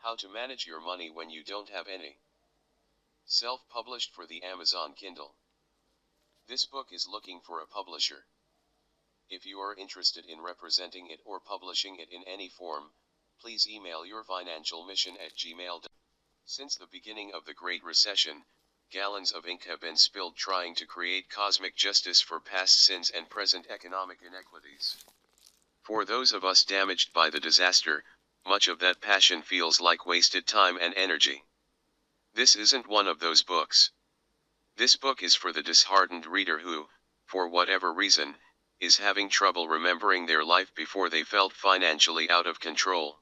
How to Manage Your Money When You Don't Have Any. Self-published for the Amazon Kindle. This book is looking for a publisher. If you are interested in representing it or publishing it in any form, please email your financial mission at gmail.com. Since the beginning of the Great Recession, gallons of ink have been spilled trying to create cosmic justice for past sins and present economic inequities. For those of us damaged by the disaster, much of that passion feels like wasted time and energy. This isn't one of those books. This book is for the disheartened reader who, for whatever reason, is having trouble remembering their life before they felt financially out of control.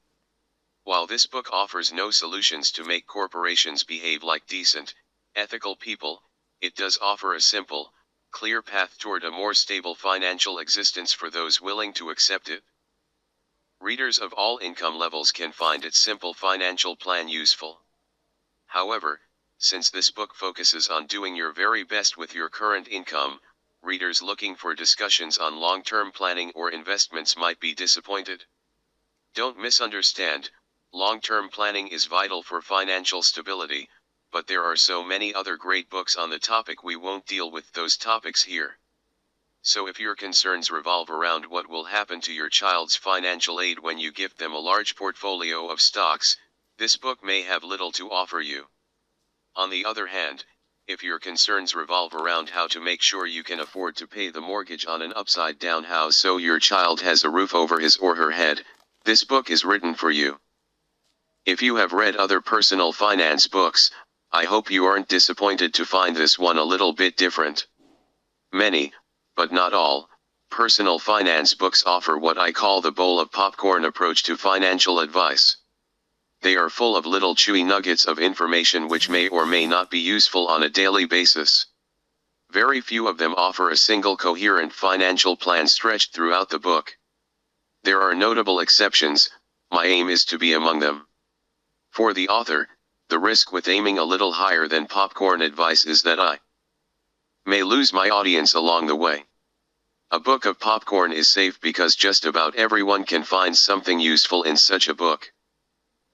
While this book offers no solutions to make corporations behave like decent, ethical people, it does offer a simple, clear path toward a more stable financial existence for those willing to accept it. Readers of all income levels can find its simple financial plan useful. However, since this book focuses on doing your very best with your current income, readers looking for discussions on long-term planning or investments might be disappointed. Don't misunderstand, long-term planning is vital for financial stability, but there are so many other great books on the topic we won't deal with those topics here. So if your concerns revolve around what will happen to your child's financial aid when you gift them a large portfolio of stocks, this book may have little to offer you. On the other hand, if your concerns revolve around how to make sure you can afford to pay the mortgage on an upside-down house so your child has a roof over his or her head, this book is written for you. If you have read other personal finance books, I hope you aren't disappointed to find this one a little bit different. Many, but not all, personal finance books offer what I call the bowl of popcorn approach to financial advice. They are full of little chewy nuggets of information which may or may not be useful on a daily basis. Very few of them offer a single coherent financial plan stretched throughout the book. There are notable exceptions, my aim is to be among them. For the author, the risk with aiming a little higher than popcorn advice is that I may lose my audience along the way. A book of popcorn is safe because just about everyone can find something useful in such a book.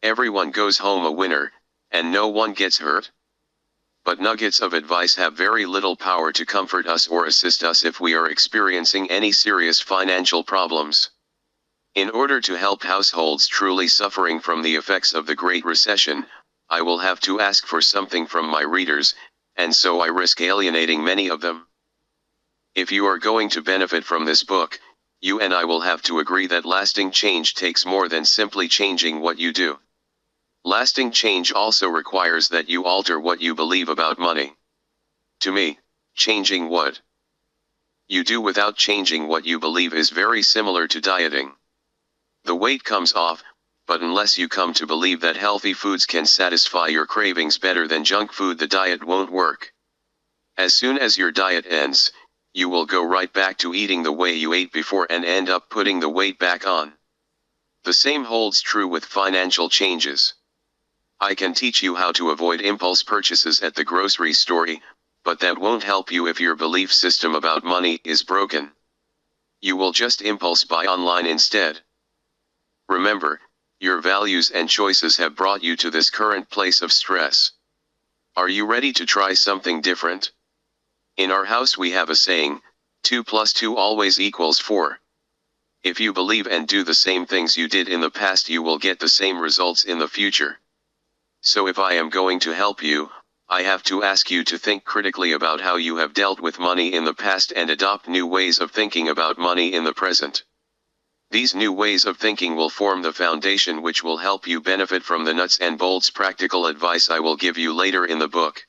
Everyone goes home a winner, and no one gets hurt. But nuggets of advice have very little power to comfort us or assist us if we are experiencing any serious financial problems. In order to help households truly suffering from the effects of the Great Recession, I will have to ask for something from my readers, and so I risk alienating many of them. If you are going to benefit from this book, you and I will have to agree that lasting change takes more than simply changing what you do. Lasting change also requires that you alter what you believe about money. To me, changing what you do without changing what you believe is very similar to dieting. The weight comes off, but unless you come to believe that healthy foods can satisfy your cravings better than junk food, the diet won't work. As soon as your diet ends, you will go right back to eating the way you ate before and end up putting the weight back on. The same holds true with financial changes. I can teach you how to avoid impulse purchases at the grocery store, but that won't help you if your belief system about money is broken. You will just impulse buy online instead. Remember, your values and choices have brought you to this current place of stress. Are you ready to try something different? In our house we have a saying, 2 + 2 always equals 4. If you believe and do the same things you did in the past, you will get the same results in the future. So if I am going to help you, I have to ask you to think critically about how you have dealt with money in the past and adopt new ways of thinking about money in the present. These new ways of thinking will form the foundation which will help you benefit from the nuts and bolts practical advice I will give you later in the book.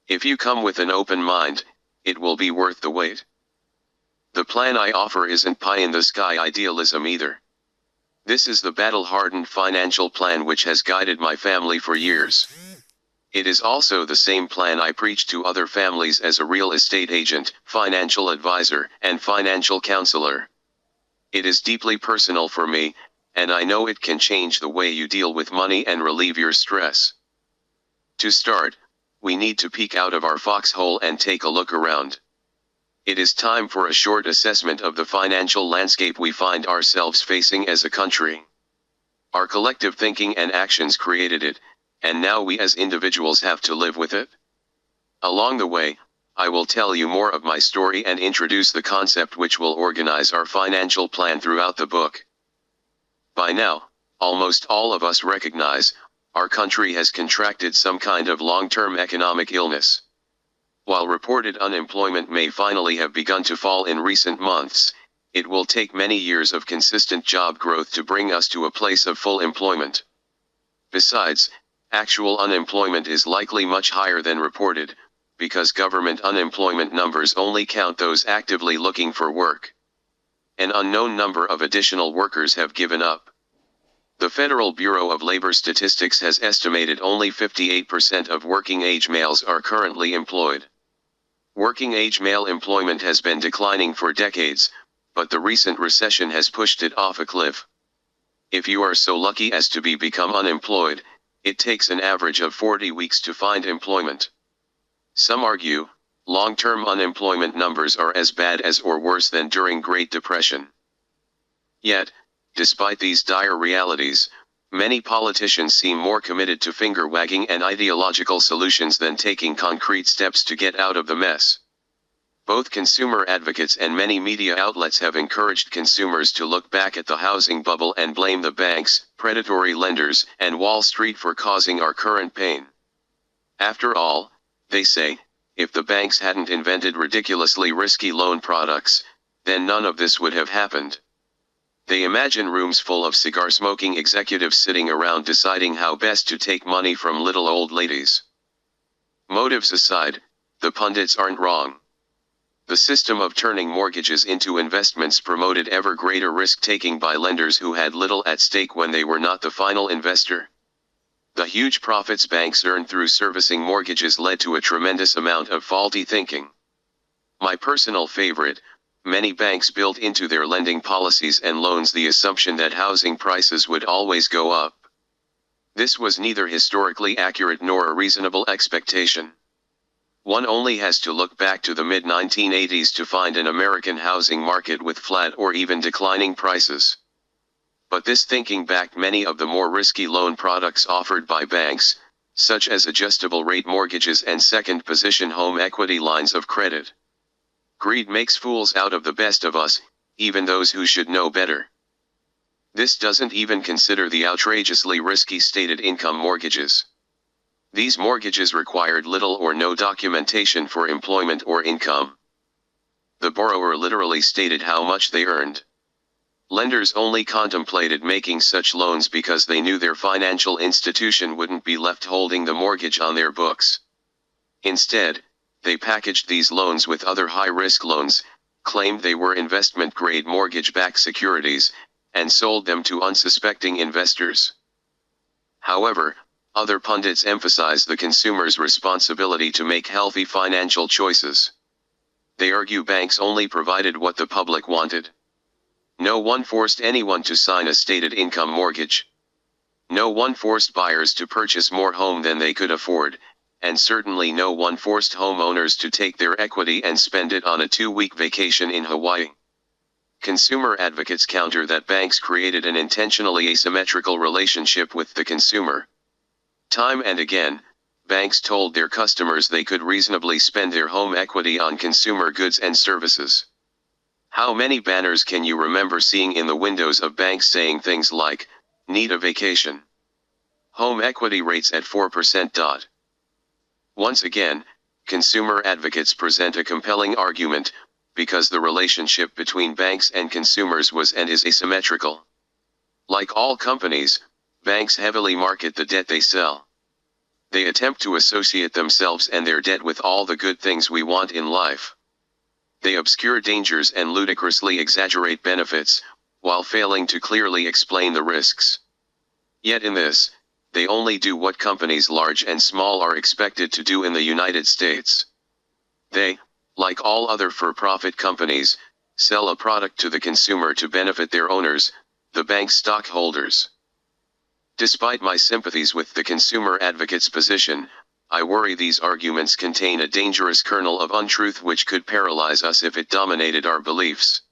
If you come with an open mind, it will be worth the wait. The plan I offer isn't pie-in-the-sky idealism either. This is the battle-hardened financial plan which has guided my family for years. It is also the same plan I preach to other families as a real estate agent, financial advisor, and financial counselor. It is deeply personal for me, and I know it can change the way you deal with money and relieve your stress. To start, we need to peek out of our foxhole and take a look around. It is time for a short assessment of the financial landscape we find ourselves facing as a country. Our collective thinking and actions created it, and now we as individuals have to live with it. Along the way, I will tell you more of my story and introduce the concept which will organize our financial plan throughout the book. By now, almost all of us recognize, our country has contracted some kind of long-term economic illness. While reported unemployment may finally have begun to fall in recent months, it will take many years of consistent job growth to bring us to a place of full employment. Besides, actual unemployment is likely much higher than reported, because government unemployment numbers only count those actively looking for work. An unknown number of additional workers have given up. The Federal Bureau of Labor Statistics has estimated only 58% of working-age males are currently employed. Working-age male employment has been declining for decades, but the recent recession has pushed it off a cliff. If you are so lucky as to become unemployed, it takes an average of 40 weeks to find employment. Some argue, long-term unemployment numbers are as bad as or worse than during Great Depression. Yet, despite these dire realities, many politicians seem more committed to finger-wagging and ideological solutions than taking concrete steps to get out of the mess. Both consumer advocates and many media outlets have encouraged consumers to look back at the housing bubble and blame the banks, predatory lenders, and Wall Street for causing our current pain. After all, they say, if the banks hadn't invented ridiculously risky loan products, then none of this would have happened. They imagine rooms full of cigar-smoking executives sitting around deciding how best to take money from little old ladies. Motives aside, the pundits aren't wrong. The system of turning mortgages into investments promoted ever greater risk-taking by lenders who had little at stake when they were not the final investor. The huge profits banks earned through servicing mortgages led to a tremendous amount of faulty thinking. My personal favorite, many banks built into their lending policies and loans the assumption that housing prices would always go up. This was neither historically accurate nor a reasonable expectation. One only has to look back to the mid-1980s to find an American housing market with flat or even declining prices. But this thinking backed many of the more risky loan products offered by banks, such as adjustable rate mortgages and second position home equity lines of credit. Greed makes fools out of the best of us, even those who should know better. This doesn't even consider the outrageously risky stated income mortgages. These mortgages required little or no documentation for employment or income. The borrower literally stated how much they earned. Lenders only contemplated making such loans because they knew their financial institution wouldn't be left holding the mortgage on their books. Instead, they packaged these loans with other high-risk loans, claimed they were investment-grade mortgage-backed securities, and sold them to unsuspecting investors. However, other pundits emphasize the consumer's responsibility to make healthy financial choices. They argue banks only provided what the public wanted. No one forced anyone to sign a stated income mortgage. No one forced buyers to purchase more home than they could afford, and certainly no one forced homeowners to take their equity and spend it on a 2-week vacation in Hawaii. Consumer advocates counter that banks created an intentionally asymmetrical relationship with the consumer. Time and again, banks told their customers they could reasonably spend their home equity on consumer goods and services. How many banners can you remember seeing in the windows of banks saying things like, "Need a vacation. Home equity rates at 4%." Once again, consumer advocates present a compelling argument, because the relationship between banks and consumers was and is asymmetrical. Like all companies, banks heavily market the debt they sell. They attempt to associate themselves and their debt with all the good things we want in life. They obscure dangers and ludicrously exaggerate benefits, while failing to clearly explain the risks. Yet in this, they only do what companies large and small are expected to do in the United States. They, like all other for-profit companies, sell a product to the consumer to benefit their owners, the bank's stockholders. Despite my sympathies with the consumer advocate's position, I worry these arguments contain a dangerous kernel of untruth which could paralyze us if it dominated our beliefs.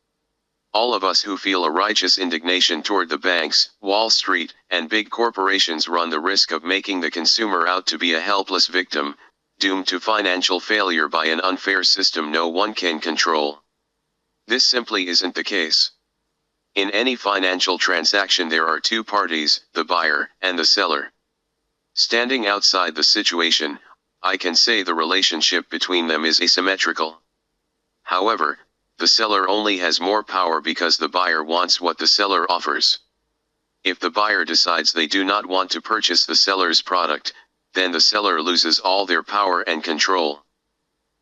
All of us who feel a righteous indignation toward the banks, Wall Street, and big corporations run the risk of making the consumer out to be a helpless victim, doomed to financial failure by an unfair system no one can control. This simply isn't the case. In any financial transaction there are two parties, the buyer and the seller. Standing outside the situation, I can say the relationship between them is asymmetrical. However, the seller only has more power because the buyer wants what the seller offers. If the buyer decides they do not want to purchase the seller's product, then the seller loses all their power and control.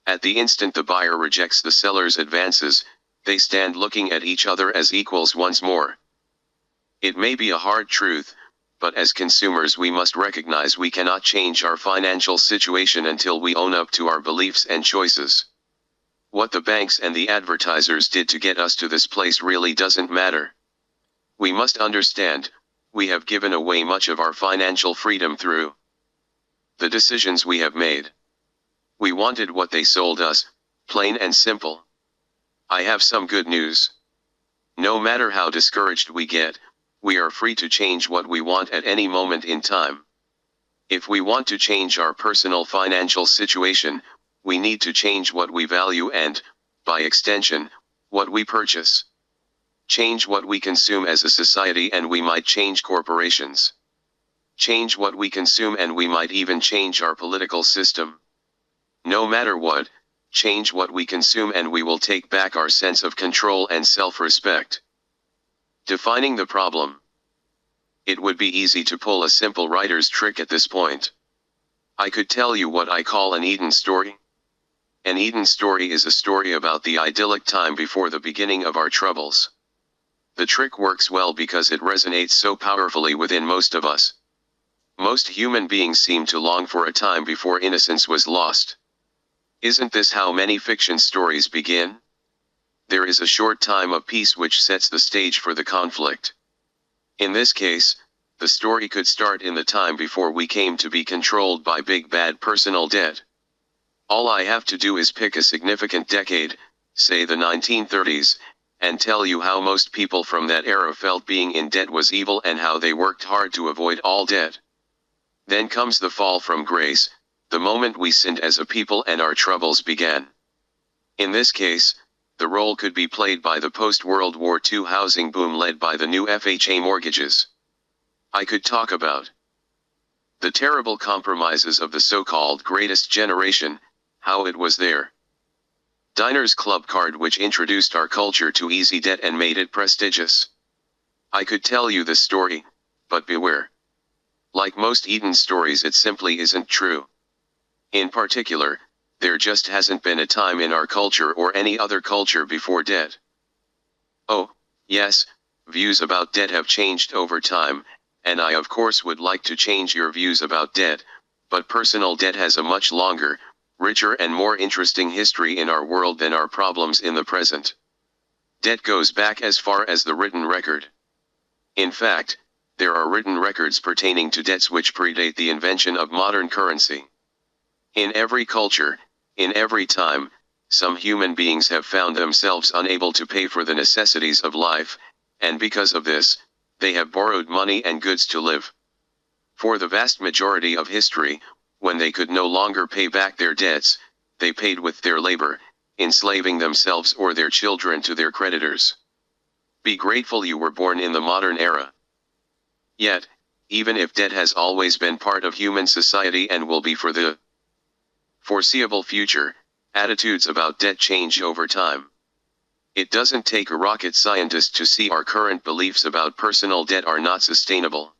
At the instant the buyer rejects the seller's advances, they stand looking at each other as equals once more. It may be a hard truth, but as consumers we must recognize we cannot change our financial situation until we own up to our beliefs and choices. What the banks and the advertisers did to get us to this place really doesn't matter. We must understand, we have given away much of our financial freedom through the decisions we have made. We wanted what they sold us, plain and simple. I have some good news. No matter how discouraged we get, we are free to change what we want at any moment in time. If we want to change our personal financial situation, we need to change what we value and, by extension, what we purchase. Change what we consume as a society and we might change corporations. Change what we consume and we might even change our political system. No matter what, change what we consume and we will take back our sense of control and self-respect. Defining the problem. It would be easy to pull a simple writer's trick at this point. I could tell you what I call an Eden story. An Eden story is a story about the idyllic time before the beginning of our troubles. The trick works well because it resonates so powerfully within most of us. Most human beings seem to long for a time before innocence was lost. Isn't this how many fiction stories begin? There is a short time of peace which sets the stage for the conflict. In this case, the story could start in the time before we came to be controlled by big bad personal debt. All I have to do is pick a significant decade, say the 1930s, and tell you how most people from that era felt being in debt was evil and how they worked hard to avoid all debt. Then comes the fall from grace, the moment we sinned as a people and our troubles began. In this case, the role could be played by the post-World War II housing boom led by the new FHA mortgages. I could talk about the terrible compromises of the so-called greatest generation, how it was their Diners Club card which introduced our culture to easy debt and made it prestigious. I could tell you this story, but beware. Like most Eden stories it simply isn't true. In particular, there just hasn't been a time in our culture or any other culture before debt. Oh, yes, views about debt have changed over time, and I of course would like to change your views about debt, but personal debt has a much longer, richer and more interesting history in our world than our problems in the present. Debt goes back as far as the written record. In fact, there are written records pertaining to debts which predate the invention of modern currency. In every culture, in every time, some human beings have found themselves unable to pay for the necessities of life, and because of this, they have borrowed money and goods to live. For the vast majority of history, when they could no longer pay back their debts, they paid with their labor, enslaving themselves or their children to their creditors. Be grateful you were born in the modern era. Yet, even if debt has always been part of human society and will be for the foreseeable future, attitudes about debt change over time. It doesn't take a rocket scientist to see our current beliefs about personal debt are not sustainable.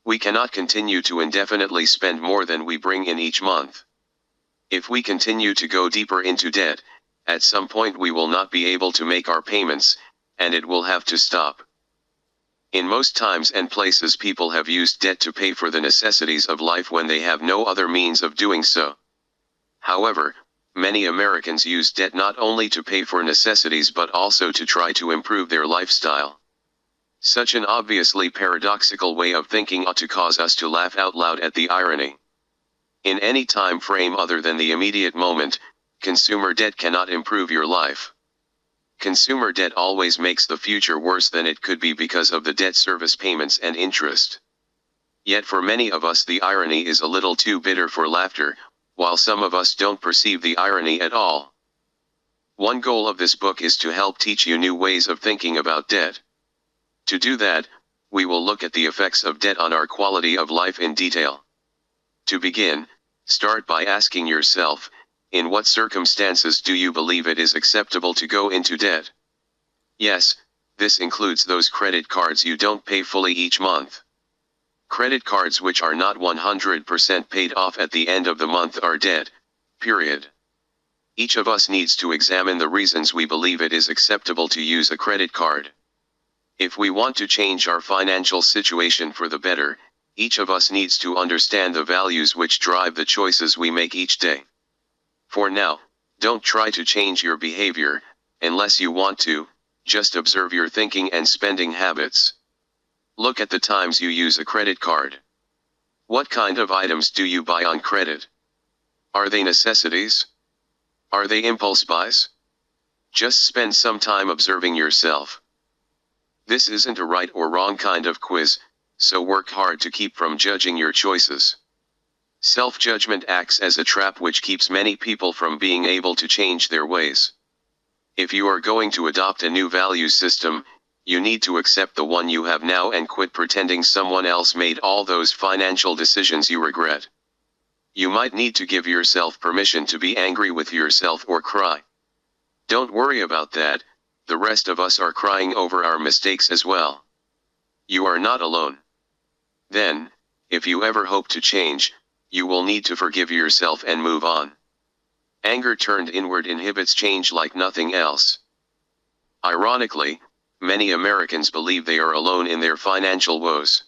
We cannot continue to indefinitely spend more than we bring in each month. If we continue to go deeper into debt, at some point we will not be able to make our payments, and it will have to stop. In most times and places people have used debt to pay for the necessities of life when they have no other means of doing so. However, many Americans use debt not only to pay for necessities but also to try to improve their lifestyle. Such an obviously paradoxical way of thinking ought to cause us to laugh out loud at the irony. In any time frame other than the immediate moment, consumer debt cannot improve your life. Consumer debt always makes the future worse than it could be because of the debt service payments and interest. Yet for many of us the irony is a little too bitter for laughter, while some of us don't perceive the irony at all. One goal of this book is to help teach you new ways of thinking about debt. To do that, we will look at the effects of debt on our quality of life in detail. To begin, start by asking yourself, in what circumstances do you believe it is acceptable to go into debt? Yes, this includes those credit cards you don't pay fully each month. Credit cards which are not 100% paid off at the end of the month are debt, period. Each of us needs to examine the reasons we believe it is acceptable to use a credit card. If we want to change our financial situation for the better, each of us needs to understand the values which drive the choices we make each day. For now, don't try to change your behavior, unless you want to, just observe your thinking and spending habits. Look at the times you use a credit card. What kind of items do you buy on credit? Are they necessities? Are they impulse buys? Just spend some time observing yourself. This isn't a right or wrong kind of quiz, so work hard to keep from judging your choices. Self-judgment acts as a trap which keeps many people from being able to change their ways. If you are going to adopt a new value system, you need to accept the one you have now and quit pretending someone else made all those financial decisions you regret. You might need to give yourself permission to be angry with yourself or cry. Don't worry about that, the rest of us are crying over our mistakes as well. You are not alone. Then, if you ever hope to change, you will need to forgive yourself and move on. Anger turned inward inhibits change like nothing else. Ironically, many Americans believe they are alone in their financial woes.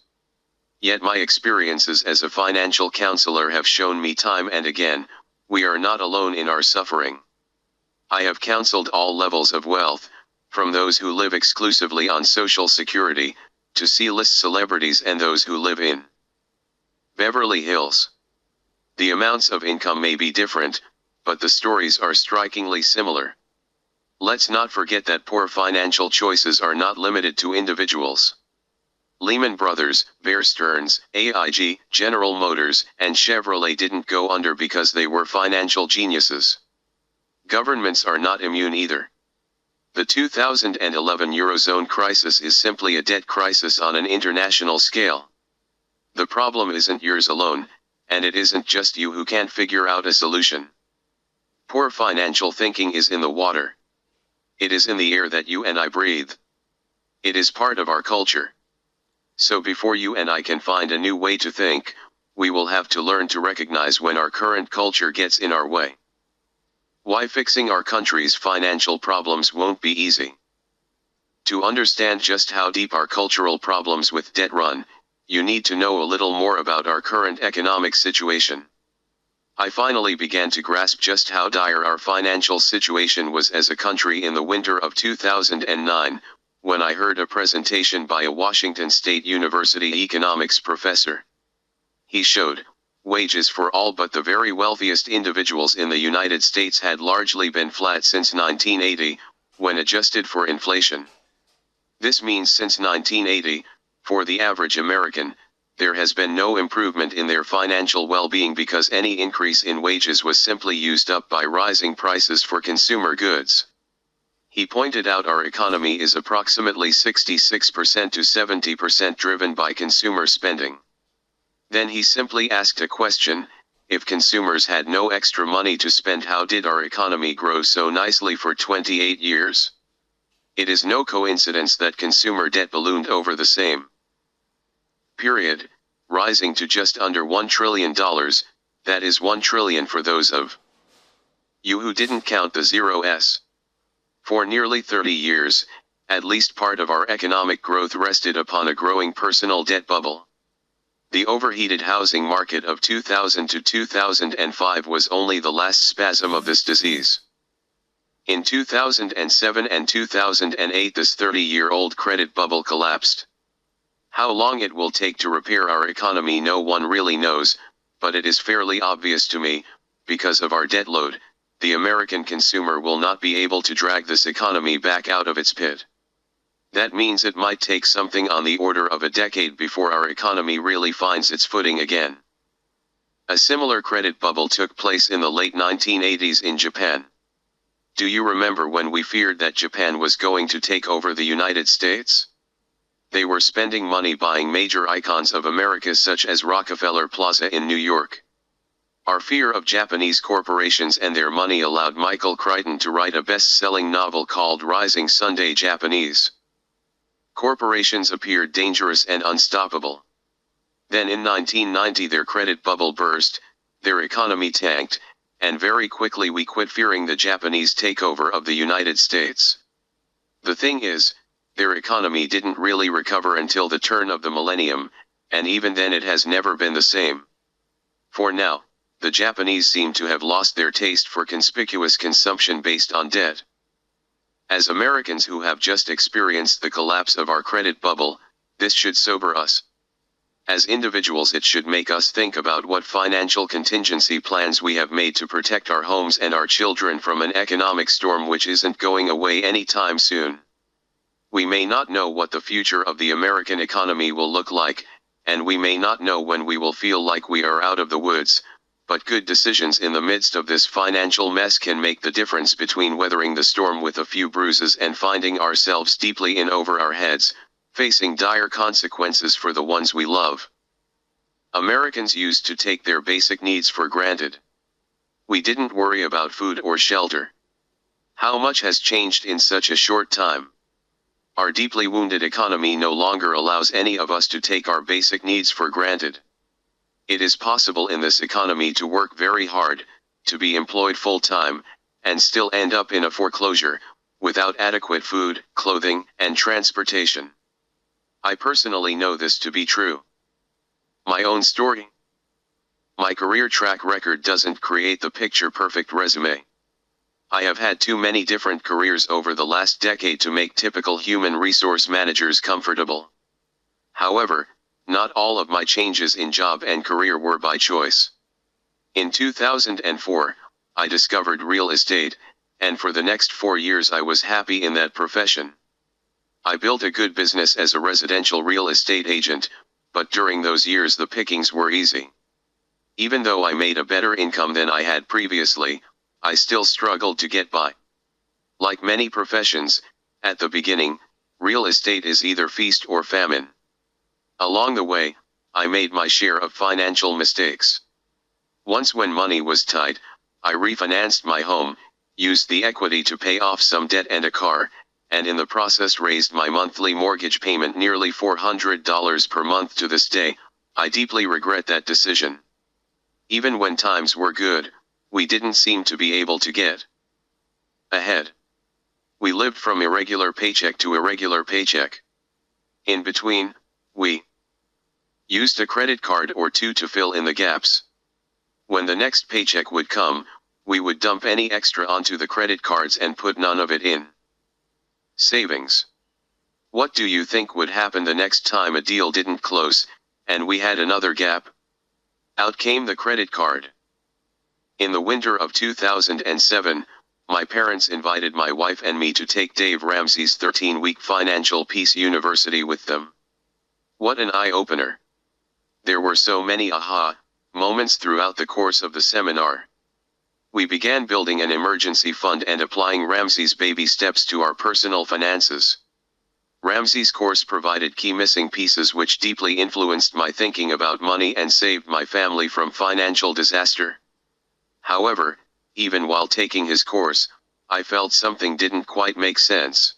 Yet my experiences as a financial counselor have shown me time and again, we are not alone in our suffering. I have counseled all levels of wealth, from those who live exclusively on Social Security, to C-list celebrities and those who live in Beverly Hills. The amounts of income may be different, but the stories are strikingly similar. Let's not forget that poor financial choices are not limited to individuals. Lehman Brothers, Bear Stearns, AIG, General Motors, and Chevrolet didn't go under because they were financial geniuses. Governments are not immune either. The 2011 Eurozone crisis is simply a debt crisis on an international scale. The problem isn't yours alone, and it isn't just you who can't figure out a solution. Poor financial thinking is in the water. It is in the air that you and I breathe. It is part of our culture. So before you and I can find a new way to think, we will have to learn to recognize when our current culture gets in our way. Why fixing our country's financial problems won't be easy. To understand just how deep our cultural problems with debt run, you need to know a little more about our current economic situation. I finally began to grasp just how dire our financial situation was as a country in the winter of 2009, when I heard a presentation by a Washington State University economics professor. He showed, wages for all but the very wealthiest individuals in the United States had largely been flat since 1980, when adjusted for inflation. This means since 1980, for the average American, there has been no improvement in their financial well-being because any increase in wages was simply used up by rising prices for consumer goods. He pointed out our economy is approximately 66% to 70% driven by consumer spending. Then he simply asked a question: if consumers had no extra money to spend, how did our economy grow so nicely for 28 years? It is no coincidence that consumer debt ballooned over the same period, rising to just under $1 trillion, that is 1 trillion for those of you who didn't count the zeros. For nearly 30 years, at least part of our economic growth rested upon a growing personal debt bubble. The overheated housing market of 2000 to 2005 was only the last spasm of this disease. In 2007 and 2008 this 30-year-old credit bubble collapsed. How long it will take to repair our economy no one really knows, but it is fairly obvious to me, because of our debt load, the American consumer will not be able to drag this economy back out of its pit. That means it might take something on the order of a decade before our economy really finds its footing again. A similar credit bubble took place in the late 1980s in Japan. Do you remember when we feared that Japan was going to take over the United States? They were spending money buying major icons of America such as Rockefeller Plaza in New York. Our fear of Japanese corporations and their money allowed Michael Crichton to write a best-selling novel called Rising Sunday Japanese. Corporations appeared dangerous and unstoppable. Then in 1990 their credit bubble burst, their economy tanked, and very quickly we quit fearing the Japanese takeover of the United States. The thing is, their economy didn't really recover until the turn of the millennium, and even then it has never been the same. For now, the Japanese seem to have lost their taste for conspicuous consumption based on debt. As Americans who have just experienced the collapse of our credit bubble, this should sober us. As individuals, it should make us think about what financial contingency plans we have made to protect our homes and our children from an economic storm which isn't going away anytime soon. We may not know what the future of the American economy will look like, and we may not know when we will feel like we are out of the woods, but good decisions in the midst of this financial mess can make the difference between weathering the storm with a few bruises and finding ourselves deeply in over our heads, facing dire consequences for the ones we love. Americans used to take their basic needs for granted. We didn't worry about food or shelter. How much has changed in such a short time? Our deeply wounded economy no longer allows any of us to take our basic needs for granted. It is possible in this economy to work very hard, to be employed full-time, and still end up in a foreclosure, without adequate food, clothing, and transportation. I personally know this to be true. My own story. My career track record doesn't create the picture-perfect resume. I have had too many different careers over the last decade to make typical human resource managers comfortable. However, not all of my changes in job and career were by choice. In 2004, I discovered real estate, and for the next 4 years I was happy in that profession. I built a good business as a residential real estate agent, but during those years the pickings were easy. Even though I made a better income than I had previously, I still struggled to get by. Like many professions, at the beginning, real estate is either feast or famine. Along the way, I made my share of financial mistakes. Once when money was tight, I refinanced my home, used the equity to pay off some debt and a car, and in the process raised my monthly mortgage payment nearly $400 per month to this day. I deeply regret that decision. Even when times were good, we didn't seem to be able to get ahead. We lived from irregular paycheck to irregular paycheck. In between, we used a credit card or two to fill in the gaps. When the next paycheck would come, we would dump any extra onto the credit cards and put none of it in savings. What do you think would happen the next time a deal didn't close, and we had another gap? Out came the credit card. In the winter of 2007, my parents invited my wife and me to take Dave Ramsey's 13-week Financial Peace University with them. What an eye-opener. There were so many aha moments throughout the course of the seminar. We began building an emergency fund and applying Ramsey's baby steps to our personal finances. Ramsey's course provided key missing pieces which deeply influenced my thinking about money and saved my family from financial disaster. However, even while taking his course, I felt something didn't quite make sense.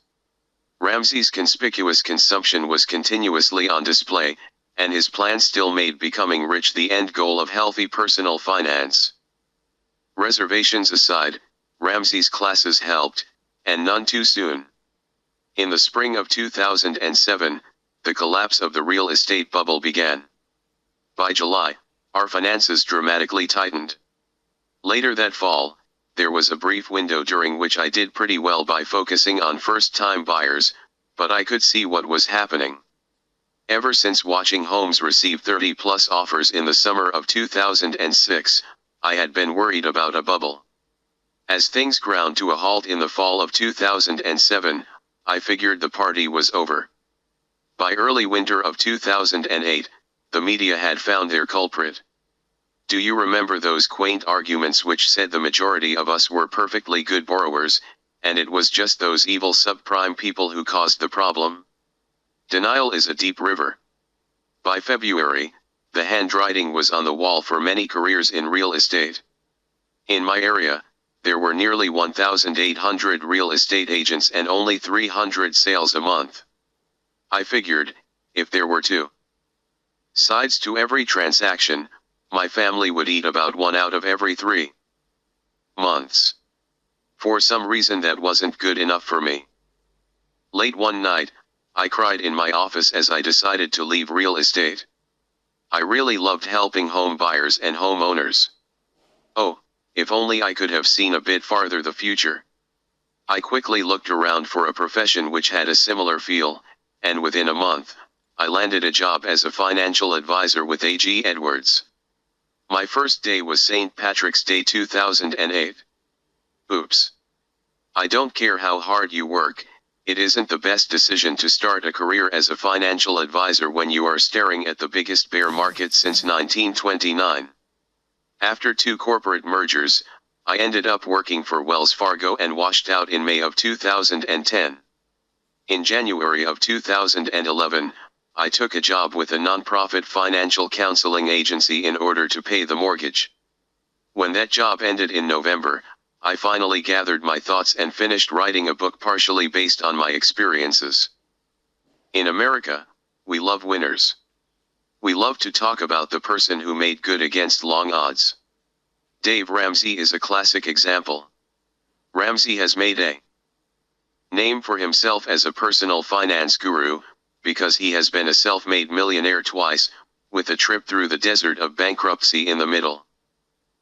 Ramsey's conspicuous consumption was continuously on display, and his plan still made becoming rich the end goal of healthy personal finance. Reservations aside, Ramsey's classes helped, and none too soon. In the spring of 2007, the collapse of the real estate bubble began. By July, our finances dramatically tightened. Later that fall, there was a brief window during which I did pretty well by focusing on first-time buyers, but I could see what was happening. Ever since watching homes receive 30-plus offers in the summer of 2006, I had been worried about a bubble. As things ground to a halt in the fall of 2007, I figured the party was over. By early winter of 2008, the media had found their culprit. Do you remember those quaint arguments which said the majority of us were perfectly good borrowers, and it was just those evil subprime people who caused the problem? Denial is a deep river. By February, the handwriting was on the wall for many careers in real estate. In my area, there were nearly 1,800 real estate agents and only 300 sales a month. I figured, if there were two sides to every transaction, my family would eat about 1 out of every 3 months. For some reason that wasn't good enough for me. Late one night, I cried in my office as I decided to leave real estate. I really loved helping home buyers and homeowners. Oh, if only I could have seen a bit farther the future. I quickly looked around for a profession which had a similar feel, and within a month, I landed a job as a financial advisor with A.G. Edwards. My first day was St. Patrick's Day 2008. Oops. I don't care how hard you work, it isn't the best decision to start a career as a financial advisor when you are staring at the biggest bear market since 1929. After 2 corporate mergers, I ended up working for Wells Fargo and washed out in May of 2010. In January of 2011, I took a job with a nonprofit financial counseling agency in order to pay the mortgage. When that job ended in November, I finally gathered my thoughts and finished writing a book partially based on my experiences. In America, we love winners. We love to talk about the person who made good against long odds. Dave Ramsey is a classic example. Ramsey has made a name for himself as a personal finance guru, because he has been a self-made millionaire twice, with a trip through the desert of bankruptcy in the middle.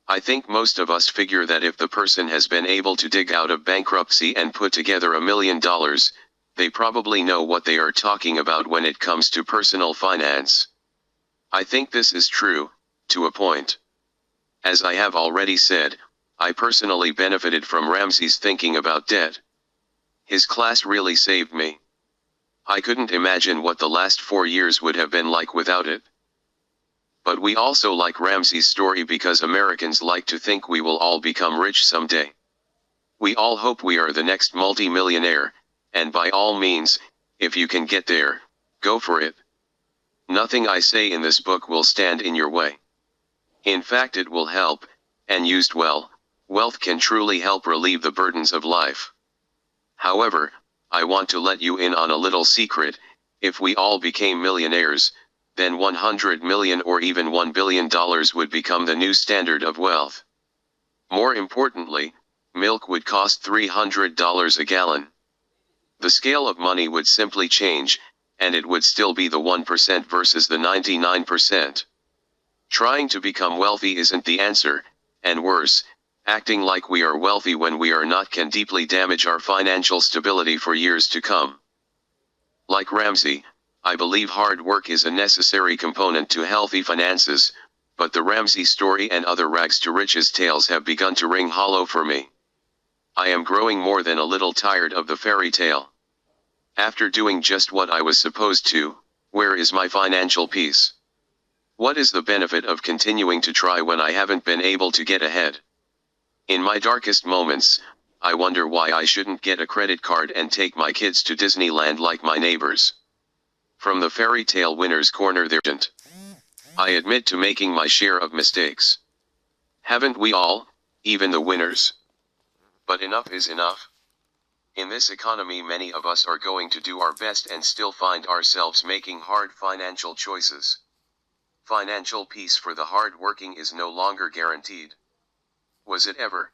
I think most of us figure that if the person has been able to dig out of bankruptcy and put together $1 million, they probably know what they are talking about when it comes to personal finance. I think this is true, to a point. As I have already said, I personally benefited from Ramsey's thinking about debt. His class really saved me. I couldn't imagine what the last 4 years would have been like without it. But we also like Ramsey's story because Americans like to think we will all become rich someday. We all hope we are the next multi-millionaire, and by all means, if you can get there, go for it. Nothing I say in this book will stand in your way. In fact, it will help, and used well, wealth can truly help relieve the burdens of life. However, I want to let you in on a little secret. If we all became millionaires, then 100 million or even $1 billion would become the new standard of wealth. More importantly, milk would cost $300 a gallon. The scale of money would simply change, and it would still be the 1% versus the 99%. Trying to become wealthy isn't the answer, and worse, acting like we are wealthy when we are not can deeply damage our financial stability for years to come. Like Ramsey, I believe hard work is a necessary component to healthy finances, but the Ramsey story and other rags to riches tales have begun to ring hollow for me. I am growing more than a little tired of the fairy tale. After doing just what I was supposed to, where is my financial peace? What is the benefit of continuing to try when I haven't been able to get ahead? In my darkest moments, I wonder why I shouldn't get a credit card and take my kids to Disneyland like my neighbors. From the fairy tale winner's corner there isn't. I admit to making my share of mistakes. Haven't we all, even the winners? But enough is enough. In this economy, many of us are going to do our best and still find ourselves making hard financial choices. Financial peace for the hard-working is no longer guaranteed. Was it ever?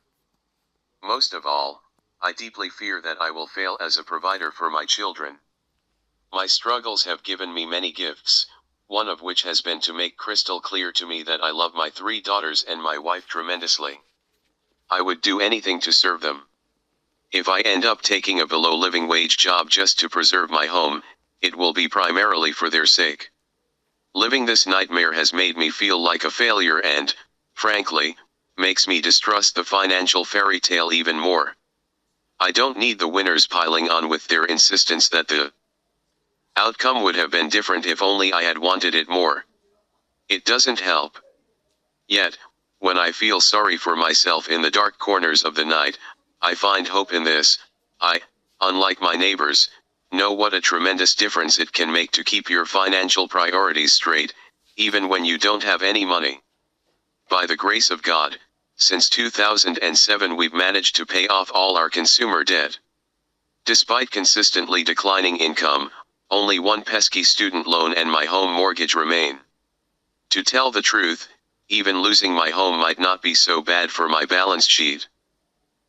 Most of all, I deeply fear that I will fail as a provider for my children. My struggles have given me many gifts, one of which has been to make crystal clear to me that I love my 3 daughters and my wife tremendously. I would do anything to serve them. If I end up taking a below living wage job just to preserve my home, it will be primarily for their sake. Living this nightmare has made me feel like a failure and, frankly, makes me distrust the financial fairy tale even more. I don't need the winners piling on with their insistence that the outcome would have been different if only I had wanted it more. It doesn't help. Yet, when I feel sorry for myself in the dark corners of the night, I find hope in this. I, unlike my neighbors, know what a tremendous difference it can make to keep your financial priorities straight, even when you don't have any money. By the grace of God, since 2007 we've managed to pay off all our consumer debt. Despite consistently declining income, only one pesky student loan and my home mortgage remain. To tell the truth, even losing my home might not be so bad for my balance sheet.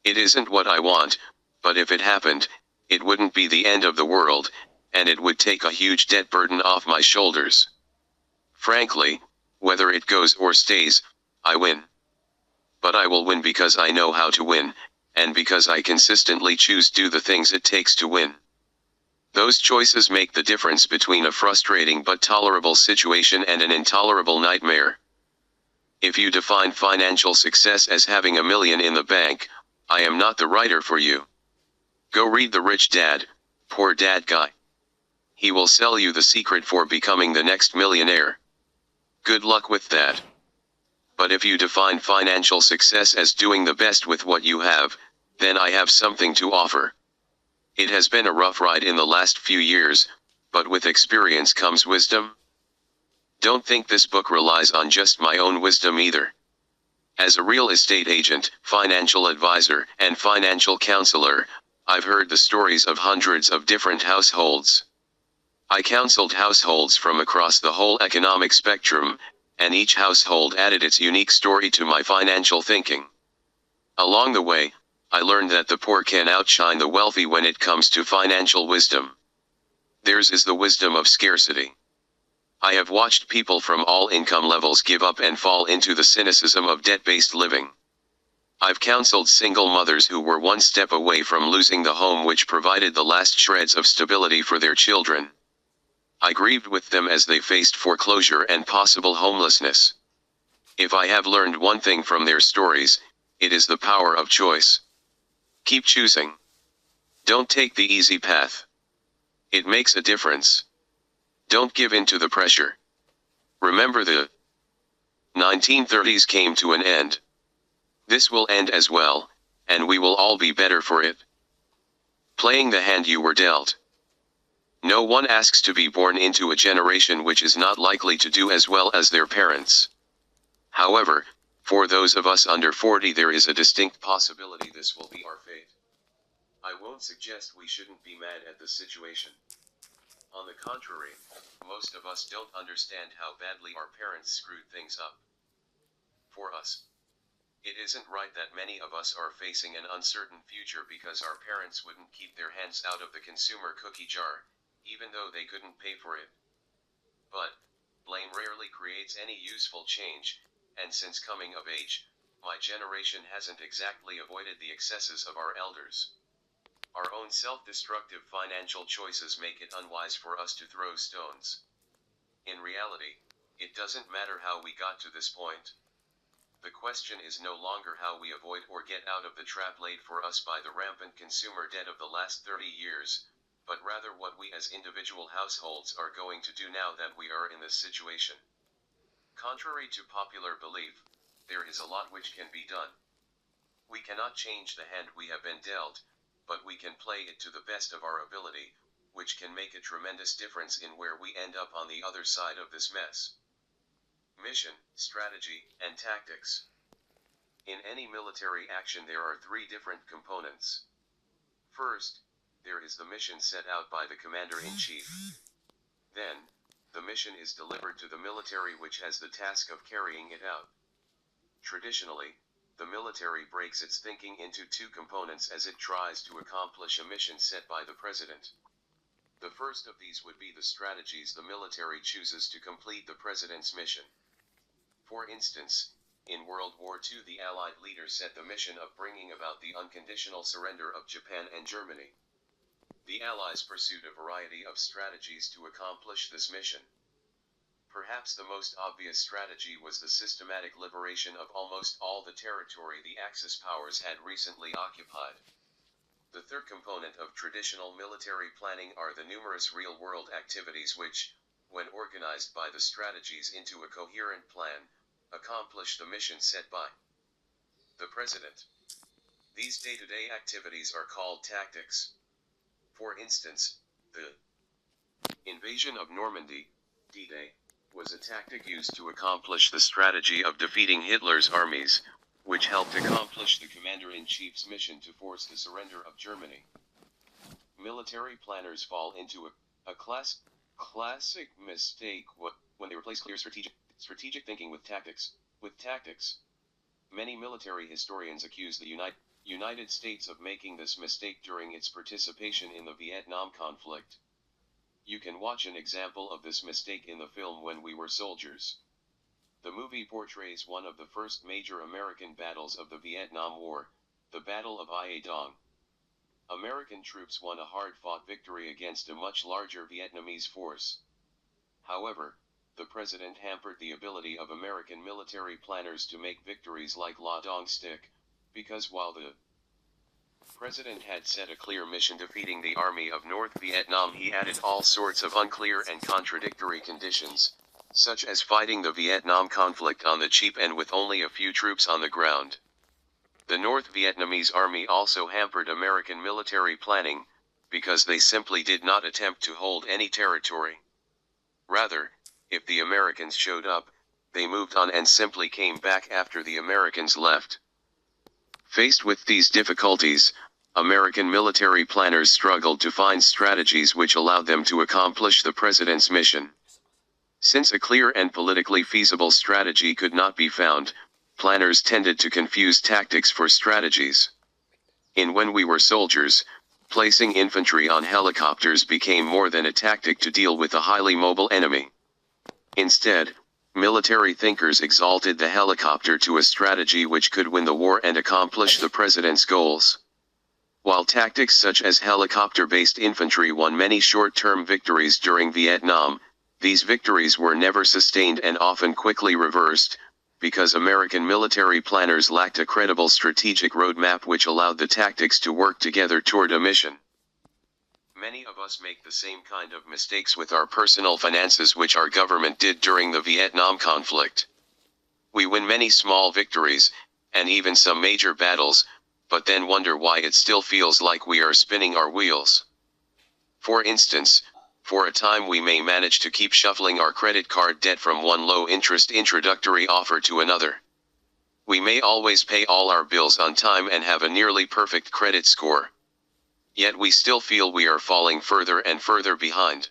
It isn't what I want, but if it happened, it wouldn't be the end of the world, and it would take a huge debt burden off my shoulders. Frankly, whether it goes or stays, I win. But I will win because I know how to win, and because I consistently choose to do the things it takes to win. Those choices make the difference between a frustrating but tolerable situation and an intolerable nightmare. If you define financial success as having $1 million in the bank, I am not the writer for you. Go read The Rich Dad, Poor Dad guy. He will sell you the secret for becoming the next millionaire. Good luck with that. But if you define financial success as doing the best with what you have, then I have something to offer. It has been a rough ride in the last few years, but with experience comes wisdom. Don't think this book relies on just my own wisdom either. As a real estate agent, financial advisor, and financial counselor, I've heard the stories of hundreds of different households. I counseled households from across the whole economic spectrum, and each household added its unique story to my financial thinking. Along the way, I learned that the poor can outshine the wealthy when it comes to financial wisdom. Theirs is the wisdom of scarcity. I have watched people from all income levels give up and fall into the cynicism of debt-based living. I've counseled single mothers who were one step away from losing the home which provided the last shreds of stability for their children. I grieved with them as they faced foreclosure and possible homelessness. If I have learned one thing from their stories, it is the power of choice. Keep choosing. Don't take the easy path. It makes a difference. Don't give in to the pressure. Remember the 1930s came to an end. This will end as well, and we will all be better for it. Playing the hand you were dealt. No one asks to be born into a generation which is not likely to do as well as their parents. However, for those of us under 40 there is a distinct possibility this will be our fate. I won't suggest we shouldn't be mad at the situation. On the contrary, most of us don't understand how badly our parents screwed things up. For us, it isn't right that many of us are facing an uncertain future because our parents wouldn't keep their hands out of the consumer cookie jar, even though they couldn't pay for it. But, blame rarely creates any useful change, and since coming of age, my generation hasn't exactly avoided the excesses of our elders. Our own self-destructive financial choices make it unwise for us to throw stones. In reality, it doesn't matter how we got to this point. The question is no longer how we avoid or get out of the trap laid for us by the rampant consumer debt of the last 30 years, but rather what we as individual households are going to do now that we are in this situation. Contrary to popular belief, there is a lot which can be done. We cannot change the hand we have been dealt, but we can play it to the best of our ability, which can make a tremendous difference in where we end up on the other side of this mess. Mission, strategy, and tactics. In any military action there are three different components. First, there is the mission set out by the commander-in-chief. Then, the mission is delivered to the military which has the task of carrying it out. Traditionally, the military breaks its thinking into two components as it tries to accomplish a mission set by the president. The first of these would be the strategies the military chooses to complete the president's mission. For instance, in World War II the Allied leaders set the mission of bringing about the unconditional surrender of Japan and Germany. The Allies pursued a variety of strategies to accomplish this mission. Perhaps the most obvious strategy was the systematic liberation of almost all the territory the Axis powers had recently occupied. The third component of traditional military planning are the numerous real-world activities which, when organized by the strategies into a coherent plan, accomplish the mission set by the President. These day-to-day activities are called tactics. For instance, the invasion of Normandy, D-Day, was a tactic used to accomplish the strategy of defeating Hitler's armies, which helped accomplish the commander-in-chief's mission to force the surrender of Germany. Military planners fall into a classic mistake when they replace clear strategic thinking with tactics. Many military historians accuse the United States of making this mistake during its participation in the Vietnam conflict. You can watch an example of this mistake in the film When We Were Soldiers. The movie portrays one of the first major American battles of the Vietnam War, the Battle of Ia Dong. American troops won a hard-fought victory against a much larger Vietnamese force. However, the president hampered the ability of American military planners to make victories like La Dong stick, because while the president had set a clear mission defeating the army of North Vietnam, he added all sorts of unclear and contradictory conditions, such as fighting the Vietnam conflict on the cheap and with only a few troops on the ground. The North Vietnamese army also hampered American military planning, because they simply did not attempt to hold any territory. Rather, if the Americans showed up, they moved on and simply came back after the Americans left. Faced with these difficulties, American military planners struggled to find strategies which allowed them to accomplish the president's mission. Since a clear and politically feasible strategy could not be found, planners tended to confuse tactics for strategies. In When We Were Soldiers, placing infantry on helicopters became more than a tactic to deal with a highly mobile enemy. Instead, military thinkers exalted the helicopter to a strategy which could win the war and accomplish the president's goals. While tactics such as helicopter-based infantry won many short-term victories during Vietnam, these victories were never sustained and often quickly reversed, because American military planners lacked a credible strategic roadmap which allowed the tactics to work together toward a mission. Many of us make the same kind of mistakes with our personal finances which our government did during the Vietnam conflict. We win many small victories, and even some major battles, but then wonder why it still feels like we are spinning our wheels. For instance, for a time we may manage to keep shuffling our credit card debt from one low-interest introductory offer to another. We may always pay all our bills on time and have a nearly perfect credit score. Yet we still feel we are falling further and further behind.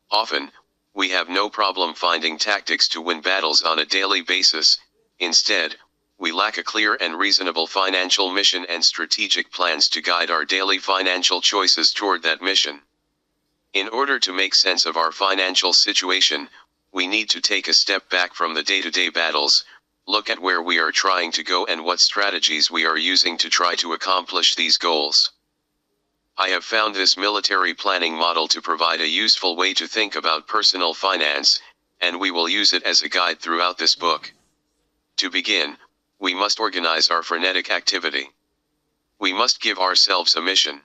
Often, we have no problem finding tactics to win battles on a daily basis. Instead, we lack a clear and reasonable financial mission and strategic plans to guide our daily financial choices toward that mission. In order to make sense of our financial situation, we need to take a step back from the day-to-day battles, look at where we are trying to go and what strategies we are using to try to accomplish these goals. I have found this military planning model to provide a useful way to think about personal finance, and we will use it as a guide throughout this book. To begin, we must organize our frenetic activity. We must give ourselves a mission.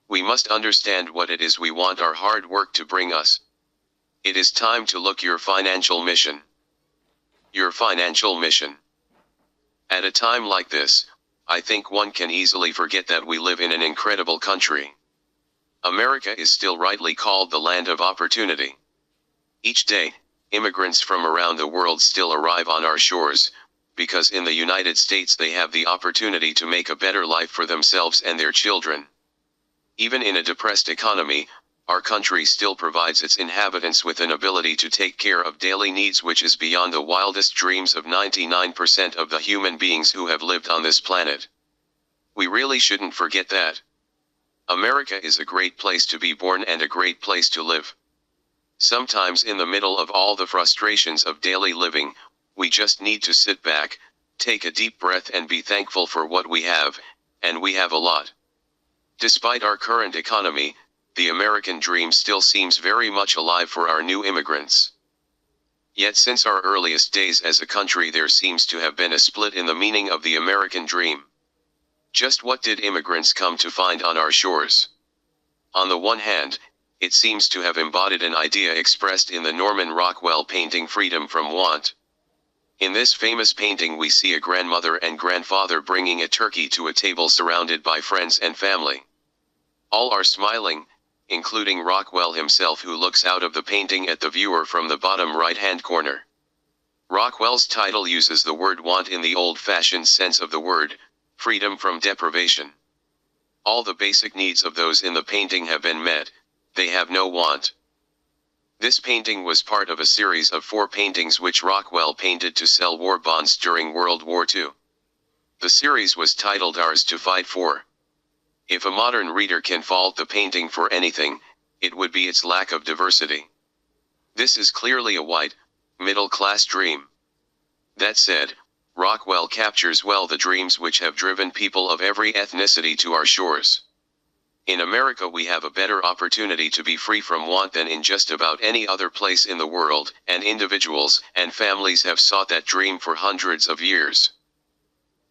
We must understand what it is we want our hard work to bring us. It is time to look your financial mission. Your financial mission. At a time like this, I think one can easily forget that we live in an incredible country. America is still rightly called the land of opportunity. Each day, immigrants from around the world still arrive on our shores, because in the United States they have the opportunity to make a better life for themselves and their children. Even in a depressed economy, our country still provides its inhabitants with an ability to take care of daily needs which is beyond the wildest dreams of 99% of the human beings who have lived on this planet. We really shouldn't forget that. America is a great place to be born and a great place to live. Sometimes in the middle of all the frustrations of daily living, we just need to sit back, take a deep breath and be thankful for what we have, and we have a lot. Despite our current economy, the American dream still seems very much alive for our new immigrants. Yet since our earliest days as a country there seems to have been a split in the meaning of the American dream. Just what did immigrants come to find on our shores? On the one hand, it seems to have embodied an idea expressed in the Norman Rockwell painting Freedom from Want. In this famous painting we see a grandmother and grandfather bringing a turkey to a table surrounded by friends and family. All are smiling, including Rockwell himself, who looks out of the painting at the viewer from the bottom right-hand corner. Rockwell's title uses the word want in the old-fashioned sense of the word, freedom from deprivation. All the basic needs of those in the painting have been met, they have no want. This painting was part of a series of 4 paintings which Rockwell painted to sell war bonds during World War II. The series was titled Ours to Fight For. If a modern reader can fault the painting for anything, it would be its lack of diversity. This is clearly a white, middle-class dream. That said, Rockwell captures well the dreams which have driven people of every ethnicity to our shores. In America we have a better opportunity to be free from want than in just about any other place in the world, and individuals and families have sought that dream for hundreds of years.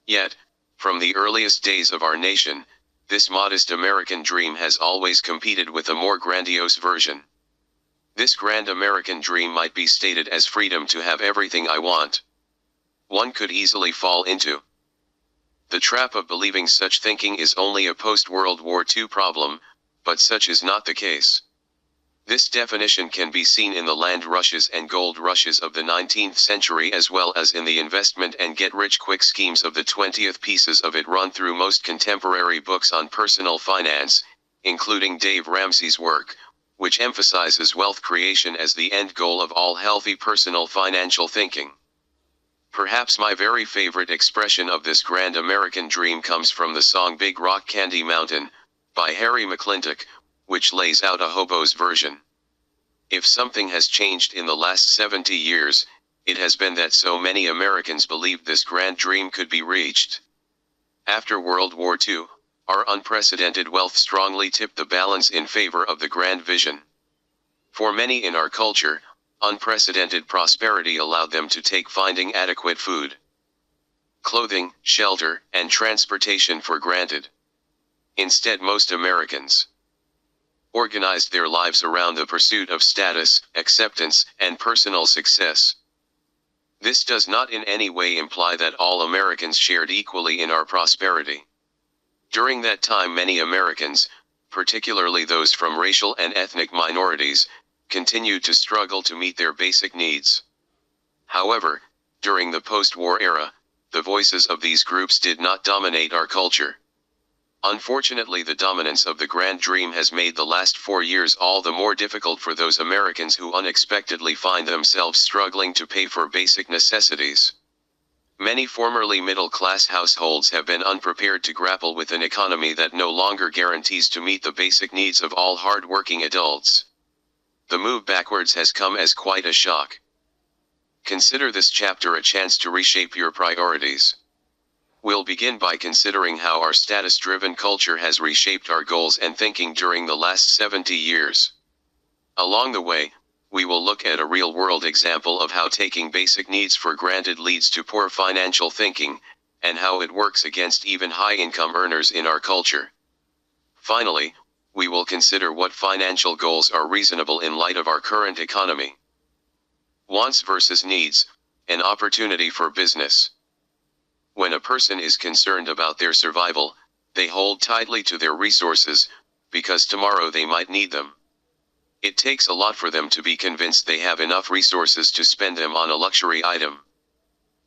Yet, from the earliest days of our nation, this modest American dream has always competed with a more grandiose version. This grand American dream might be stated as freedom to have everything I want. One could easily fall into the trap of believing such thinking is only a post-World War II problem, but such is not the case. This definition can be seen in the land rushes and gold rushes of the 19th century as well as in the investment and get-rich-quick schemes of the 20th. Pieces of it run through most contemporary books on personal finance, including Dave Ramsey's work, which emphasizes wealth creation as the end goal of all healthy personal financial thinking. Perhaps my very favorite expression of this grand American dream comes from the song Big Rock Candy Mountain, by Harry McClintock, which lays out a hobo's version. If something has changed in the last 70 years, it has been that so many Americans believed this grand dream could be reached. After World War II, our unprecedented wealth strongly tipped the balance in favor of the grand vision. For many in our culture, unprecedented prosperity allowed them to take finding adequate food, clothing, shelter, and transportation for granted. Instead, most Americans organized their lives around the pursuit of status, acceptance, and personal success. This does not in any way imply that all Americans shared equally in our prosperity. During that time many Americans, particularly those from racial and ethnic minorities, continued to struggle to meet their basic needs. However, during the post-war era, the voices of these groups did not dominate our culture. Unfortunately, the dominance of the grand dream has made the last 4 years all the more difficult for those Americans who unexpectedly find themselves struggling to pay for basic necessities. Many formerly middle-class households have been unprepared to grapple with an economy that no longer guarantees to meet the basic needs of all hard-working adults. The move backwards has come as quite a shock. Consider this chapter a chance to reshape your priorities. We'll begin by considering how our status-driven culture has reshaped our goals and thinking during the last 70 years. Along the way, we will look at a real-world example of how taking basic needs for granted leads to poor financial thinking, and how it works against even high-income earners in our culture. Finally, we will consider what financial goals are reasonable in light of our current economy. Wants versus needs, an opportunity for business. When a person is concerned about their survival, they hold tightly to their resources, because tomorrow they might need them. It takes a lot for them to be convinced they have enough resources to spend them on a luxury item.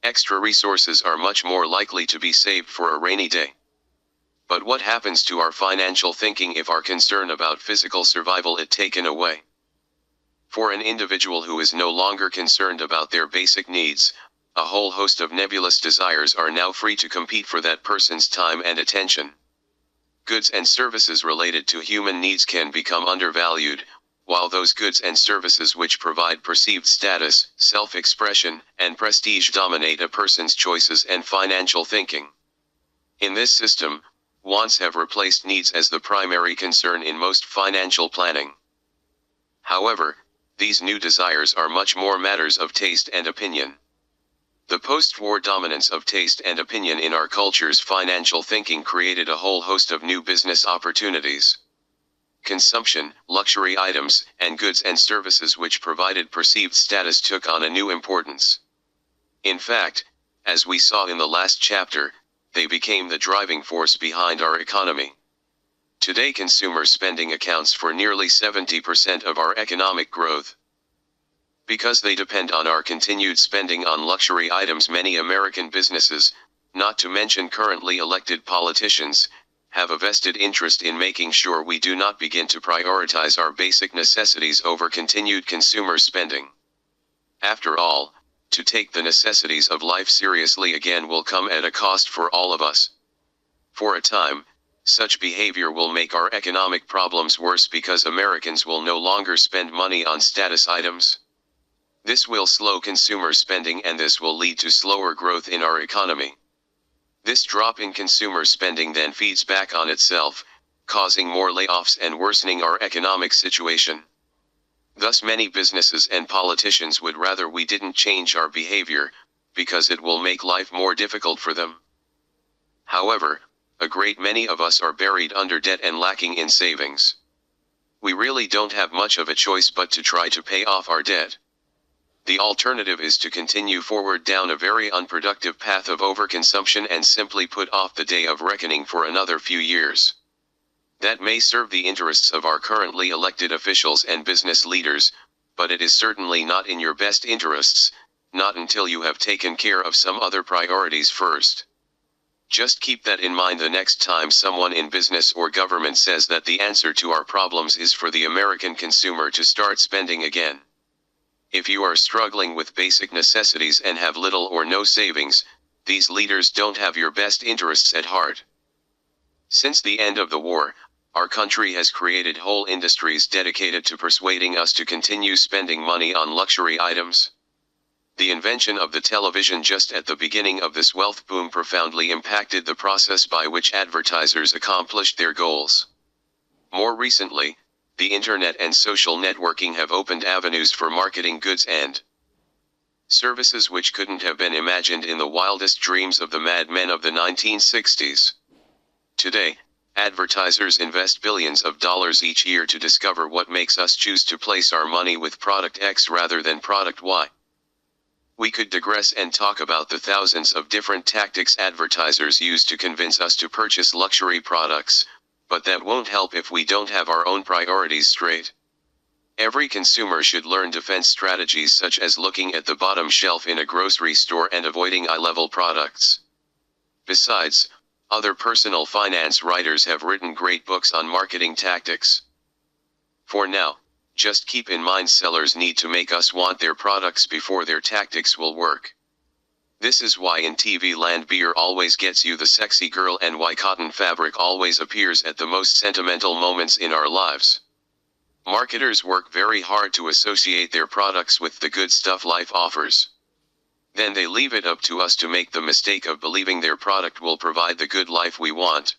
Extra resources are much more likely to be saved for a rainy day. But what happens to our financial thinking if our concern about physical survival is taken away? For an individual who is no longer concerned about their basic needs, a whole host of nebulous desires are now free to compete for that person's time and attention. Goods and services related to human needs can become undervalued, while those goods and services which provide perceived status, self-expression, and prestige dominate a person's choices and financial thinking. In this system, wants have replaced needs as the primary concern in most financial planning. However, These new desires are much more matters of taste and opinion. The post-war dominance of taste and opinion in our culture's financial thinking created a whole host of new business opportunities. Consumption, luxury items, and goods and services which provided perceived status took on a new importance. In fact, as we saw in the last chapter, they became the driving force behind our economy. Today consumer spending accounts for nearly 70% of our economic growth. Because they depend on our continued spending on luxury items, many American businesses, not to mention currently elected politicians, have a vested interest in making sure we do not begin to prioritize our basic necessities over continued consumer spending. After all, to take the necessities of life seriously again will come at a cost for all of us. For a time, such behavior will make our economic problems worse because Americans will no longer spend money on status items. This will slow consumer spending and this will lead to slower growth in our economy. This drop in consumer spending then feeds back on itself, causing more layoffs and worsening our economic situation. Thus many businesses and politicians would rather we didn't change our behavior, because it will make life more difficult for them. However, a great many of us are buried under debt and lacking in savings. We really don't have much of a choice but to try to pay off our debt. The alternative is to continue forward down a very unproductive path of overconsumption and simply put off the day of reckoning for another few years. That may serve the interests of our currently elected officials and business leaders, but it is certainly not in your best interests, not until you have taken care of some other priorities first. Just keep that in mind the next time someone in business or government says that the answer to our problems is for the American consumer to start spending again. If you are struggling with basic necessities and have little or no savings, these leaders don't have your best interests at heart. Since the end of the war, our country has created whole industries dedicated to persuading us to continue spending money on luxury items. The invention of the television just at the beginning of this wealth boom profoundly impacted the process by which advertisers accomplished their goals. More recently, the internet and social networking have opened avenues for marketing goods and services which couldn't have been imagined in the wildest dreams of the madmen of the 1960s. Today, advertisers invest billions of dollars each year to discover what makes us choose to place our money with product X rather than product Y. We could digress and talk about the thousands of different tactics advertisers use to convince us to purchase luxury products, but that won't help if we don't have our own priorities straight. Every consumer should learn defense strategies such as looking at the bottom shelf in a grocery store and avoiding eye-level products. Besides, other personal finance writers have written great books on marketing tactics. For now, just keep in mind sellers need to make us want their products before their tactics will work. This is why in TV land beer always gets you the sexy girl and why cotton fabric always appears at the most sentimental moments in our lives. Marketers work very hard to associate their products with the good stuff life offers. Then they leave it up to us to make the mistake of believing their product will provide the good life we want.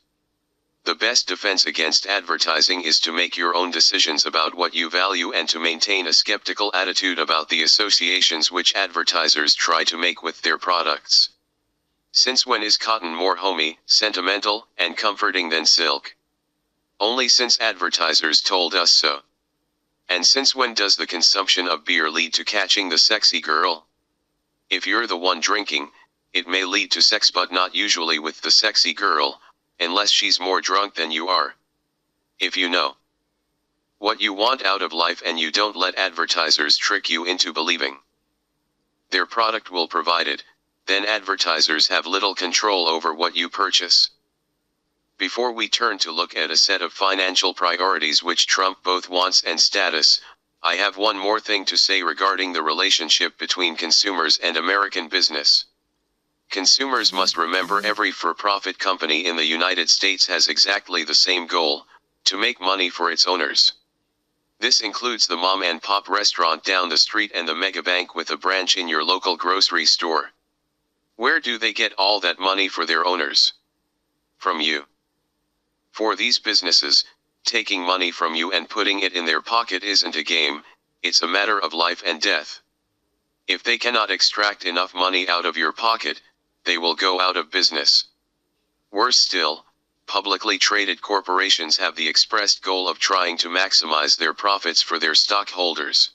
The best defense against advertising is to make your own decisions about what you value and to maintain a skeptical attitude about the associations which advertisers try to make with their products. Since when is cotton more homey, sentimental, and comforting than silk? Only since advertisers told us so. And since when does the consumption of beer lead to catching the sexy girl? If you're the one drinking, it may lead to sex but not usually with the sexy girl, unless she's more drunk than you are. If you know what you want out of life and you don't let advertisers trick you into believing their product will provide it, then advertisers have little control over what you purchase. Before we turn to look at a set of financial priorities which trump both wants and status, I have one more thing to say regarding the relationship between consumers and American business. Consumers must remember every for-profit company in the United States has exactly the same goal, to make money for its owners. This includes the mom-and-pop restaurant down the street and the megabank with a branch in your local grocery store. Where do they get all that money for their owners? From you. For these businesses, taking money from you and putting it in their pocket isn't a game, it's a matter of life and death. If they cannot extract enough money out of your pocket, they will go out of business. Worse still, publicly traded corporations have the expressed goal of trying to maximize their profits for their stockholders.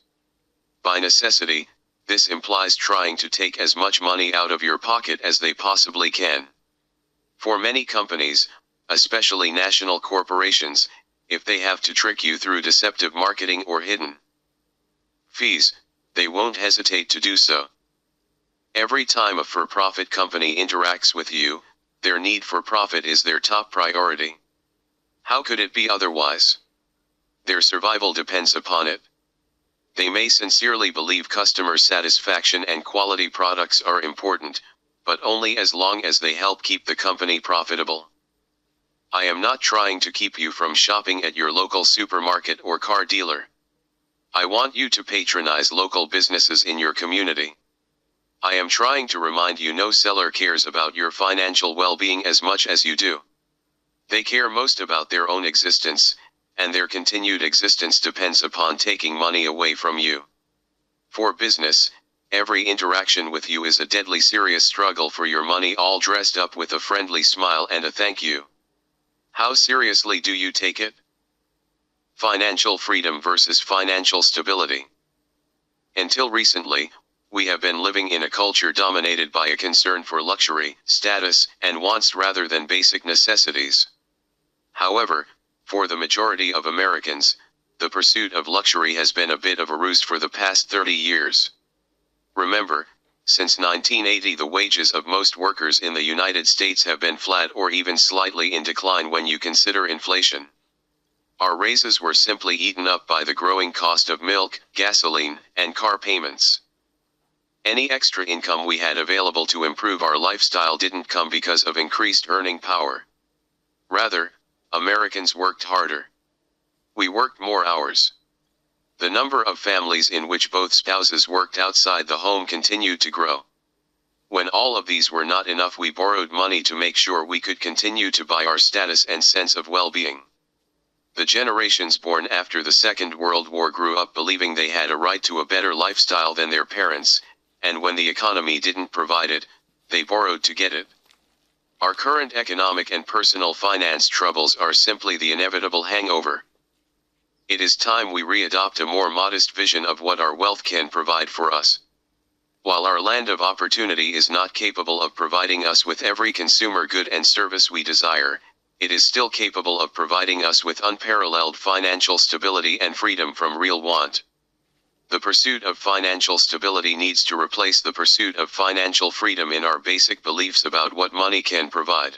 By necessity, this implies trying to take as much money out of your pocket as they possibly can. For many companies, especially national corporations, if they have to trick you through deceptive marketing or hidden fees, they won't hesitate to do so. Every time a for-profit company interacts with you, their need for profit is their top priority. How could it be otherwise? Their survival depends upon it. They may sincerely believe customer satisfaction and quality products are important, but only as long as they help keep the company profitable. I am not trying to keep you from shopping at your local supermarket or car dealer. I want you to patronize local businesses in your community. I am trying to remind you no seller cares about your financial well-being as much as you do. They care most about their own existence, and their continued existence depends upon taking money away from you. For business, every interaction with you is a deadly serious struggle for your money, all dressed up with a friendly smile and a thank you. How seriously do you take it? Financial freedom versus financial stability. Until recently, we have been living in a culture dominated by a concern for luxury, status, and wants rather than basic necessities. However, for the majority of Americans, the pursuit of luxury has been a bit of a ruse for the past 30 years. Remember, since 1980 the wages of most workers in the United States have been flat or even slightly in decline when you consider inflation. Our raises were simply eaten up by the growing cost of milk, gasoline, and car payments. Any extra income we had available to improve our lifestyle didn't come because of increased earning power. Rather, Americans worked harder. We worked more hours. The number of families in which both spouses worked outside the home continued to grow. When all of these were not enough, we borrowed money to make sure we could continue to buy our status and sense of well-being. The generations born after the Second World War grew up believing they had a right to a better lifestyle than their parents, and when the economy didn't provide it, they borrowed to get it. Our current economic and personal finance troubles are simply the inevitable hangover. It is time we re-adopt a more modest vision of what our wealth can provide for us. While our land of opportunity is not capable of providing us with every consumer good and service we desire, it is still capable of providing us with unparalleled financial stability and freedom from real want. The pursuit of financial stability needs to replace the pursuit of financial freedom in our basic beliefs about what money can provide.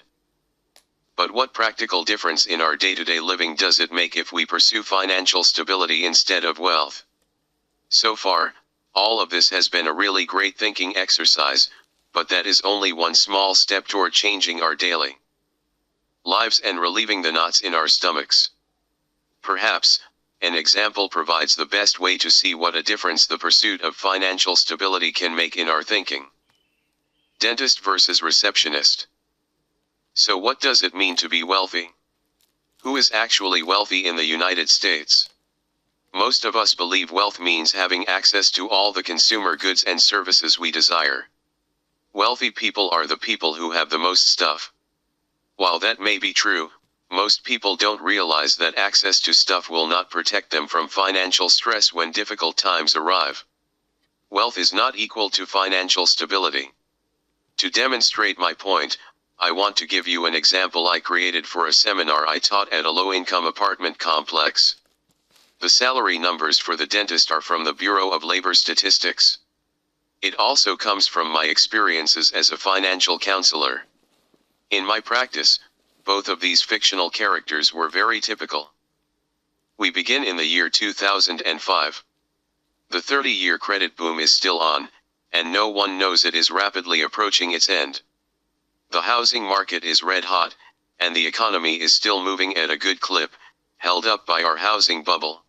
But what practical difference in our day-to-day living does it make if we pursue financial stability instead of wealth? So far, all of this has been a really great thinking exercise, but that is only one small step toward changing our daily lives and relieving the knots in our stomachs. Perhaps, an example provides the best way to see what a difference the pursuit of financial stability can make in our thinking. Dentist versus receptionist. So what does it mean to be wealthy? Who is actually wealthy in the United States? Most of us believe wealth means having access to all the consumer goods and services we desire. Wealthy people are the people who have the most stuff. While that may be true, most people don't realize that access to stuff will not protect them from financial stress when difficult times arrive. Wealth is not equal to financial stability. To demonstrate my point, I want to give you an example I created for a seminar I taught at a low-income apartment complex. The salary numbers for the dentist are from the Bureau of Labor Statistics. It also comes from my experiences as a financial counselor. In my practice, both of these fictional characters were very typical. We begin in the year 2005. The 30-year credit boom is still on, and no one knows it is rapidly approaching its end. The housing market is red hot, and the economy is still moving at a good clip, held up by our housing bubble.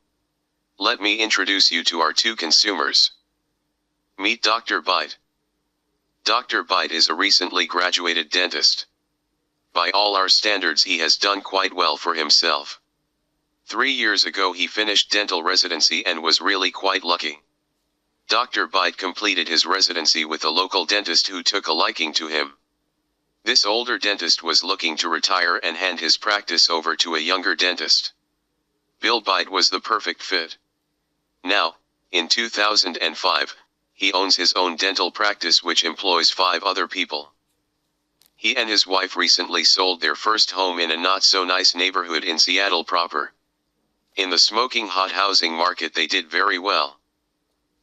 Let me introduce you to our two consumers. Meet Dr. Bite. Dr. Bite is a recently graduated dentist. By all our standards, he has done quite well for himself. 3 years ago he finished dental residency and was really quite lucky. Dr. Byte completed his residency with a local dentist who took a liking to him. This older dentist was looking to retire and hand his practice over to a younger dentist. Bill Byte was the perfect fit. Now, in 2005, he owns his own dental practice which employs 5 other people. He and his wife recently sold their first home in a not-so-nice neighborhood in Seattle proper. In the smoking hot housing market they did very well.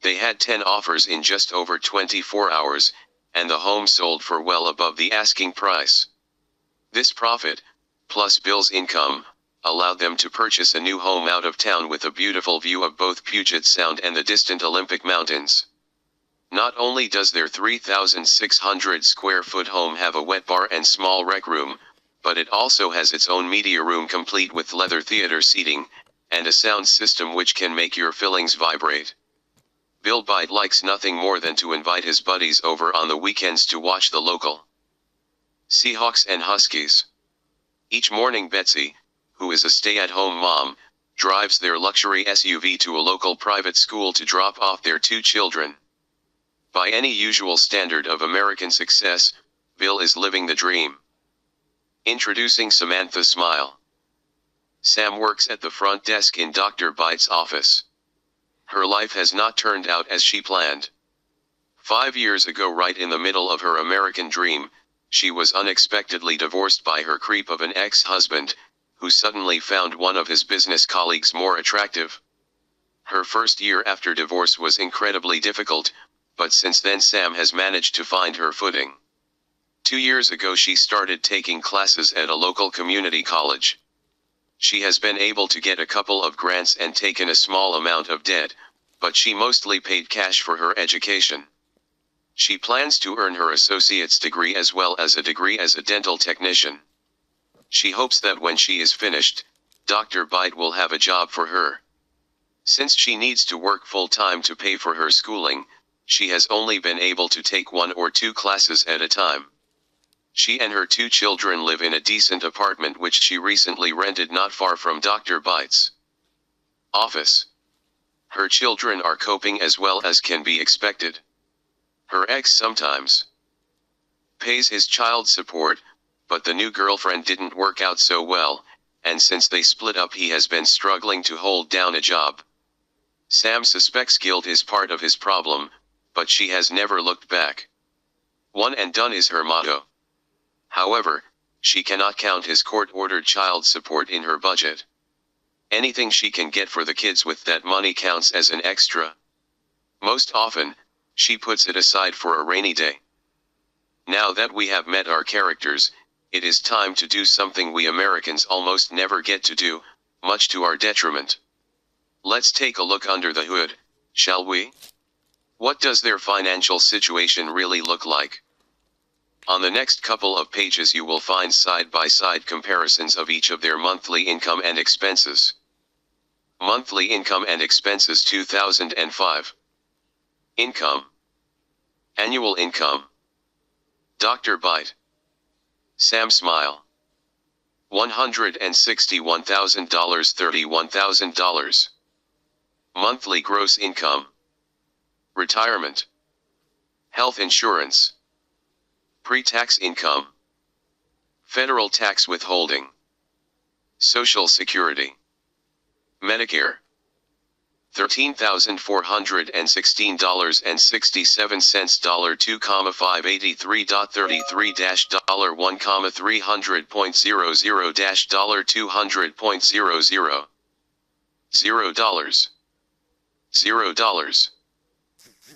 They had 10 offers in just over 24 hours, and the home sold for well above the asking price. This profit, plus Bill's income, allowed them to purchase a new home out of town with a beautiful view of both Puget Sound and the distant Olympic Mountains. Not only does their 3,600 square foot home have a wet bar and small rec room, but it also has its own media room complete with leather theater seating, and a sound system which can make your fillings vibrate. Bill Byte likes nothing more than to invite his buddies over on the weekends to watch the local Seahawks and Huskies. Each morning Betsy, who is a stay-at-home mom, drives their luxury SUV to a local private school to drop off their 2 children. By any usual standard of American success, Bill is living the dream. Introducing Samantha Smile. Sam works at the front desk in Dr. Byte's office. Her life has not turned out as she planned. 5 years ago, right in the middle of her American dream, she was unexpectedly divorced by her creep of an ex-husband, who suddenly found one of his business colleagues more attractive. Her first year after divorce was incredibly difficult, but since then Sam has managed to find her footing. 2 years ago she started taking classes at a local community college. She has been able to get a couple of grants and taken a small amount of debt, but she mostly paid cash for her education. She plans to earn her associate's degree as well as a degree as a dental technician. She hopes that when she is finished, Dr. Byte will have a job for her. Since she needs to work full-time to pay for her schooling, she has only been able to take 1 or 2 classes at a time. She and her 2 children live in a decent apartment which she recently rented not far from Dr. Byte's office. Her children are coping as well as can be expected. Her ex sometimes pays his child support, but the new girlfriend didn't work out so well, and since they split up he has been struggling to hold down a job. Sam suspects guilt is part of his problem, but she has never looked back. One and done is her motto. However, she cannot count his court-ordered child support in her budget. Anything she can get for the kids with that money counts as an extra. Most often, she puts it aside for a rainy day. Now that we have met our characters, it is time to do something we Americans almost never get to do, much to our detriment. Let's take a look under the hood, shall we? What does their financial situation really look like? On the next couple of pages you will find side-by-side comparisons of each of their monthly income and expenses. Monthly income and expenses 2005. Income. Annual income. Dr. Byte. Sam Smile. $161,000 $31,000. Monthly gross income. Retirement. Health insurance. Pre-tax income. Federal tax withholding. Social Security. Medicare. $13,416.67 $2,583.1,300.00 $0. $0.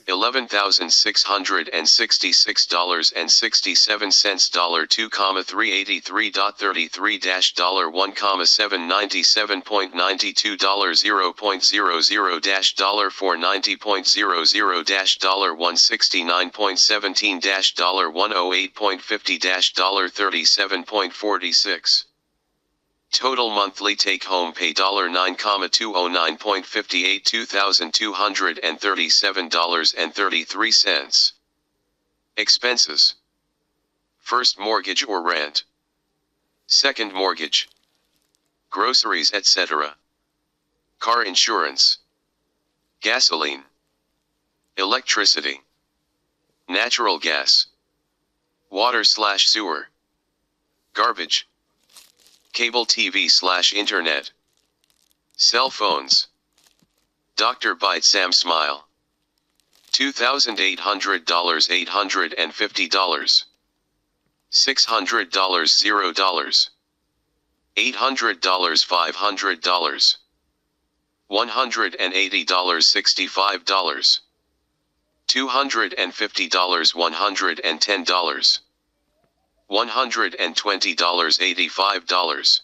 $11,666.67 $2,383.33 $1,797.92 $0.00 $490.00 $117 $108.50 Total monthly take-home pay $9,209.58 $2,237.33. Expenses. First mortgage or rent. Second mortgage. Groceries etc. car insurance, gasoline, electricity, natural gas, water/sewer, garbage, cable TV/internet, cell phones. Dr. Bite Sam Smile. $2,800 $850. $600 $0. $800 $500. $180 $65. $250 $110. $120 $85.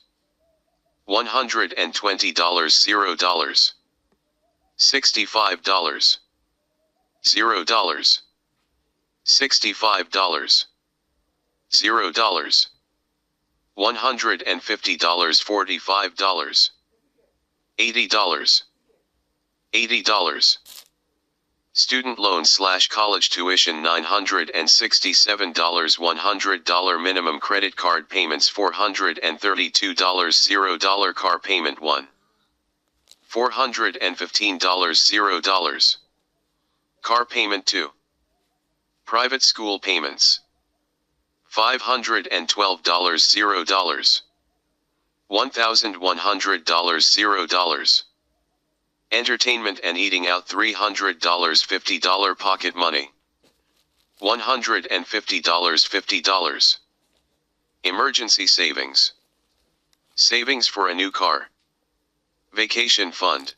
$120 $0. $65. $0. $65. $0. $150 $45. $80. $80. Student loan/college tuition $967. $100 minimum credit card payments $432. $0 car payment $415. $0. Car payment 2. Private school payments $512. $0. $1,100. $0. Entertainment and eating out $300. $50 pocket money $150. $50. Emergency savings. Savings for a new car. Vacation fund.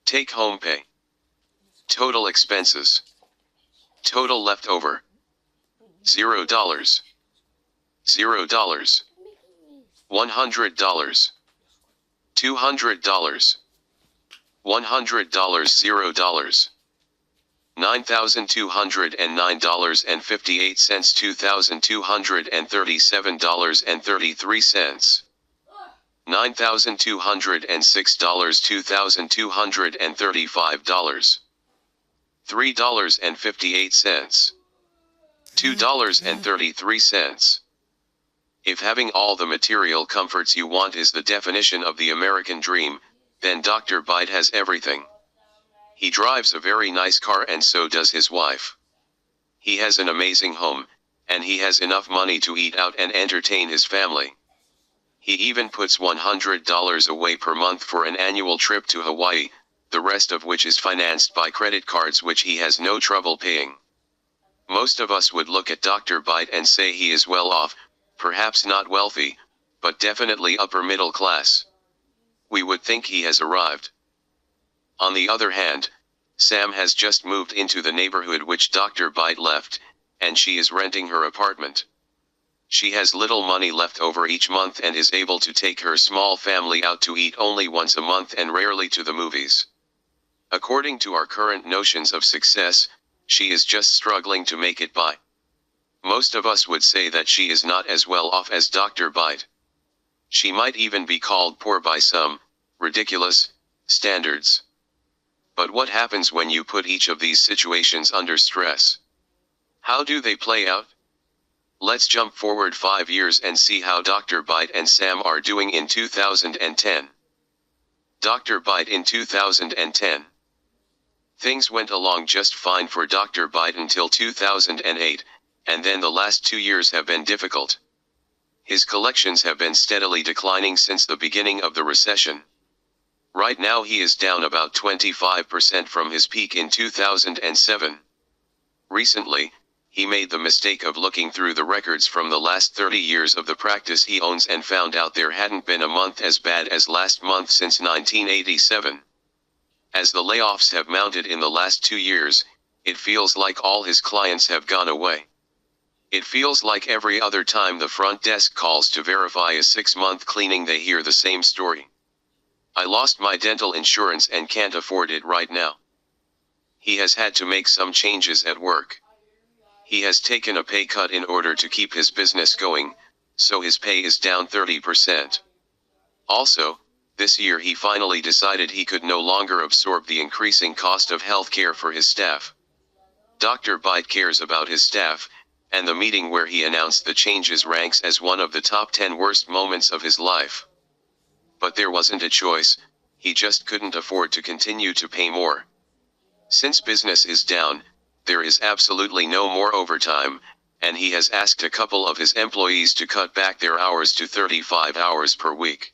Take home pay. Total expenses. Total leftover. $0. $0. $100. $200. $100. $0. $9,209.58. $2,237.33. $9,206. $2,235. $3.58. $2.33. If having all the material comforts you want is the definition of the American dream, then Dr. Bite has everything. He drives a very nice car and so does his wife. He has an amazing home, and he has enough money to eat out and entertain his family. He even puts $100 away per month for an annual trip to Hawaii, the rest of which is financed by credit cards which he has no trouble paying. Most of us would look at Dr. Bite and say he is well off, perhaps not wealthy, but definitely upper middle class. We would think he has arrived. On the other hand, Sam has just moved into the neighborhood which Dr. Bite left, and she is renting her apartment. She has little money left over each month and is able to take her small family out to eat only once a month and rarely to the movies. According to our current notions of success, she is just struggling to make it by. Most of us would say that she is not as well off as Dr. Bite. She might even be called poor by some ridiculous standards. But what happens when you put each of these situations under stress? How do they play out? Let's jump forward 5 years and see how Dr. Bite and Sam are doing in 2010. Dr. Bite in 2010. Things went along just fine for Dr. Bite until 2008, and then the last 2 years have been difficult. His collections have been steadily declining since the beginning of the recession. Right now he is down about 25% from his peak in 2007. Recently, he made the mistake of looking through the records from the last 30 years of the practice he owns and found out there hadn't been a month as bad as last month since 1987. As the layoffs have mounted in the last 2 years, it feels like all his clients have gone away. It feels like every other time the front desk calls to verify a 6-month cleaning they hear the same story. I lost my dental insurance and can't afford it right now. He has had to make some changes at work. He has taken a pay cut in order to keep his business going, so his pay is down 30%. Also, this year he finally decided he could no longer absorb the increasing cost of health care for his staff. Dr. Bite cares about his staff, and the meeting where he announced the changes ranks as one of the top 10 worst moments of his life. But there wasn't a choice, he just couldn't afford to continue to pay more. Since business is down, there is absolutely no more overtime, and he has asked a couple of his employees to cut back their hours to 35 hours per week.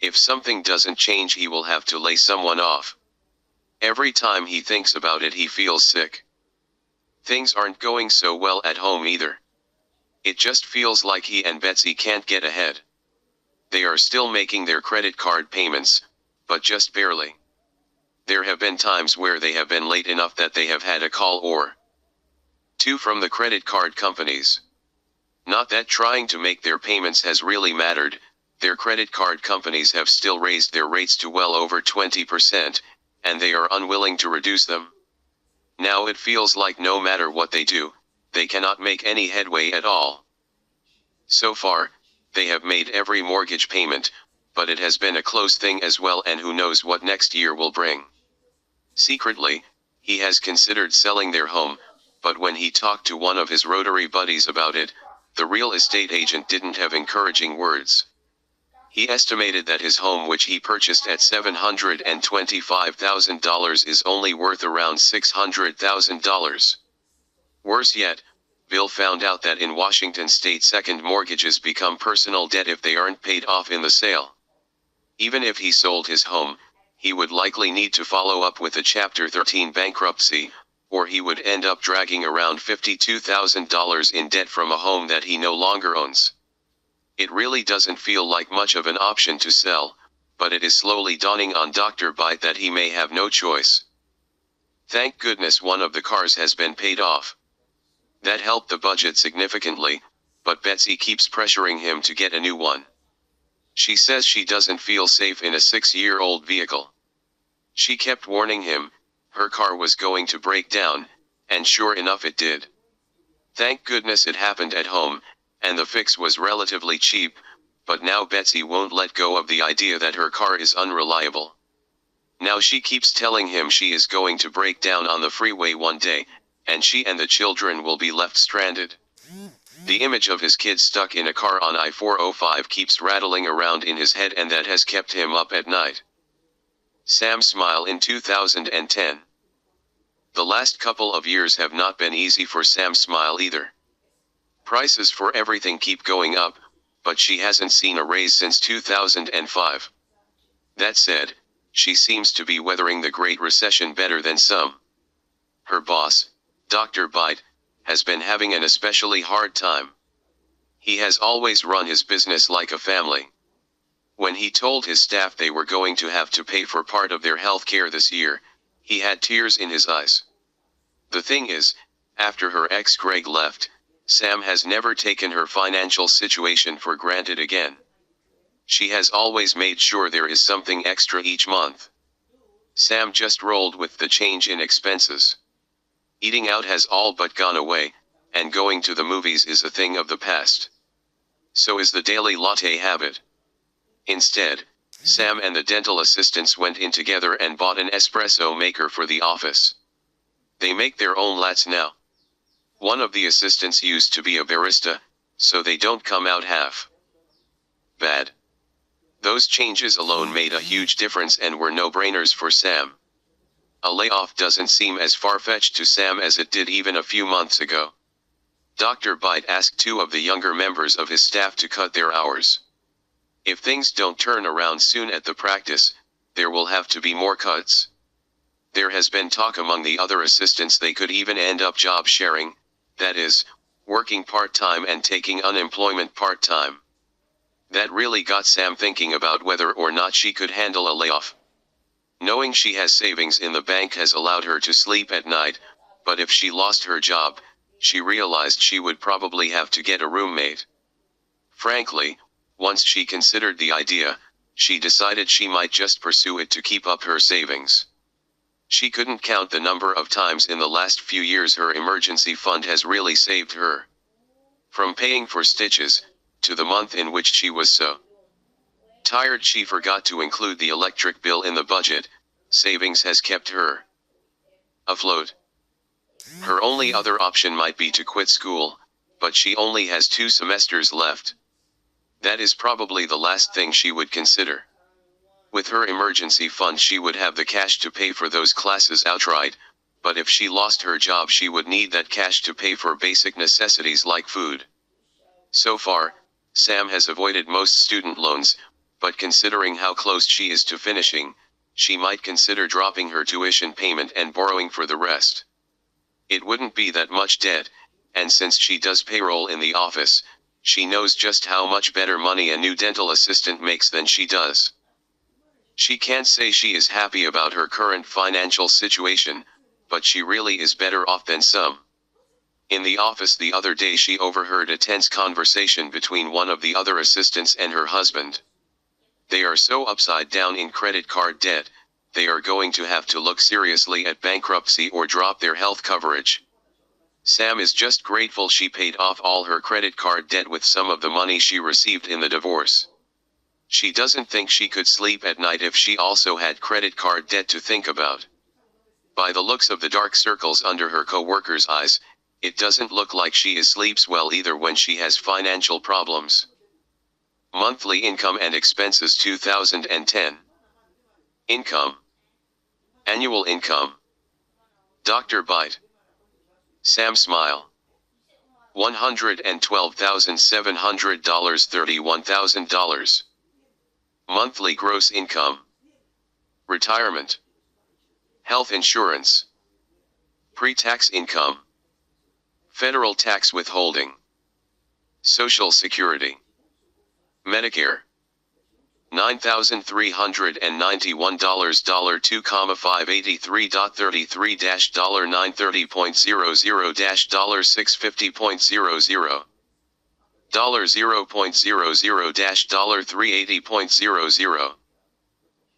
If something doesn't change, he will have to lay someone off. Every time he thinks about it, he feels sick. Things aren't going so well at home either. It just feels like he and Betsy can't get ahead. They are still making their credit card payments, but just barely. There have been times where they have been late enough that they have had a call or two from the credit card companies. Not that trying to make their payments has really mattered. Their credit card companies have still raised their rates to well over 20%, and they are unwilling to reduce them. Now it feels like no matter what they do, they cannot make any headway at all. So far, they have made every mortgage payment, but it has been a close thing as well, and who knows what next year will bring. Secretly, he has considered selling their home, but when he talked to one of his Rotary buddies about it, the real estate agent didn't have encouraging words. He estimated that his home, which he purchased at $725,000, is only worth around $600,000. Worse yet, Bill found out that in Washington state, second mortgages become personal debt if they aren't paid off in the sale. Even if he sold his home, he would likely need to follow up with a Chapter 13 bankruptcy, or he would end up dragging around $52,000 in debt from a home that he no longer owns. It really doesn't feel like much of an option to sell, but it is slowly dawning on Dr. Byte that he may have no choice. Thank goodness one of the cars has been paid off. That helped the budget significantly, but Betsy keeps pressuring him to get a new one. She says she doesn't feel safe in a 6-year-old vehicle. She kept warning him her car was going to break down, and sure enough it did. Thank goodness it happened at home, and the fix was relatively cheap, but now Betsy won't let go of the idea that her car is unreliable. Now she keeps telling him she is going to break down on the freeway one day, and she and the children will be left stranded. The image of his kids stuck in a car on I-405 keeps rattling around in his head, and that has kept him up at night. Sam Smile in 2010. The last couple of years have not been easy for Sam Smile either. Prices for everything keep going up, but she hasn't seen a raise since 2005. That said, she seems to be weathering the Great Recession better than some. Her boss, Dr. Byte, has been having an especially hard time. He has always run his business like a family. When he told his staff they were going to have to pay for part of their health care this year, he had tears in his eyes. The thing is, after her ex Greg left, Sam has never taken her financial situation for granted again. She has always made sure there is something extra each month. Sam just rolled with the change in expenses. Eating out has all but gone away, and going to the movies is a thing of the past. So is the daily latte habit. Instead, Sam and the dental assistants went in together and bought an espresso maker for the office. They make their own lattes now. One of the assistants used to be a barista, so they don't come out half bad. Those changes alone made a huge difference and were no-brainers for Sam. A layoff doesn't seem as far-fetched to Sam as it did even a few months ago. Dr. Byte asked 2 of the younger members of his staff to cut their hours. If things don't turn around soon at the practice, there will have to be more cuts. There has been talk among the other assistants they could even end up job sharing, that is, working part-time and taking unemployment part-time. That really got Sam thinking about whether or not she could handle a layoff. Knowing she has savings in the bank has allowed her to sleep at night, but if she lost her job, she realized she would probably have to get a roommate. Frankly, once she considered the idea, she decided she might just pursue it to keep up her savings. She couldn't count the number of times in the last few years her emergency fund has really saved her. From paying for stitches, to the month in which she was so tired she forgot to include the electric bill in the budget, savings has kept her afloat. Her only other option might be to quit school, but she only has 2 semesters left. That is probably the last thing she would consider. With her emergency fund she would have the cash to pay for those classes outright, but if she lost her job she would need that cash to pay for basic necessities like food. So far, Sam has avoided most student loans, but considering how close she is to finishing, she might consider dropping her tuition payment and borrowing for the rest. It wouldn't be that much debt, and since she does payroll in the office, she knows just how much better money a new dental assistant makes than she does. She can't say she is happy about her current financial situation, but she really is better off than some. In the office the other day she overheard a tense conversation between one of the other assistants and her husband. They are so upside down in credit card debt, they are going to have to look seriously at bankruptcy or drop their health coverage. Sam is just grateful she paid off all her credit card debt with some of the money she received in the divorce. She doesn't think she could sleep at night if she also had credit card debt to think about. By the looks of the dark circles under her co-workers' eyes, it doesn't look like she sleeps well either when she has financial problems. Monthly income and expenses 2010. Income. Annual income. Dr. Bite. Sam Smile. $112,700 $31,000. Monthly gross income. Retirement. Health insurance. Pre-tax income. Federal tax withholding. Social Security. Medicare. $9,391 $2,583.33-$930.00 $650.00 $0.00-$380.00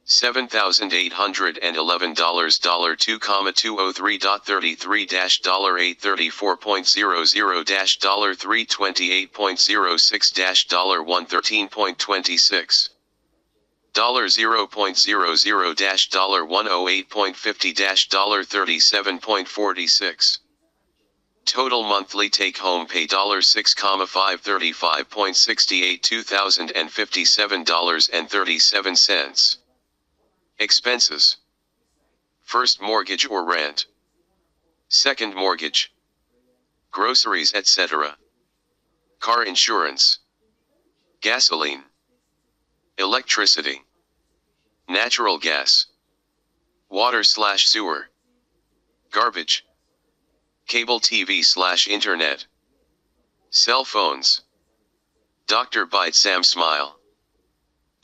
$7,811 $2,203.33-$834.00 $328.06 $113.26 $0.00-$108.50 $37.46 Total monthly take-home pay $6,535.68 $2,057.37 Expenses. First mortgage or rent. Second mortgage. Groceries etc. Car insurance. Gasoline. Electricity. Natural gas. Water/sewer. Garbage. Cable TV/internet. Cell phones. Dr. Bite Sam Smile.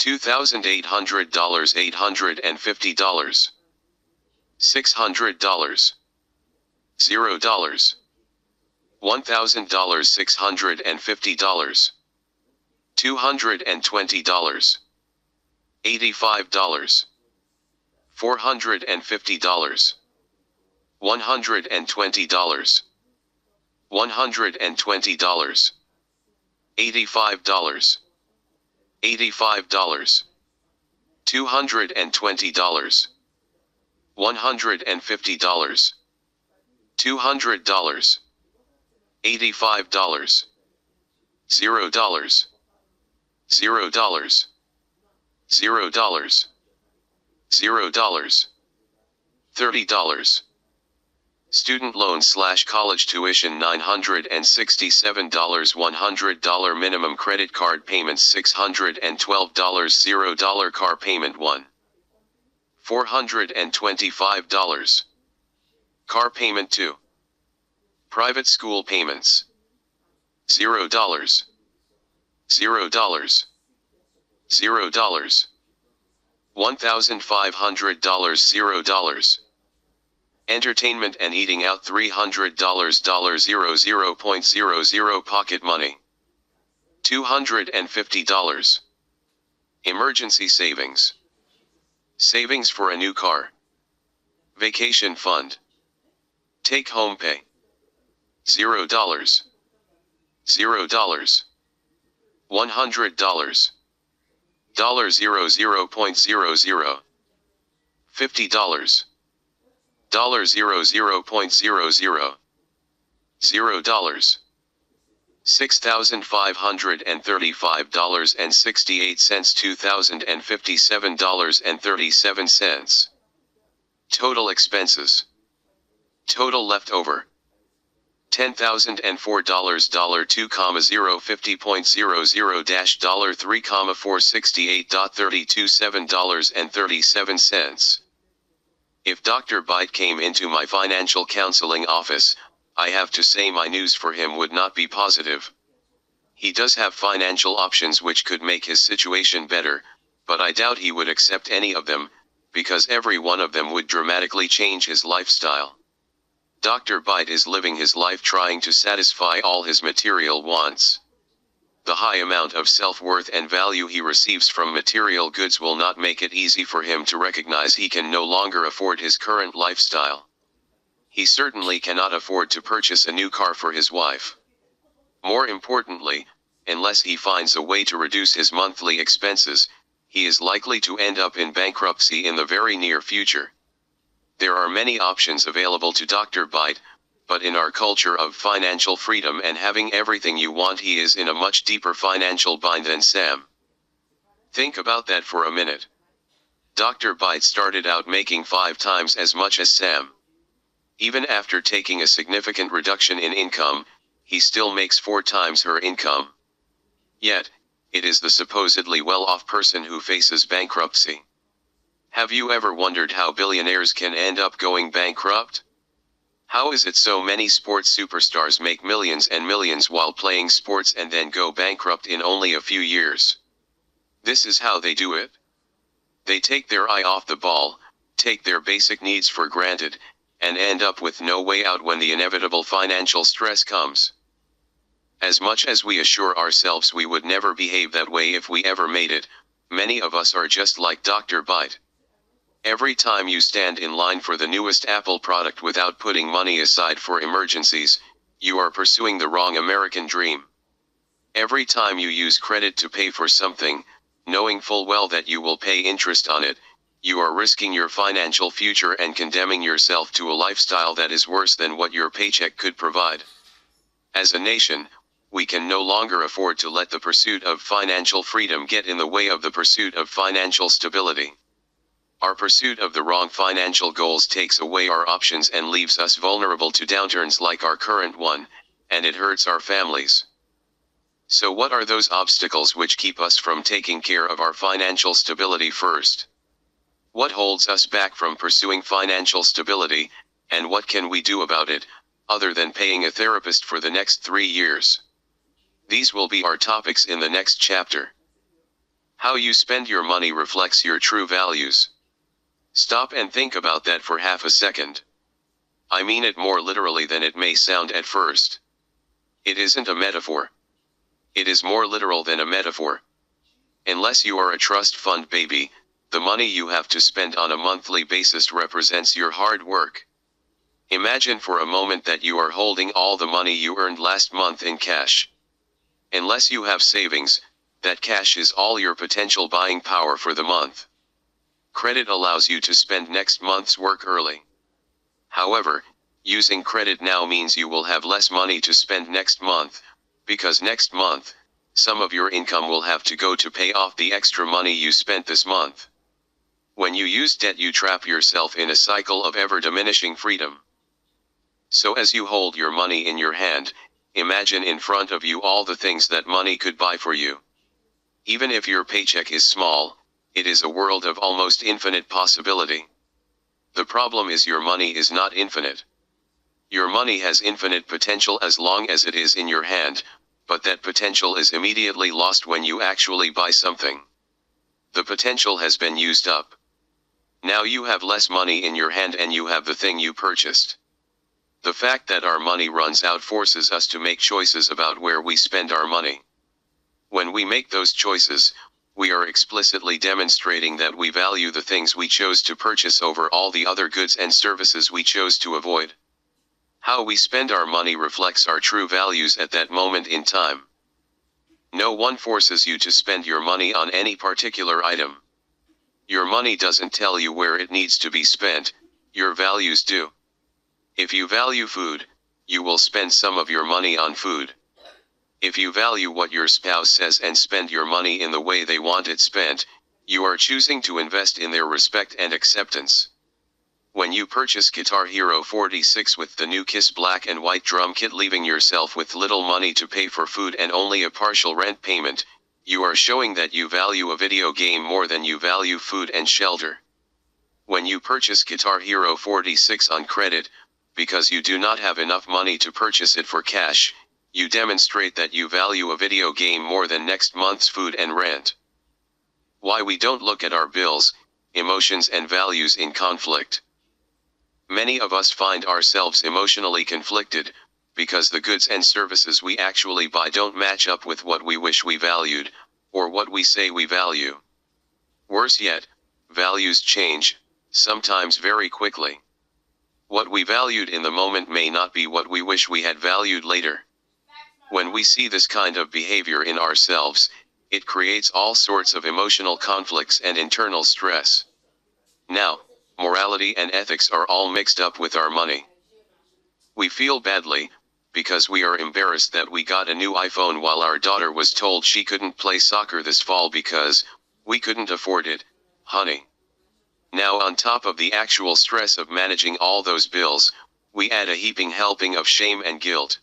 $2,800 $850 $600 $0 $1,000 $650 $220 $85 $450 $120 $120 $85 $85 $220 $150 $200 $85 $0 $0 $0 $0 $30 Student loan/college tuition $967 $100 minimum credit card payments $612 $0 car payment $1 $425 car payment $2 private school payments $0 $0 $0 $1,500 $0 Entertainment and eating out $300 $0.00 pocket money $250 Emergency savings. Savings for a new car. Vacation fund. Take home pay $0 $0 $100 $0.00 $50 $0.00 $0 $6,535.68, $2,057.37. Total expenses. Total leftover. $10,004 $2,050.00 $3,468.327.37. If Dr. Byte came into my financial counseling office, I have to say my news for him would not be positive. He does have financial options which could make his situation better, but I doubt he would accept any of them, because every one of them would dramatically change his lifestyle. Dr. Byte is living his life trying to satisfy all his material wants. The high amount of self-worth and value he receives from material goods will not make it easy for him to recognize he can no longer afford his current lifestyle. He certainly cannot afford to purchase a new car for his wife. More importantly, unless he finds a way to reduce his monthly expenses, he is likely to end up in bankruptcy in the very near future. There are many options available to Dr. Byte, but in our culture of financial freedom and having everything you want, he is in a much deeper financial bind than Sam. Think about that for a minute. Dr. Byte started out making 5 times as much as Sam. Even after taking a significant reduction in income, he still makes 4 times her income. Yet, it is the supposedly well-off person who faces bankruptcy. Have you ever wondered how billionaires can end up going bankrupt? How is it so many sports superstars make millions and millions while playing sports and then go bankrupt in only a few years? This is how they do it. They take their eye off the ball, take their basic needs for granted, and end up with no way out when the inevitable financial stress comes. As much as we assure ourselves we would never behave that way if we ever made it, many of us are just like Dr. Byte. Every time you stand in line for the newest Apple product without putting money aside for emergencies, you are pursuing the wrong American dream. Every time you use credit to pay for something, knowing full well that you will pay interest on it, you are risking your financial future and condemning yourself to a lifestyle that is worse than what your paycheck could provide. As a nation, we can no longer afford to let the pursuit of financial freedom get in the way of the pursuit of financial stability. Our pursuit of the wrong financial goals takes away our options and leaves us vulnerable to downturns like our current one, and it hurts our families. So what are those obstacles which keep us from taking care of our financial stability first? What holds us back from pursuing financial stability, and what can we do about it, other than paying a therapist for the next 3 years? These will be our topics in the next chapter. How you spend your money reflects your true values. Stop and think about that for half a second. I mean it more literally than it may sound at first. It isn't a metaphor. It is more literal than a metaphor. Unless you are a trust fund baby, the money you have to spend on a monthly basis represents your hard work. Imagine for a moment that you are holding all the money you earned last month in cash. Unless you have savings, that cash is all your potential buying power for the month. Credit allows you to spend next month's work early. However, using credit now means you will have less money to spend next month, because next month, some of your income will have to go to pay off the extra money you spent this month. When you use debt, you trap yourself in a cycle of ever-diminishing freedom. So as you hold your money in your hand, imagine in front of you all the things that money could buy for you. Even if your paycheck is small, it is a world of almost infinite possibility. The problem is your money is not infinite. Your money has infinite potential as long as it is in your hand, but that potential is immediately lost when you actually buy something. The potential has been used up. Now you have less money in your hand and you have the thing you purchased. The fact that our money runs out forces us to make choices about where we spend our money. When we make those choices, we are explicitly demonstrating that we value the things we chose to purchase over all the other goods and services we chose to avoid. How we spend our money reflects our true values at that moment in time. No one forces you to spend your money on any particular item. Your money doesn't tell you where it needs to be spent, your values do. If you value food, you will spend some of your money on food. If you value what your spouse says and spend your money in the way they want it spent, you are choosing to invest in their respect and acceptance. When you purchase Guitar Hero 46 with the new Kiss black and white drum kit, leaving yourself with little money to pay for food and only a partial rent payment, you are showing that you value a video game more than you value food and shelter. When you purchase Guitar Hero 46 on credit, because you do not have enough money to purchase it for cash, you demonstrate that you value a video game more than next month's food and rent. Why we don't look at our bills, emotions and values in conflict. Many of us find ourselves emotionally conflicted, because the goods and services we actually buy don't match up with what we wish we valued, or what we say we value. Worse yet, values change, sometimes very quickly. What we valued in the moment may not be what we wish we had valued later. When we see this kind of behavior in ourselves, it creates all sorts of emotional conflicts and internal stress. Now, morality and ethics are all mixed up with our money. We feel badly, because we are embarrassed that we got a new iPhone while our daughter was told she couldn't play soccer this fall because we couldn't afford it, honey. Now, on top of the actual stress of managing all those bills, we add a heaping helping of shame and guilt.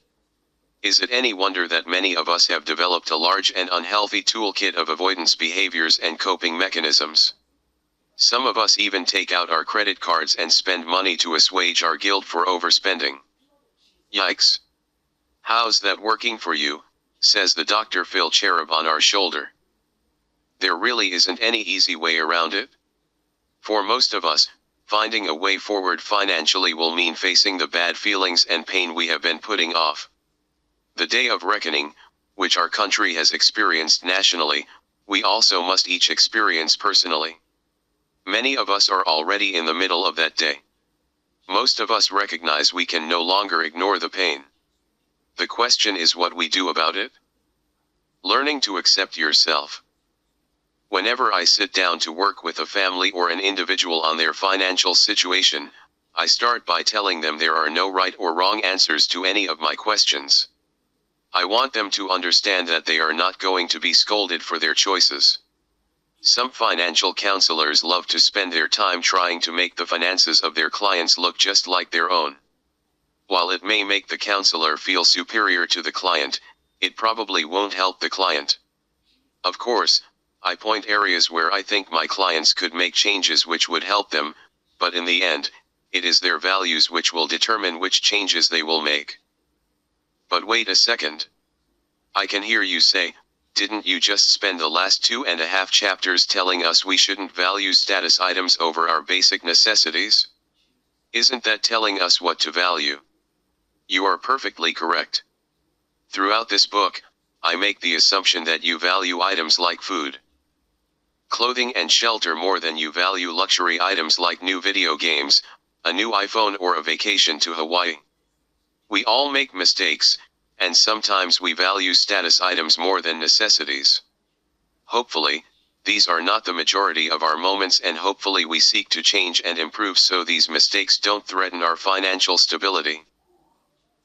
Is it any wonder that many of us have developed a large and unhealthy toolkit of avoidance behaviors and coping mechanisms? Some of us even take out our credit cards and spend money to assuage our guilt for overspending. Yikes. How's that working for you? Says the Dr. Phil cherub on our shoulder. There really isn't any easy way around it. For most of us, finding a way forward financially will mean facing the bad feelings and pain we have been putting off. The day of reckoning, which our country has experienced nationally, we also must each experience personally. Many of us are already in the middle of that day. Most of us recognize we can no longer ignore the pain. The question is what we do about it. Learning to accept yourself. Whenever I sit down to work with a family or an individual on their financial situation, I start by telling them there are no right or wrong answers to any of my questions. I want them to understand that they are not going to be scolded for their choices. Some financial counselors love to spend their time trying to make the finances of their clients look just like their own. While it may make the counselor feel superior to the client, it probably won't help the client. Of course, I point areas where I think my clients could make changes which would help them, but in the end, it is their values which will determine which changes they will make. But wait a second. I can hear you say, didn't you just spend the last 2.5 chapters telling us we shouldn't value status items over our basic necessities? Isn't that telling us what to value? You are perfectly correct. Throughout this book, I make the assumption that you value items like food, clothing and shelter more than you value luxury items like new video games, a new iPhone or a vacation to Hawaii. We all make mistakes, and sometimes we value status items more than necessities. Hopefully, these are not the majority of our moments, and hopefully we seek to change and improve so these mistakes don't threaten our financial stability.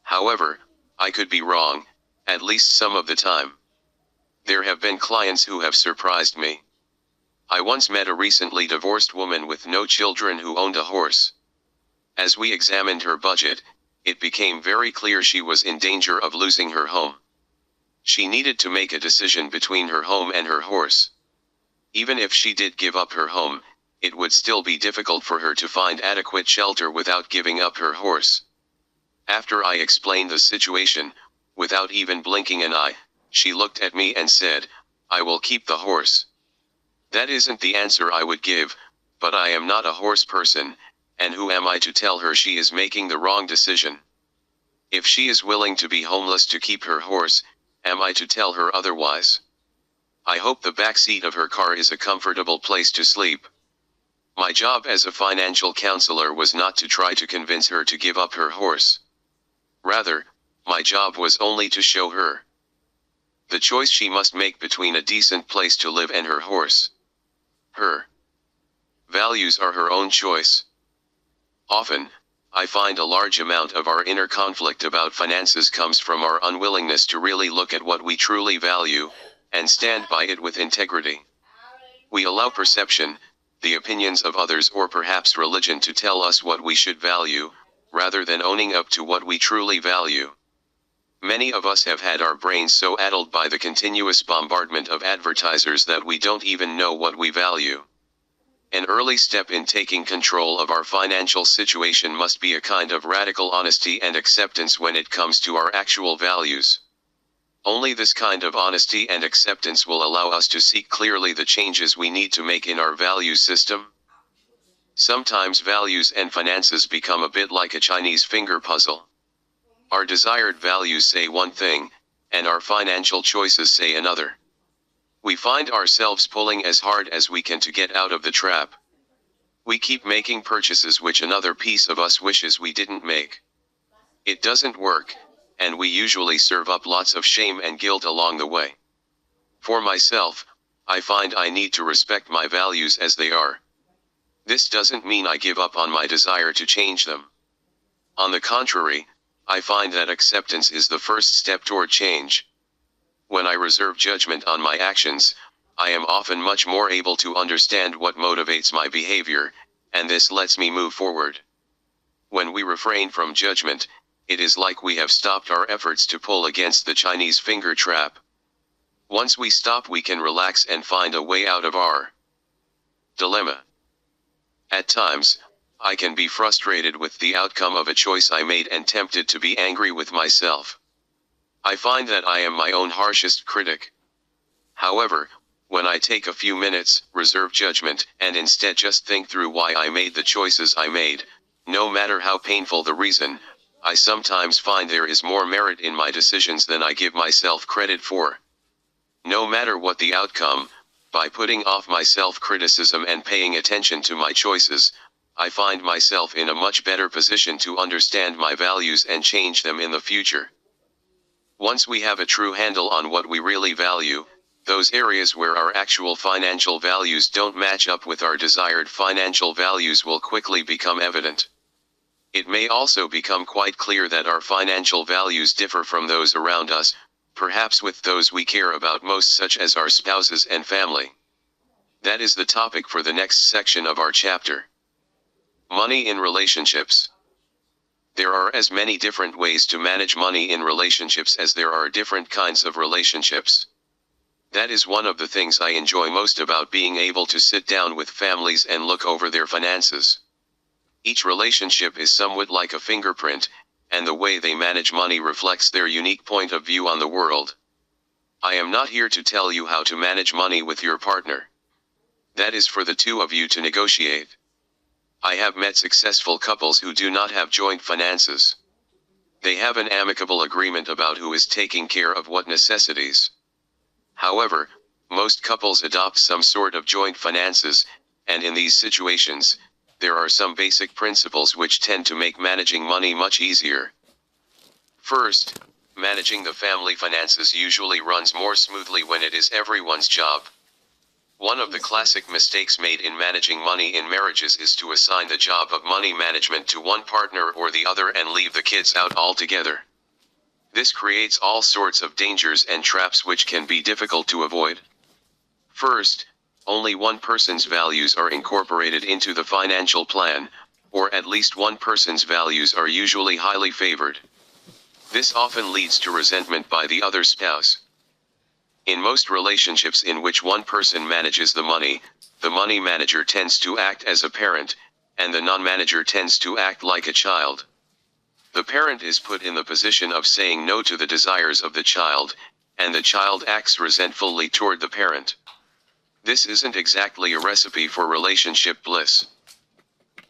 However, I could be wrong, at least some of the time. There have been clients who have surprised me. I once met a recently divorced woman with no children who owned a horse. As we examined her budget, it became very clear she was in danger of losing her home. She needed to make a decision between her home and her horse. Even if she did give up her home, it would still be difficult for her to find adequate shelter without giving up her horse. After I explained the situation, without even blinking an eye, she looked at me and said, "I will keep the horse." That isn't the answer I would give, but I am not a horse person, and who am I to tell her she is making the wrong decision? If she is willing to be homeless to keep her horse, am I to tell her otherwise? I hope the back seat of her car is a comfortable place to sleep. My job as a financial counselor was not to try to convince her to give up her horse. Rather, my job was only to show her the choice she must make between a decent place to live and her horse. Her values are her own choice. Often, I find a large amount of our inner conflict about finances comes from our unwillingness to really look at what we truly value, and stand by it with integrity. We allow perception, the opinions of others or perhaps religion to tell us what we should value, rather than owning up to what we truly value. Many of us have had our brains so addled by the continuous bombardment of advertisers that we don't even know what we value. An early step in taking control of our financial situation must be a kind of radical honesty and acceptance when it comes to our actual values. Only this kind of honesty and acceptance will allow us to see clearly the changes we need to make in our value system. Sometimes values and finances become a bit like a Chinese finger puzzle. Our desired values say one thing, and our financial choices say another. We find ourselves pulling as hard as we can to get out of the trap. We keep making purchases which another piece of us wishes we didn't make. It doesn't work, and we usually serve up lots of shame and guilt along the way. For myself, I find I need to respect my values as they are. This doesn't mean I give up on my desire to change them. On the contrary, I find that acceptance is the first step toward change. When I reserve judgment on my actions, I am often much more able to understand what motivates my behavior, and this lets me move forward. When we refrain from judgment, it is like we have stopped our efforts to pull against the Chinese finger trap. Once we stop, we can relax and find a way out of our dilemma. At times, I can be frustrated with the outcome of a choice I made and tempted to be angry with myself. I find that I am my own harshest critic. However, when I take a few minutes, reserve judgment, and instead just think through why I made the choices I made, no matter how painful the reason, I sometimes find there is more merit in my decisions than I give myself credit for. No matter what the outcome, by putting off my self-criticism and paying attention to my choices, I find myself in a much better position to understand my values and change them in the future. Once we have a true handle on what we really value, those areas where our actual financial values don't match up with our desired financial values will quickly become evident. It may also become quite clear that our financial values differ from those around us, perhaps with those we care about most, such as our spouses and family. That is the topic for the next section of our chapter. Money in relationships. There are as many different ways to manage money in relationships as there are different kinds of relationships. That is one of the things I enjoy most about being able to sit down with families and look over their finances. Each relationship is somewhat like a fingerprint, and the way they manage money reflects their unique point of view on the world. I am not here to tell you how to manage money with your partner. That is for the two of you to negotiate. I have met successful couples who do not have joint finances. They have an amicable agreement about who is taking care of what necessities. However, most couples adopt some sort of joint finances, and in these situations, there are some basic principles which tend to make managing money much easier. First, managing the family finances usually runs more smoothly when it is everyone's job. One of the classic mistakes made in managing money in marriages is to assign the job of money management to one partner or the other and leave the kids out altogether. This creates all sorts of dangers and traps which can be difficult to avoid. First, only one person's values are incorporated into the financial plan, or at least one person's values are usually highly favored. This often leads to resentment by the other spouse. In most relationships in which one person manages the money manager tends to act as a parent, and the non-manager tends to act like a child. The parent is put in the position of saying no to the desires of the child, and the child acts resentfully toward the parent. This isn't exactly a recipe for relationship bliss.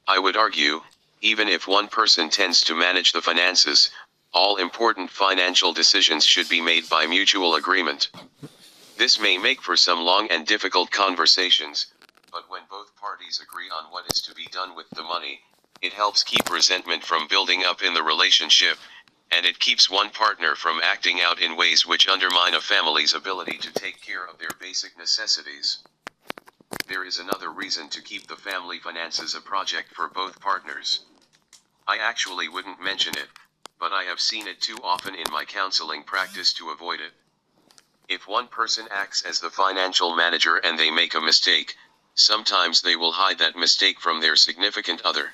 I would argue, even if one person tends to manage the finances, all important financial decisions should be made by mutual agreement. This may make for some long and difficult conversations, but when both parties agree on what is to be done with the money, it helps keep resentment from building up in the relationship, and it keeps one partner from acting out in ways which undermine a family's ability to take care of their basic necessities. There is another reason to keep the family finances a project for both partners. I actually wouldn't mention it, but I have seen it too often in my counseling practice to avoid it. If one person acts as the financial manager and they make a mistake, sometimes they will hide that mistake from their significant other.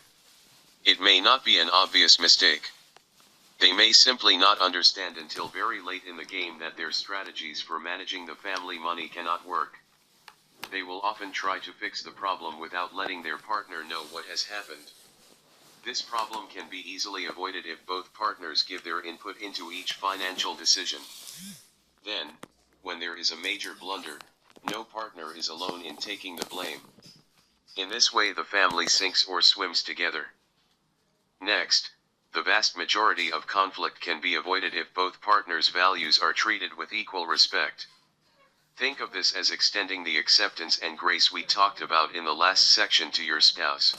It may not be an obvious mistake. They may simply not understand until very late in the game that their strategies for managing the family money cannot work. They will often try to fix the problem without letting their partner know what has happened. This problem can be easily avoided if both partners give their input into each financial decision. Then, when there is a major blunder, no partner is alone in taking the blame. In this way the family sinks or swims together. Next, the vast majority of conflict can be avoided if both partners' values are treated with equal respect. Think of this as extending the acceptance and grace we talked about in the last section to your spouse.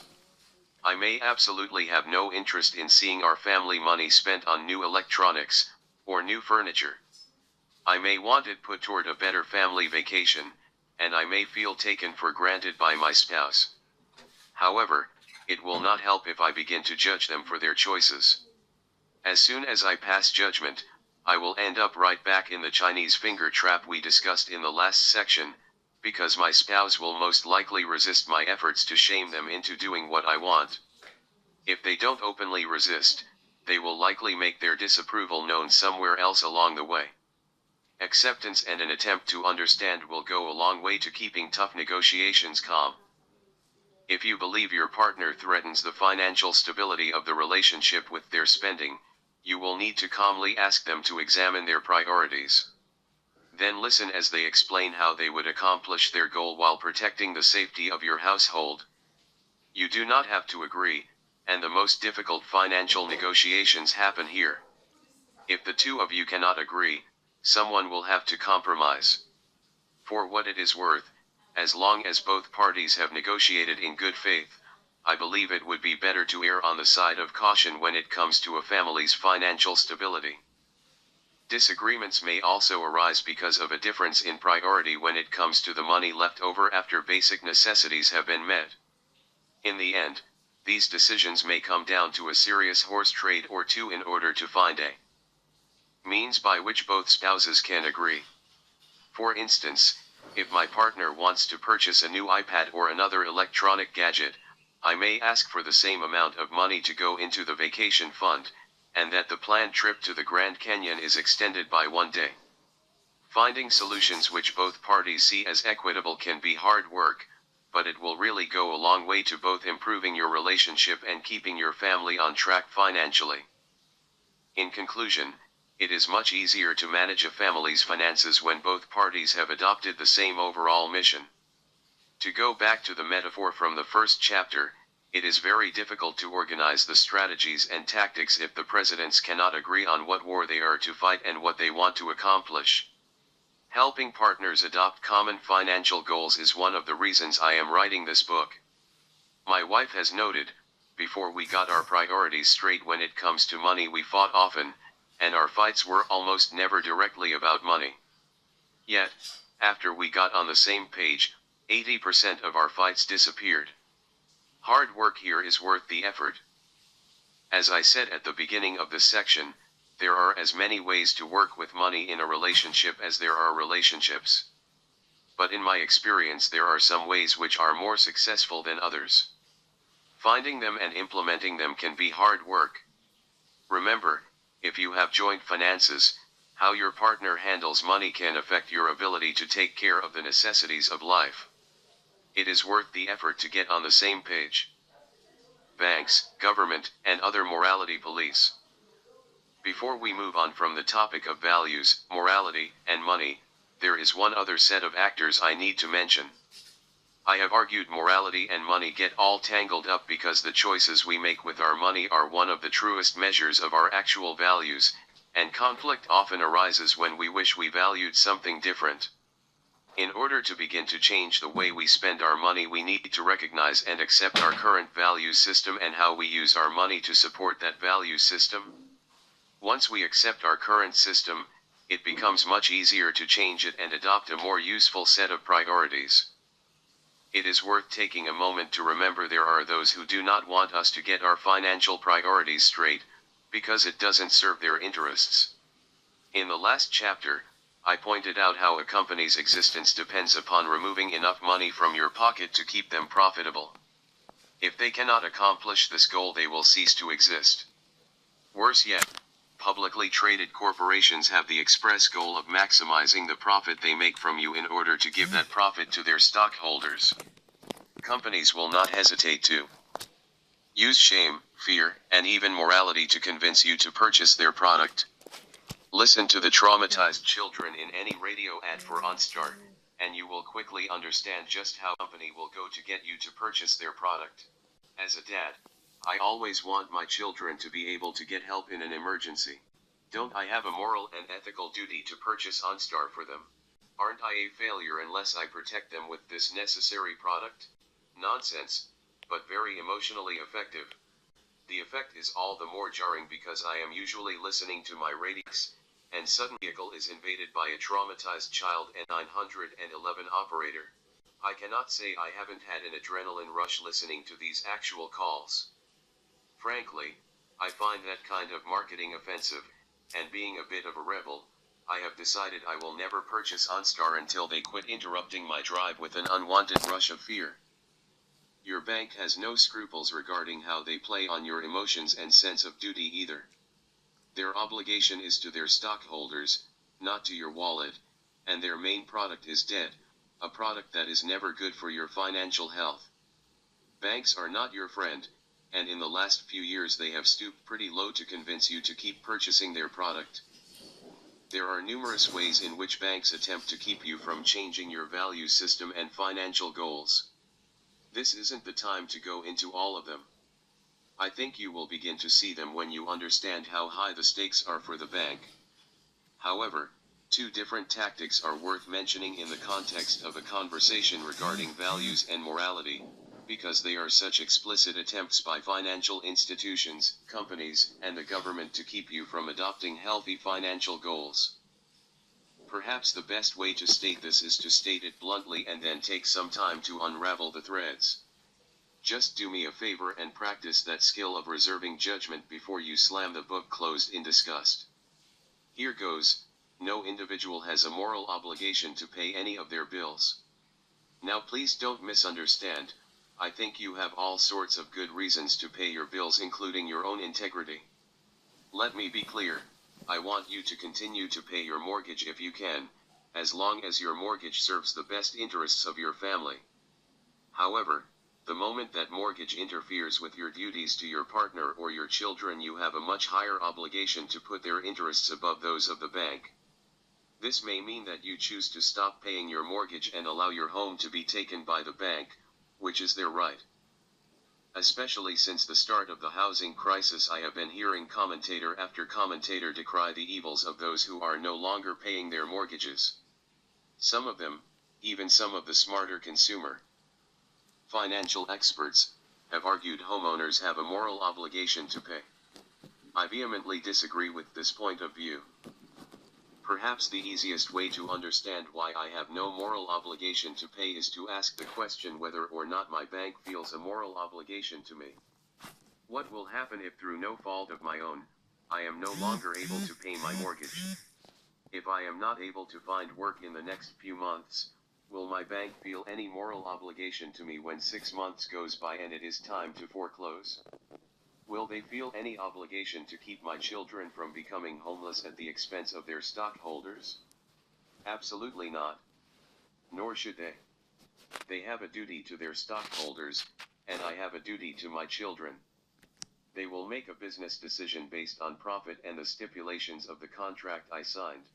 I may absolutely have no interest in seeing our family money spent on new electronics, or new furniture. I may want it put toward a better family vacation, and I may feel taken for granted by my spouse. However, it will not help if I begin to judge them for their choices. As soon as I pass judgment, I will end up right back in the Chinese finger trap we discussed in the last section, because my spouse will most likely resist my efforts to shame them into doing what I want. If they don't openly resist, they will likely make their disapproval known somewhere else along the way. Acceptance and an attempt to understand will go a long way to keeping tough negotiations calm. If you believe your partner threatens the financial stability of the relationship with their spending, you will need to calmly ask them to examine their priorities. Then listen as they explain how they would accomplish their goal while protecting the safety of your household. You do not have to agree, and the most difficult financial negotiations happen here. If the two of you cannot agree, someone will have to compromise. For what it is worth, as long as both parties have negotiated in good faith, I believe it would be better to err on the side of caution when it comes to a family's financial stability. Disagreements may also arise because of a difference in priority when it comes to the money left over after basic necessities have been met. In the end, these decisions may come down to a serious horse trade or two in order to find a means by which both spouses can agree. For instance, if my partner wants to purchase a new iPad or another electronic gadget, I may ask for the same amount of money to go into the vacation fund, and that the planned trip to the Grand Canyon is extended by 1 day. Finding solutions which both parties see as equitable can be hard work, but it will really go a long way to both improving your relationship and keeping your family on track financially. In conclusion, it is much easier to manage a family's finances when both parties have adopted the same overall mission. To go back to the metaphor from the first chapter, it is very difficult to organize the strategies and tactics if the presidents cannot agree on what war they are to fight and what they want to accomplish. Helping partners adopt common financial goals is one of the reasons I am writing this book. My wife has noted, before we got our priorities straight when it comes to money we fought often, and our fights were almost never directly about money. Yet, after we got on the same page, 80% of our fights disappeared. Hard work here is worth the effort. As I said at the beginning of this section, there are as many ways to work with money in a relationship as there are relationships. But in my experience there are some ways which are more successful than others. Finding them and implementing them can be hard work. Remember, if you have joint finances, how your partner handles money can affect your ability to take care of the necessities of life. It is worth the effort to get on the same page. Banks, government, and other morality police. Before we move on from the topic of values, morality, and money, there is one other set of actors I need to mention. I have argued morality and money get all tangled up because the choices we make with our money are one of the truest measures of our actual values, and conflict often arises when we wish we valued something different. In order to begin to change the way we spend our money, we need to recognize and accept our current value system and how we use our money to support that value system. Once we accept our current system, it becomes much easier to change it and adopt a more useful set of priorities. It is worth taking a moment to remember there are those who do not want us to get our financial priorities straight, because it doesn't serve their interests. In the last chapter, I pointed out how a company's existence depends upon removing enough money from your pocket to keep them profitable. If they cannot accomplish this goal, they will cease to exist. Worse yet, publicly traded corporations have the express goal of maximizing the profit they make from you in order to give that profit to their stockholders. Companies will not hesitate to use shame, fear, and even morality to convince you to purchase their product. Listen to the traumatized children in any radio ad for OnStar, and you will quickly understand just how a company will go to get you to purchase their product. As a dad, I always want my children to be able to get help in an emergency. Don't I have a moral and ethical duty to purchase OnStar for them? Aren't I a failure unless I protect them with this necessary product? Nonsense, but very emotionally effective. The effect is all the more jarring because I am usually listening to my radio, and sudden vehicle is invaded by a traumatized child and 911 operator. I cannot say I haven't had an adrenaline rush listening to these actual calls. Frankly, I find that kind of marketing offensive, and being a bit of a rebel, I have decided I will never purchase OnStar until they quit interrupting my drive with an unwanted rush of fear. Your bank has no scruples regarding how they play on your emotions and sense of duty either. Their obligation is to their stockholders, not to your wallet, and their main product is debt, a product that is never good for your financial health. Banks are not your friend, and in the last few years they have stooped pretty low to convince you to keep purchasing their product. There are numerous ways in which banks attempt to keep you from changing your value system and financial goals. This isn't the time to go into all of them. I think you will begin to see them when you understand how high the stakes are for the bank. However, two different tactics are worth mentioning in the context of a conversation regarding values and morality, because they are such explicit attempts by financial institutions, companies, and the government to keep you from adopting healthy financial goals. Perhaps the best way to state this is to state it bluntly and then take some time to unravel the threads. Just do me a favor and practice that skill of reserving judgment before you slam the book closed in disgust. Here goes. No individual has a moral obligation to pay any of their bills. Now please don't misunderstand, I think you have all sorts of good reasons to pay your bills, including your own integrity. Let me be clear, I want you to continue to pay your mortgage if you can, as long as your mortgage serves the best interests of your family. However, the moment that mortgage interferes with your duties to your partner or your children, you have a much higher obligation to put their interests above those of the bank. This may mean that you choose to stop paying your mortgage and allow your home to be taken by the bank, which is their right. Especially since the start of the housing crisis, I have been hearing commentator after commentator decry the evils of those who are no longer paying their mortgages. Some of them, even some of the smarter consumer financial experts, have argued homeowners have a moral obligation to pay. I vehemently disagree with this point of view. Perhaps the easiest way to understand why I have no moral obligation to pay is to ask the question whether or not my bank feels a moral obligation to me. What will happen if, through no fault of my own, I am no longer able to pay my mortgage? If I am not able to find work in the next few months, will my bank feel any moral obligation to me when 6 months goes by and it is time to foreclose? Will they feel any obligation to keep my children from becoming homeless at the expense of their stockholders? Absolutely not. Nor should they. They have a duty to their stockholders, and I have a duty to my children. They will make a business decision based on profit and the stipulations of the contract I signed.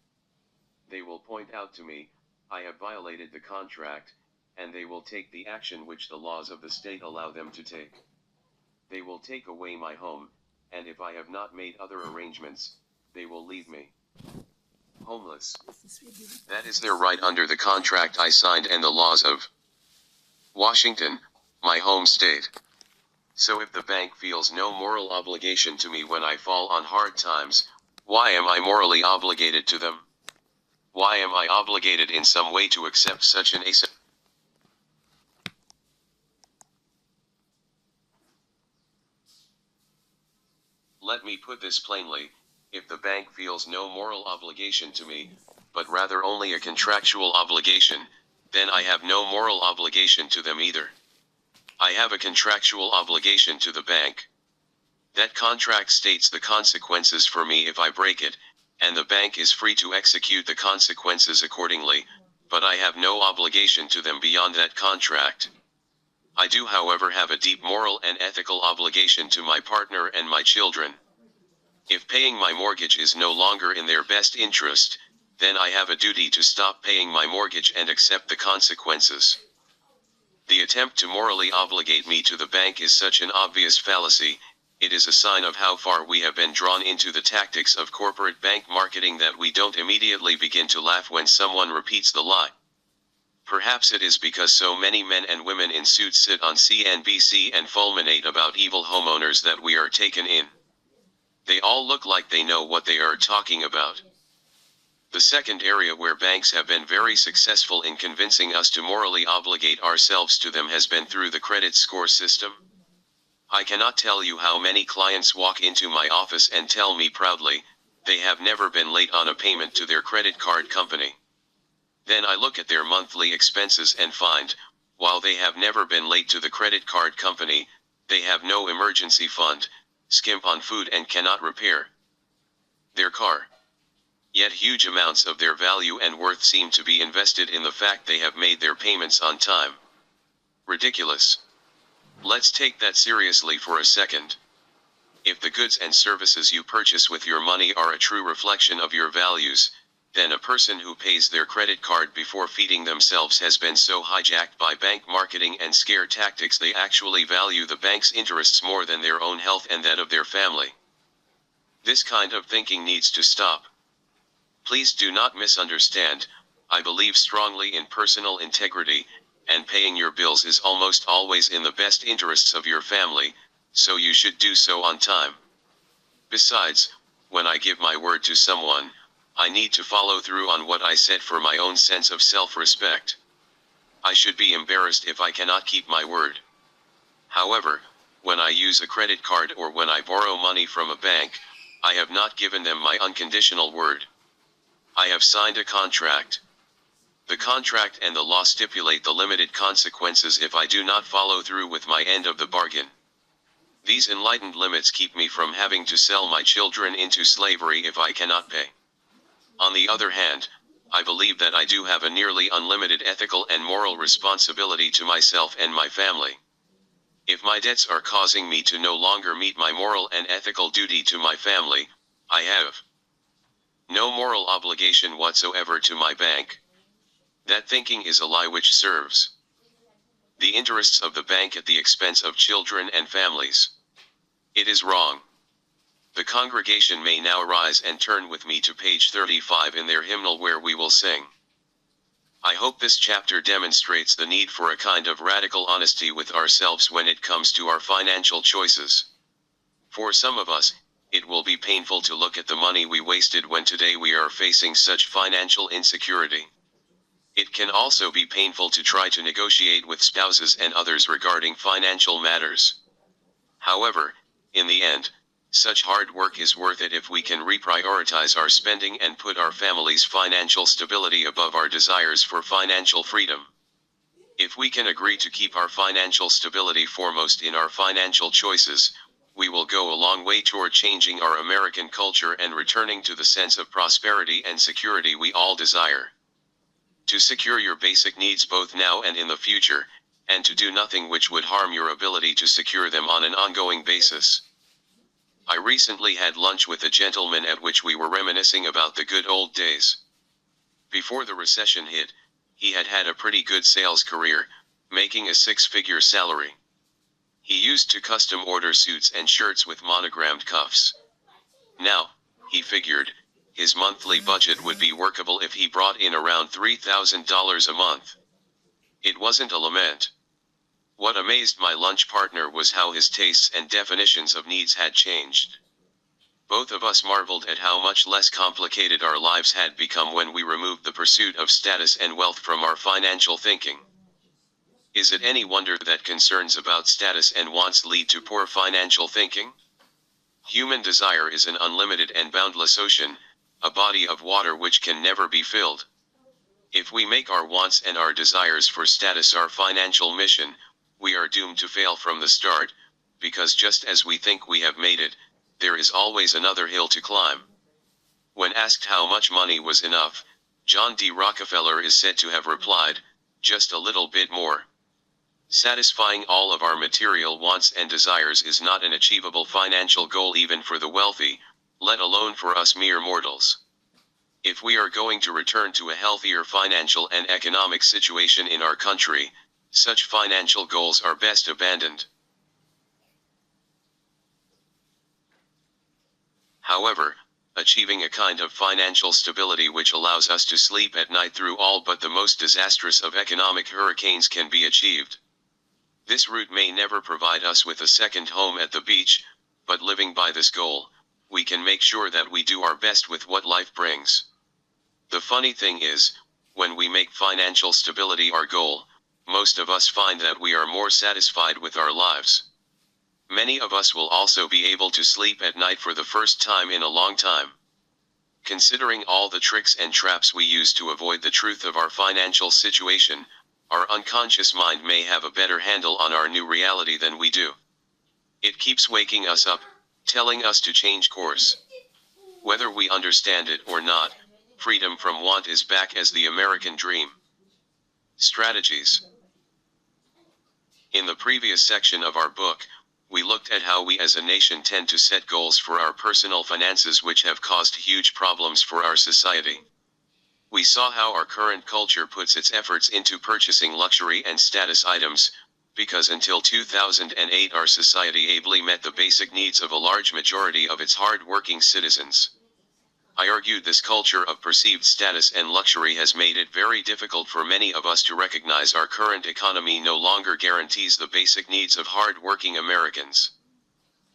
They will point out to me, I have violated the contract, and they will take the action which the laws of the state allow them to take. They will take away my home, and if I have not made other arrangements, they will leave me homeless. That is their right under the contract I signed and the laws of Washington, my home state. So if the bank feels no moral obligation to me when I fall on hard times, why am I morally obligated to them? Why am I obligated in some way to accept such an Let me put this plainly, if the bank feels no moral obligation to me, but rather only a contractual obligation, then I have no moral obligation to them either. I have a contractual obligation to the bank. That contract states the consequences for me if I break it, and the bank is free to execute the consequences accordingly, but I have no obligation to them beyond that contract. I do, however, have a deep moral and ethical obligation to my partner and my children. If paying my mortgage is no longer in their best interest, then I have a duty to stop paying my mortgage and accept the consequences. The attempt to morally obligate me to the bank is such an obvious fallacy. It is a sign of how far we have been drawn into the tactics of corporate bank marketing that we don't immediately begin to laugh when someone repeats the lie. Perhaps it is because so many men and women in suits sit on CNBC and fulminate about evil homeowners that we are taken in. They all look like they know what they are talking about. The second area where banks have been very successful in convincing us to morally obligate ourselves to them has been through the credit score system. I cannot tell you how many clients walk into my office and tell me proudly, they have never been late on a payment to their credit card company. Then I look at their monthly expenses and find, while they have never been late to the credit card company, they have no emergency fund, skimp on food and cannot repair their car. Yet huge amounts of their value and worth seem to be invested in the fact they have made their payments on time. Ridiculous. Let's take that seriously for a second. If the goods and services you purchase with your money are a true reflection of your values, then a person who pays their credit card before feeding themselves has been so hijacked by bank marketing and scare tactics they actually value the bank's interests more than their own health and that of their family. This kind of thinking needs to stop. Please do not misunderstand, I believe strongly in personal integrity, and paying your bills is almost always in the best interests of your family, so you should do so on time. Besides, when I give my word to someone, I need to follow through on what I said for my own sense of self-respect. I should be embarrassed if I cannot keep my word. However, when I use a credit card or when I borrow money from a bank, I have not given them my unconditional word. I have signed a contract. The contract and the law stipulate the limited consequences if I do not follow through with my end of the bargain. These enlightened limits keep me from having to sell my children into slavery if I cannot pay. On the other hand, I believe that I do have a nearly unlimited ethical and moral responsibility to myself and my family. If my debts are causing me to no longer meet my moral and ethical duty to my family, I have no moral obligation whatsoever to my bank. That thinking is a lie which serves the interests of the bank at the expense of children and families. It is wrong. The congregation may now rise and turn with me to page 35 in their hymnal where we will sing. I hope this chapter demonstrates the need for a kind of radical honesty with ourselves when it comes to our financial choices. For some of us, it will be painful to look at the money we wasted when today we are facing such financial insecurity. It can also be painful to try to negotiate with spouses and others regarding financial matters. However, in the end, such hard work is worth it if we can reprioritize our spending and put our family's financial stability above our desires for financial freedom. If we can agree to keep our financial stability foremost in our financial choices, we will go a long way toward changing our American culture and returning to the sense of prosperity and security we all desire. To secure your basic needs both now and in the future, and to do nothing which would harm your ability to secure them on an ongoing basis. I recently had lunch with a gentleman at which we were reminiscing about the good old days. Before the recession hit, he had had a pretty good sales career, making a six-figure salary. He used to custom order suits and shirts with monogrammed cuffs. Now, he figured, his monthly budget would be workable if he brought in around $3,000 a month. It wasn't a lament. What amazed my lunch partner was how his tastes and definitions of needs had changed. Both of us marveled at how much less complicated our lives had become when we removed the pursuit of status and wealth from our financial thinking. Is it any wonder that concerns about status and wants lead to poor financial thinking? Human desire is an unlimited and boundless ocean, a body of water which can never be filled. If we make our wants and our desires for status our financial mission, we are doomed to fail from the start, because just as we think we have made it, there is always another hill to climb. When asked how much money was enough, John D. Rockefeller is said to have replied, "Just a little bit more." Satisfying all of our material wants and desires is not an achievable financial goal even for the wealthy, let alone for us mere mortals. If we are going to return to a healthier financial and economic situation in our country, such financial goals are best abandoned. However, achieving a kind of financial stability which allows us to sleep at night through all but the most disastrous of economic hurricanes can be achieved. This route may never provide us with a second home at the beach, but living by this goal, we can make sure that we do our best with what life brings. The funny thing is, when we make financial stability our goal, most of us find that we are more satisfied with our lives. Many of us will also be able to sleep at night for the first time in a long time. Considering all the tricks and traps we use to avoid the truth of our financial situation, our unconscious mind may have a better handle on our new reality than we do. It keeps waking us up, telling us to change course. Whether we understand it or not, freedom from want is back as the American dream. Strategies. In the previous section of our book, we looked at how we as a nation tend to set goals for our personal finances which have caused huge problems for our society. We saw how our current culture puts its efforts into purchasing luxury and status items, because until 2008 our society ably met the basic needs of a large majority of its hard-working citizens. I argued this culture of perceived status and luxury has made it very difficult for many of us to recognize our current economy no longer guarantees the basic needs of hard-working Americans.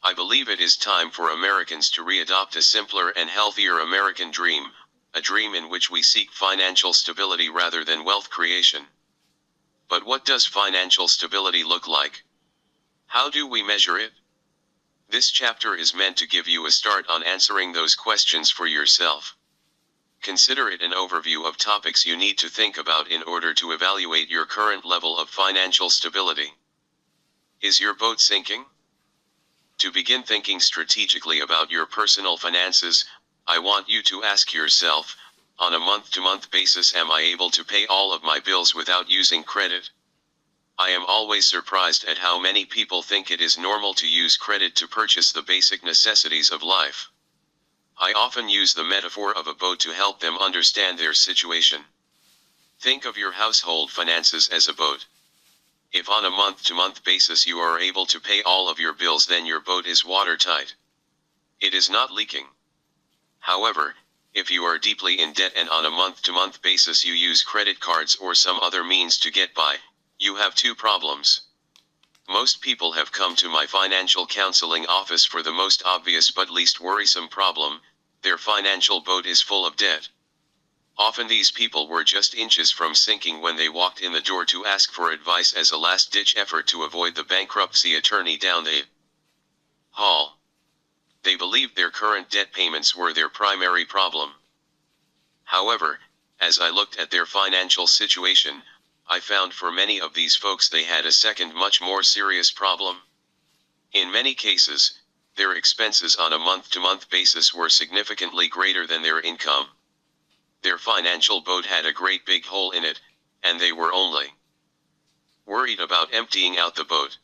I believe it is time for Americans to re-adopt a simpler and healthier American dream, a dream in which we seek financial stability rather than wealth creation. But what does financial stability look like? How do we measure it? This chapter is meant to give you a start on answering those questions for yourself. Consider it an overview of topics you need to think about in order to evaluate your current level of financial stability. Is your boat sinking? To begin thinking strategically about your personal finances, I want you to ask yourself, on a month-to-month basis, am I able to pay all of my bills without using credit? I am always surprised at how many people think it is normal to use credit to purchase the basic necessities of life. I often use the metaphor of a boat to help them understand their situation. Think of your household finances as a boat. If on a month-to-month basis you are able to pay all of your bills, then your boat is watertight. It is not leaking. However, if you are deeply in debt and on a month-to-month basis you use credit cards or some other means to get by, you have two problems. Most people have come to my financial counseling office for the most obvious but least worrisome problem: their financial boat is full of debt. Often these people were just inches from sinking when they walked in the door to ask for advice as a last-ditch effort to avoid the bankruptcy attorney down the hall. They believed their current debt payments were their primary problem. However, as I looked at their financial situation, I found for many of these folks they had a second, much more serious problem. In many cases, their expenses on a month-to-month basis were significantly greater than their income. Their financial boat had a great big hole in it, and they were only worried about emptying out the boat.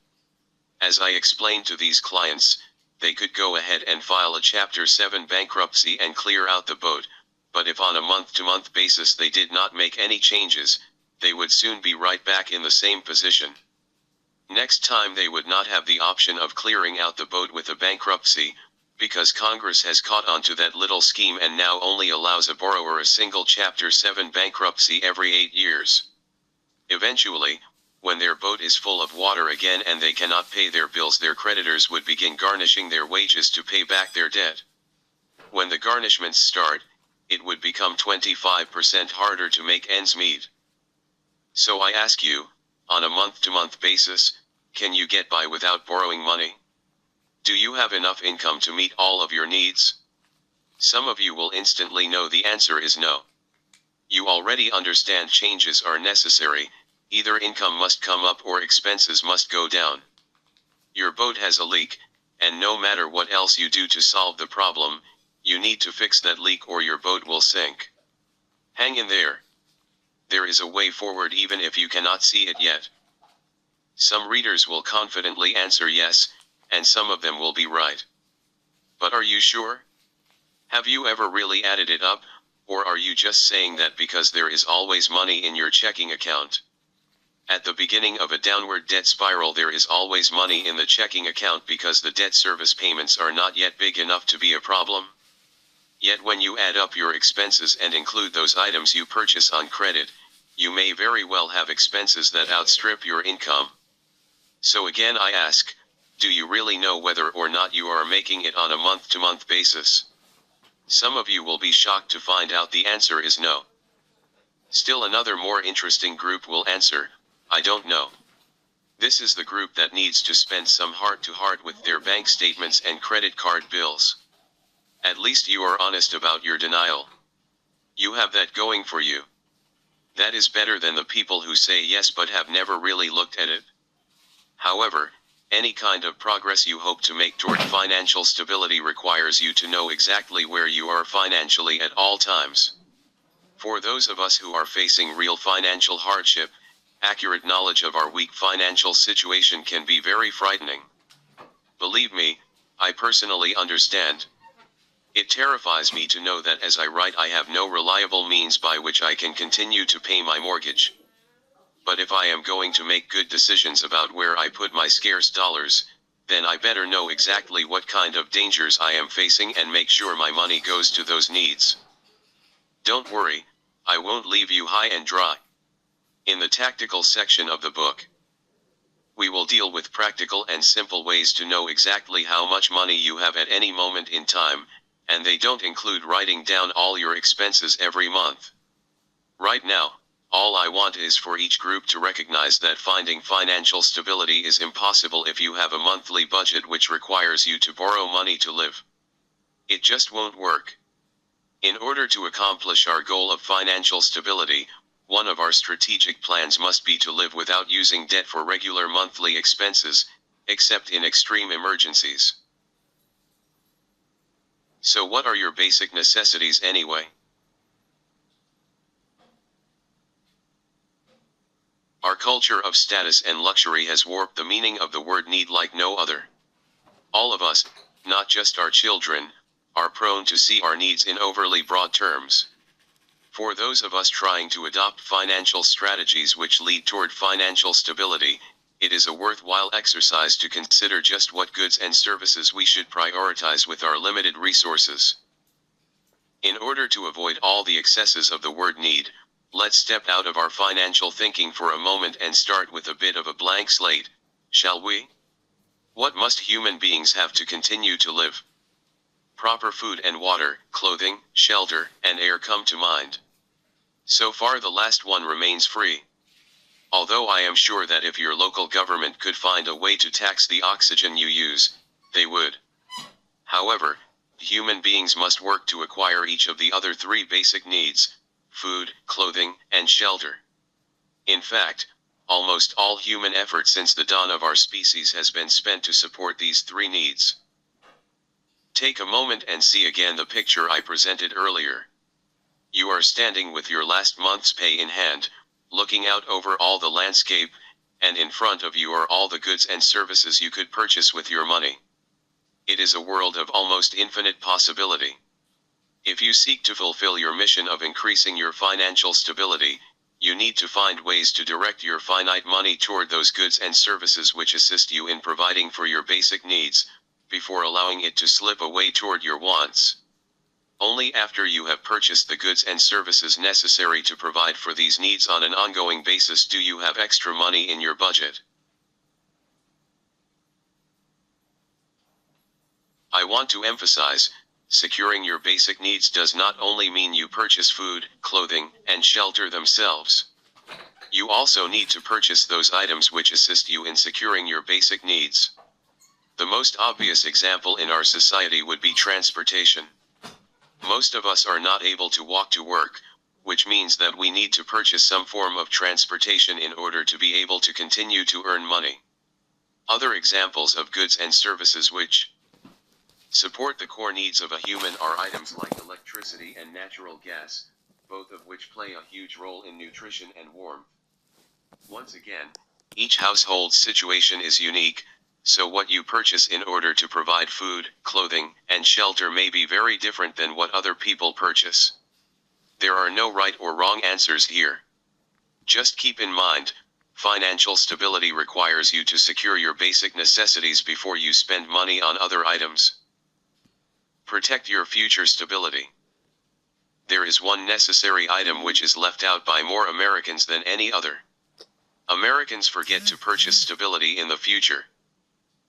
As I explained to these clients, they could go ahead and file a Chapter 7 bankruptcy and clear out the boat, but if on a month-to-month basis they did not make any changes, they would soon be right back in the same position. Next time they would not have the option of clearing out the boat with a bankruptcy, because Congress has caught on to that little scheme and now only allows a borrower a single Chapter 7 bankruptcy every 8 years. Eventually, when their boat is full of water again and they cannot pay their bills, their creditors would begin garnishing their wages to pay back their debt. When the garnishments start, it would become 25% harder to make ends meet. So I ask you, on a month-to-month basis, can you get by without borrowing money? Do you have enough income to meet all of your needs? Some of you will instantly know the answer is no. You already understand changes are necessary, either income must come up or expenses must go down. Your boat has a leak, and no matter what else you do to solve the problem, you need to fix that leak or your boat will sink. Hang in there. There is a way forward even if you cannot see it yet. Some readers will confidently answer yes, and some of them will be right. But are you sure? Have you ever really added it up, or are you just saying that because there is always money in your checking account? At the beginning of a downward debt spiral, there is always money in the checking account because the debt service payments are not yet big enough to be a problem. Yet when you add up your expenses and include those items you purchase on credit, you may very well have expenses that outstrip your income. So again I ask, do you really know whether or not you are making it on a month-to-month basis? Some of you will be shocked to find out the answer is no. Still another more interesting group will answer, I don't know. This is the group that needs to spend some heart-to-heart with their bank statements and credit card bills. At least you are honest about your denial. You have that going for you. That is better than the people who say yes but have never really looked at it. However, any kind of progress you hope to make toward financial stability requires you to know exactly where you are financially at all times. For those of us who are facing real financial hardship, accurate knowledge of our weak financial situation can be very frightening. Believe me, I personally understand. It terrifies me to know that as I write I have no reliable means by which I can continue to pay my mortgage. But if I am going to make good decisions about where I put my scarce dollars, then I better know exactly what kind of dangers I am facing and make sure my money goes to those needs. Don't worry, I won't leave you high and dry. In the tactical section of the book, we will deal with practical and simple ways to know exactly how much money you have at any moment in time, and they don't include writing down all your expenses every month. Right now, all I want is for each group to recognize that finding financial stability is impossible if you have a monthly budget which requires you to borrow money to live. It just won't work. In order to accomplish our goal of financial stability, one of our strategic plans must be to live without using debt for regular monthly expenses, except in extreme emergencies. So what are your basic necessities anyway? Our culture of status and luxury has warped the meaning of the word need like no other. All of us, not just our children, are prone to see our needs in overly broad terms. For those of us trying to adopt financial strategies which lead toward financial stability, it is a worthwhile exercise to consider just what goods and services we should prioritize with our limited resources. In order to avoid all the excesses of the word need, let's step out of our financial thinking for a moment and start with a bit of a blank slate, shall we? What must human beings have to continue to live? Proper food and water, clothing, shelter, and air come to mind. So far the last one remains free. Although I am sure that if your local government could find a way to tax the oxygen you use, they would. However, human beings must work to acquire each of the other three basic needs: food, clothing, and shelter. In fact, almost all human effort since the dawn of our species has been spent to support these three needs. Take a moment and see again the picture I presented earlier. You are standing with your last month's pay in hand, looking out over all the landscape, and in front of you are all the goods and services you could purchase with your money. It is a world of almost infinite possibility. If you seek to fulfill your mission of increasing your financial stability, you need to find ways to direct your finite money toward those goods and services which assist you in providing for your basic needs, before allowing it to slip away toward your wants. Only after you have purchased the goods and services necessary to provide for these needs on an ongoing basis do you have extra money in your budget. I want to emphasize, securing your basic needs does not only mean you purchase food, clothing, and shelter themselves. You also need to purchase those items which assist you in securing your basic needs. The most obvious example in our society would be transportation. Most of us are not able to walk to work, which means that we need to purchase some form of transportation in order to be able to continue to earn money. Other examples of goods and services which support the core needs of a human are items like electricity and natural gas, both of which play a huge role in nutrition and warmth. Once again, each household's situation is unique, so what you purchase in order to provide food, clothing, and shelter may be very different than what other people purchase. There are no right or wrong answers here. Just keep in mind, financial stability requires you to secure your basic necessities before you spend money on other items. Protect your future stability. There is one necessary item which is left out by more Americans than any other. Americans forget to purchase stability in the future.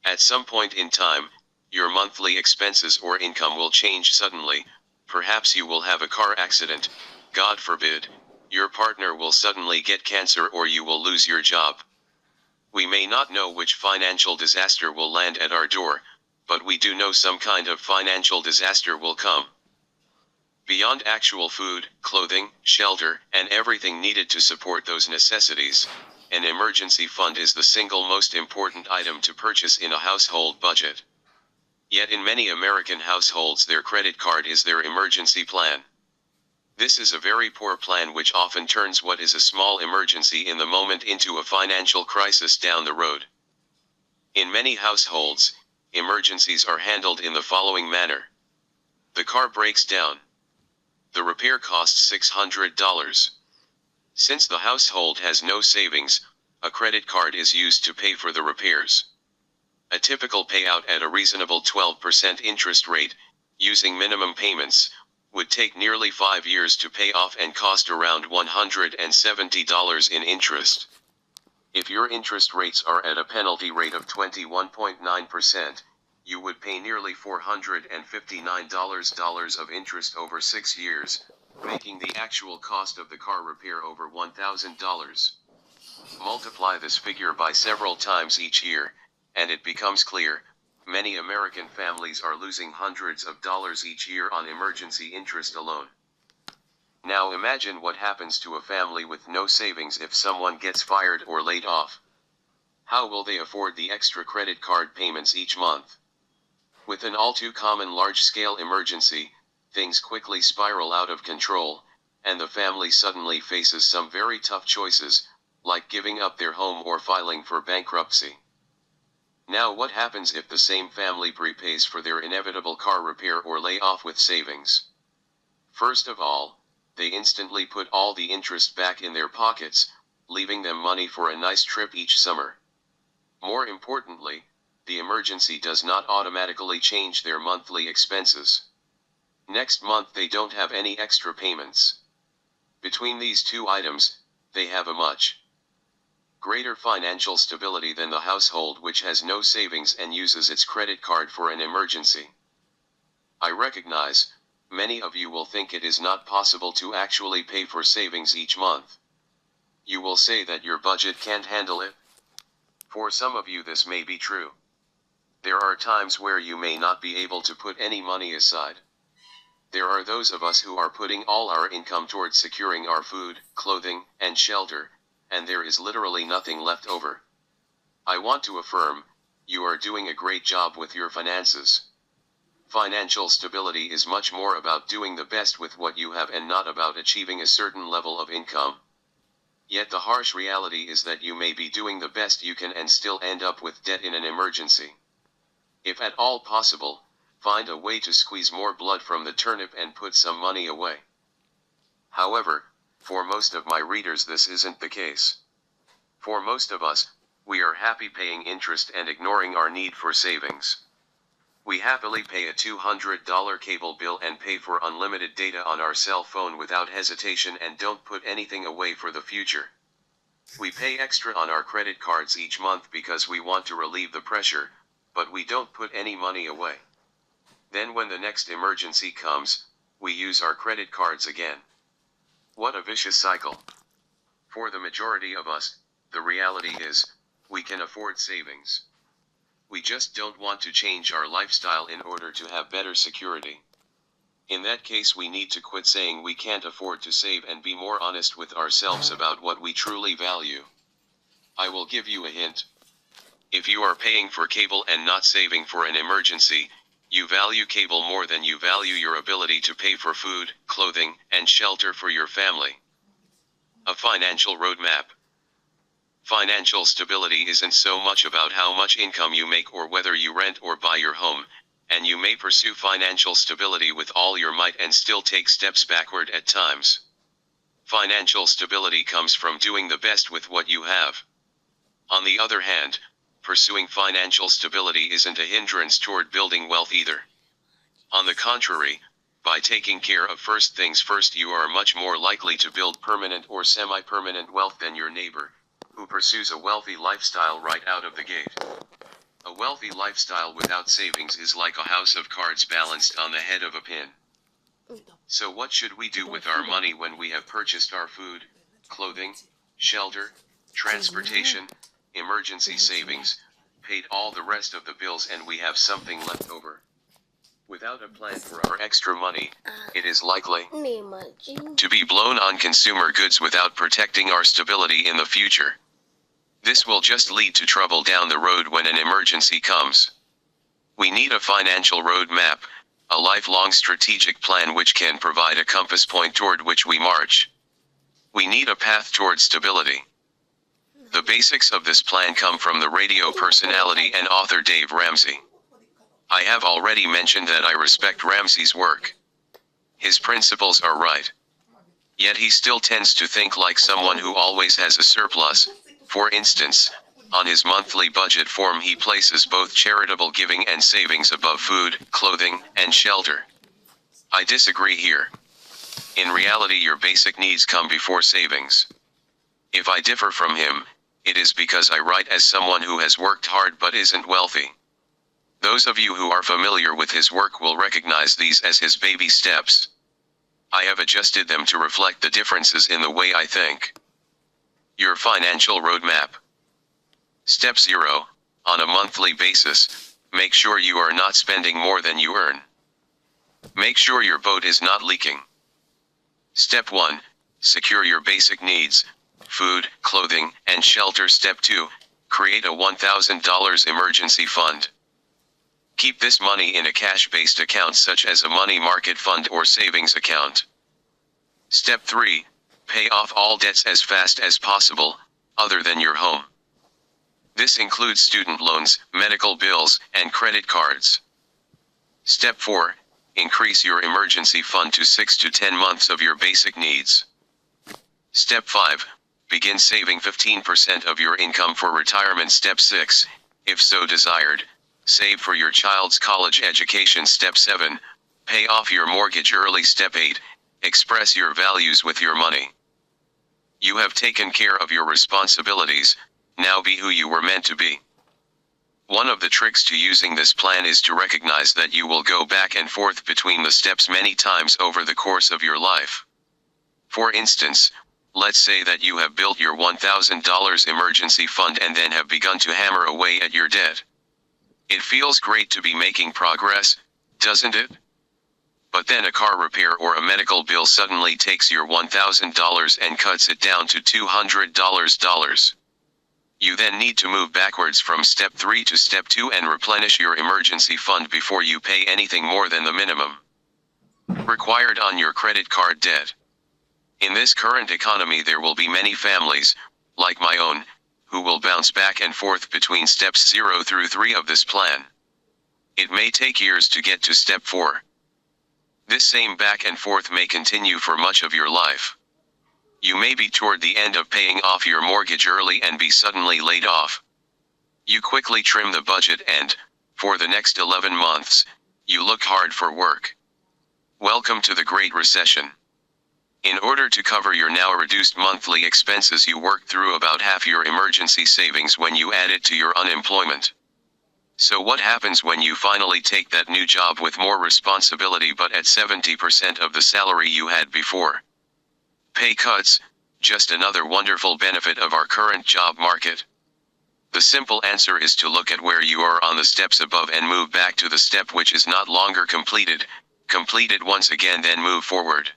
At some point in time, your monthly expenses or income will change suddenly. Perhaps you will have a car accident, God forbid, your partner will suddenly get cancer or you will lose your job. We may not know which financial disaster will land at our door, but we do know some kind of financial disaster will come. Beyond actual food, clothing, shelter, and everything needed to support those necessities, an emergency fund is the single most important item to purchase in a household budget. Yet in many American households their credit card is their emergency plan. This is a very poor plan which often turns what is a small emergency in the moment into a financial crisis down the road. In many households, emergencies are handled in the following manner. The car breaks down. The repair costs $600. Since the household has no savings, a credit card is used to pay for the repairs. A typical payout at a reasonable 12% interest rate, using minimum payments, would take nearly 5 years to pay off and cost around $170 in interest. If your interest rates are at a penalty rate of 21.9%, you would pay nearly $459 of interest over 6 years, making the actual cost of the car repair over $1,000. Multiply this figure by several times each year, and it becomes clear, many American families are losing hundreds of dollars each year on emergency interest alone. Now imagine what happens to a family with no savings if someone gets fired or laid off. How will they afford the extra credit card payments each month? With an all too common large-scale emergency, things quickly spiral out of control, and the family suddenly faces some very tough choices, like giving up their home or filing for bankruptcy. Now what happens if the same family prepays for their inevitable car repair or lay off with savings? First of all, they instantly put all the interest back in their pockets, leaving them money for a nice trip each summer. More importantly, the emergency does not automatically change their monthly expenses. Next month they don't have any extra payments. Between these two items, they have a much greater financial stability than the household which has no savings and uses its credit card for an emergency. I recognize, many of you will think it is not possible to actually pay for savings each month. You will say that your budget can't handle it. For some of you this may be true. There are times where you may not be able to put any money aside. There are those of us who are putting all our income towards securing our food, clothing, and shelter, and there is literally nothing left over. I want to affirm, you are doing a great job with your finances. Financial stability is much more about doing the best with what you have and not about achieving a certain level of income. Yet the harsh reality is that you may be doing the best you can and still end up with debt in an emergency. If at all possible, find a way to squeeze more blood from the turnip and put some money away. However, for most of my readers this isn't the case. For most of us, we are happy paying interest and ignoring our need for savings. We happily pay a $200 cable bill and pay for unlimited data on our cell phone without hesitation and don't put anything away for the future. We pay extra on our credit cards each month because we want to relieve the pressure, but we don't put any money away. Then when the next emergency comes, we use our credit cards again. What a vicious cycle. For the majority of us, the reality is, we can afford savings. We just don't want to change our lifestyle in order to have better security. In that case, we need to quit saying we can't afford to save and be more honest with ourselves about what we truly value. I will give you a hint. If you are paying for cable and not saving for an emergency, you value cable more than you value your ability to pay for food, clothing, and shelter for your family. A financial roadmap. Financial stability isn't so much about how much income you make or whether you rent or buy your home, and you may pursue financial stability with all your might and still take steps backward at times. Financial stability comes from doing the best with what you have. On the other hand, pursuing financial stability isn't a hindrance toward building wealth either. On the contrary, by taking care of first things first, you are much more likely to build permanent or semi-permanent wealth than your neighbor, who pursues a wealthy lifestyle right out of the gate. A wealthy lifestyle without savings is like a house of cards balanced on the head of a pin. So what should we do with our money when we have purchased our food, clothing, shelter, transportation, emergency savings, paid all the rest of the bills, and we have something left over? Without a plan for our extra money, it is likely to be blown on consumer goods without protecting our stability in the future. This will just lead to trouble down the road when an emergency comes. We need a financial roadmap, a lifelong strategic plan which can provide a compass point toward which we march. We need a path toward stability. The basics of this plan come from the radio personality and author Dave Ramsey. I have already mentioned that I respect Ramsey's work. His principles are right. Yet he still tends to think like someone who always has a surplus. For instance, on his monthly budget form he places both charitable giving and savings above food, clothing, and shelter. I disagree here. In reality, your basic needs come before savings. If I differ from him, it is because I write as someone who has worked hard but isn't wealthy. Those of you who are familiar with his work will recognize these as his baby steps. I have adjusted them to reflect the differences in the way I think. Your financial roadmap. Step 0. On a monthly basis, make sure you are not spending more than you earn. Make sure your boat is not leaking. Step 1. Secure your basic needs, food, clothing, and shelter. Step 2. Create a $1,000 emergency fund. Keep this money in a cash-based account such as a money market fund or savings account. Step 3. Pay off all debts as fast as possible, other than your home. This includes student loans, medical bills, and credit cards. Step 4. Increase your emergency fund to 6 to 10 months of your basic needs. Step 5. Begin saving 15% of your income for retirement. Step 6. If so desired, save for your child's college education. Step 7. Pay off your mortgage early. Step 8. Express your values with your money. You have taken care of your responsibilities, now be who you were meant to be. One of the tricks to using this plan is to recognize that you will go back and forth between the steps many times over the course of your life. For instance, let's say that you have built your $1,000 emergency fund and then have begun to hammer away at your debt. It feels great to be making progress, doesn't it? But then a car repair or a medical bill suddenly takes your $1,000 and cuts it down to $200. You then need to move backwards from step 3 to step 2 and replenish your emergency fund before you pay anything more than the minimum required on your credit card debt. In this current economy, there will be many families, like my own, who will bounce back and forth between steps 0 through 3 of this plan. It may take years to get to step 4. This same back and forth may continue for much of your life. You may be toward the end of paying off your mortgage early and be suddenly laid off. You quickly trim the budget and, for the next 11 months, you look hard for work. Welcome to the Great Recession. In order to cover your now reduced monthly expenses, you worked through about half your emergency savings when you add it to your unemployment. So what happens when you finally take that new job with more responsibility but at 70% of the salary you had before? Pay cuts, just another wonderful benefit of our current job market. The simple answer is to look at where you are on the steps above and move back to the step which is not longer completed, complete it once again, then move forward.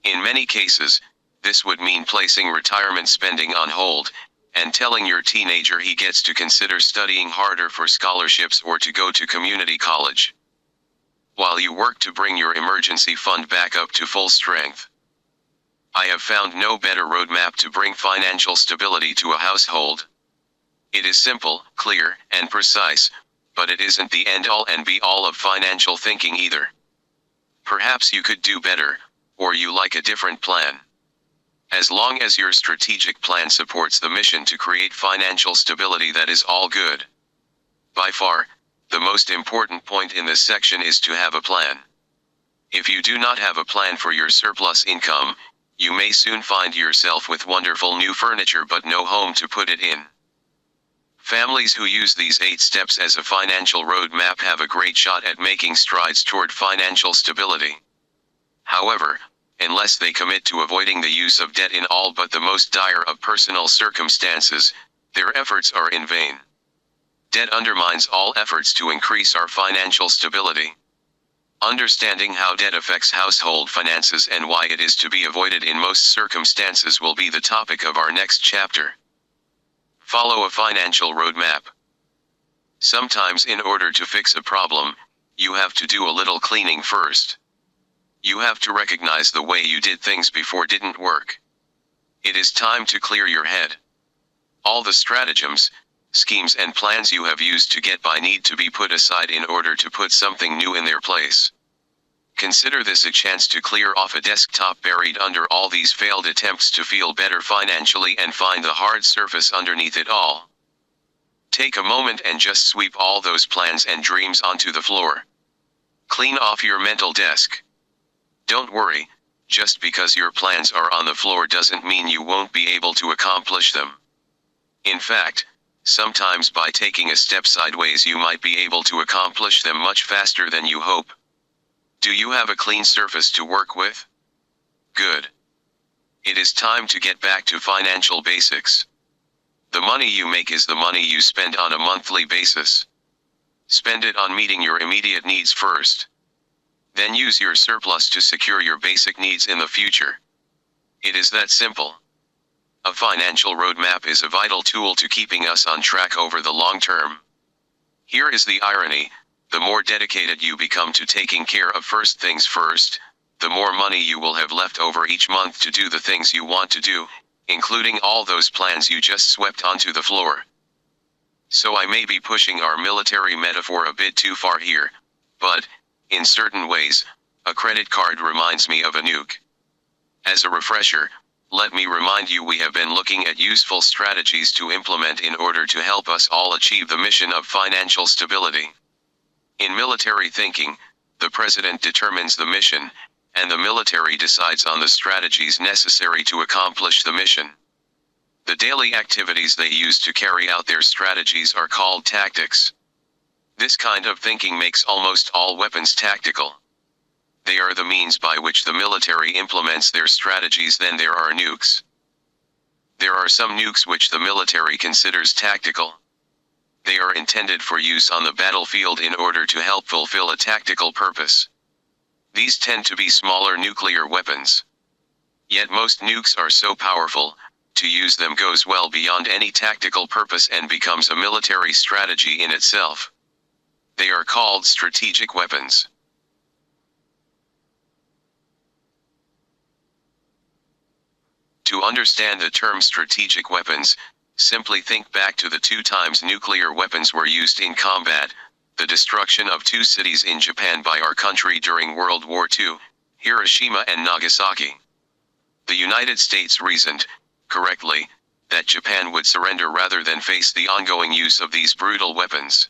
In many cases, this would mean placing retirement spending on hold, and telling your teenager he gets to consider studying harder for scholarships or to go to community college, while you work to bring your emergency fund back up to full strength. I have found no better roadmap to bring financial stability to a household. It is simple, clear, and precise, but it isn't the end-all and be-all of financial thinking either. Perhaps you could do better, or you like a different plan. As long as your strategic plan supports the mission to create financial stability, that is all good. By far, the most important point in this section is to have a plan. If you do not have a plan for your surplus income, you may soon find yourself with wonderful new furniture but no home to put it in. Families who use these 8 steps as a financial roadmap have a great shot at making strides toward financial stability. However, unless they commit to avoiding the use of debt in all but the most dire of personal circumstances, their efforts are in vain. Debt undermines all efforts to increase our financial stability. Understanding how debt affects household finances and why it is to be avoided in most circumstances will be the topic of our next chapter. Follow a financial roadmap. Sometimes, in order to fix a problem, you have to do a little cleaning first. You have to recognize the way you did things before didn't work. It is time to clear your head. All the stratagems, schemes and plans you have used to get by need to be put aside in order to put something new in their place. Consider this a chance to clear off a desktop buried under all these failed attempts to feel better financially and find the hard surface underneath it all. Take a moment and just sweep all those plans and dreams onto the floor. Clean off your mental desk. Don't worry, just because your plans are on the floor doesn't mean you won't be able to accomplish them. In fact, sometimes by taking a step sideways you might be able to accomplish them much faster than you hope. Do you have a clean surface to work with? Good. It is time to get back to financial basics. The money you make is the money you spend on a monthly basis. Spend it on meeting your immediate needs first. Then use your surplus to secure your basic needs in the future. It is that simple. A financial roadmap is a vital tool to keeping us on track over the long term. Here is the irony: the more dedicated you become to taking care of first things first, the more money you will have left over each month to do the things you want to do, including all those plans you just swept onto the floor. So I may be pushing our military metaphor a bit too far here, but, in certain ways, a credit card reminds me of a nuke. As a refresher, let me remind you we have been looking at useful strategies to implement in order to help us all achieve the mission of financial stability. In military thinking, the president determines the mission, and the military decides on the strategies necessary to accomplish the mission. The daily activities they use to carry out their strategies are called tactics. This kind of thinking makes almost all weapons tactical. They are the means by which the military implements their strategies. Then there are nukes. There are some nukes which the military considers tactical. They are intended for use on the battlefield in order to help fulfill a tactical purpose. These tend to be smaller nuclear weapons. Yet most nukes are so powerful, to use them goes well beyond any tactical purpose and becomes a military strategy in itself. They are called strategic weapons. To understand the term strategic weapons, simply think back to the 2 times nuclear weapons were used in combat: the destruction of 2 cities in Japan by our country during World War II, Hiroshima and Nagasaki. The United States reasoned, correctly, that Japan would surrender rather than face the ongoing use of these brutal weapons.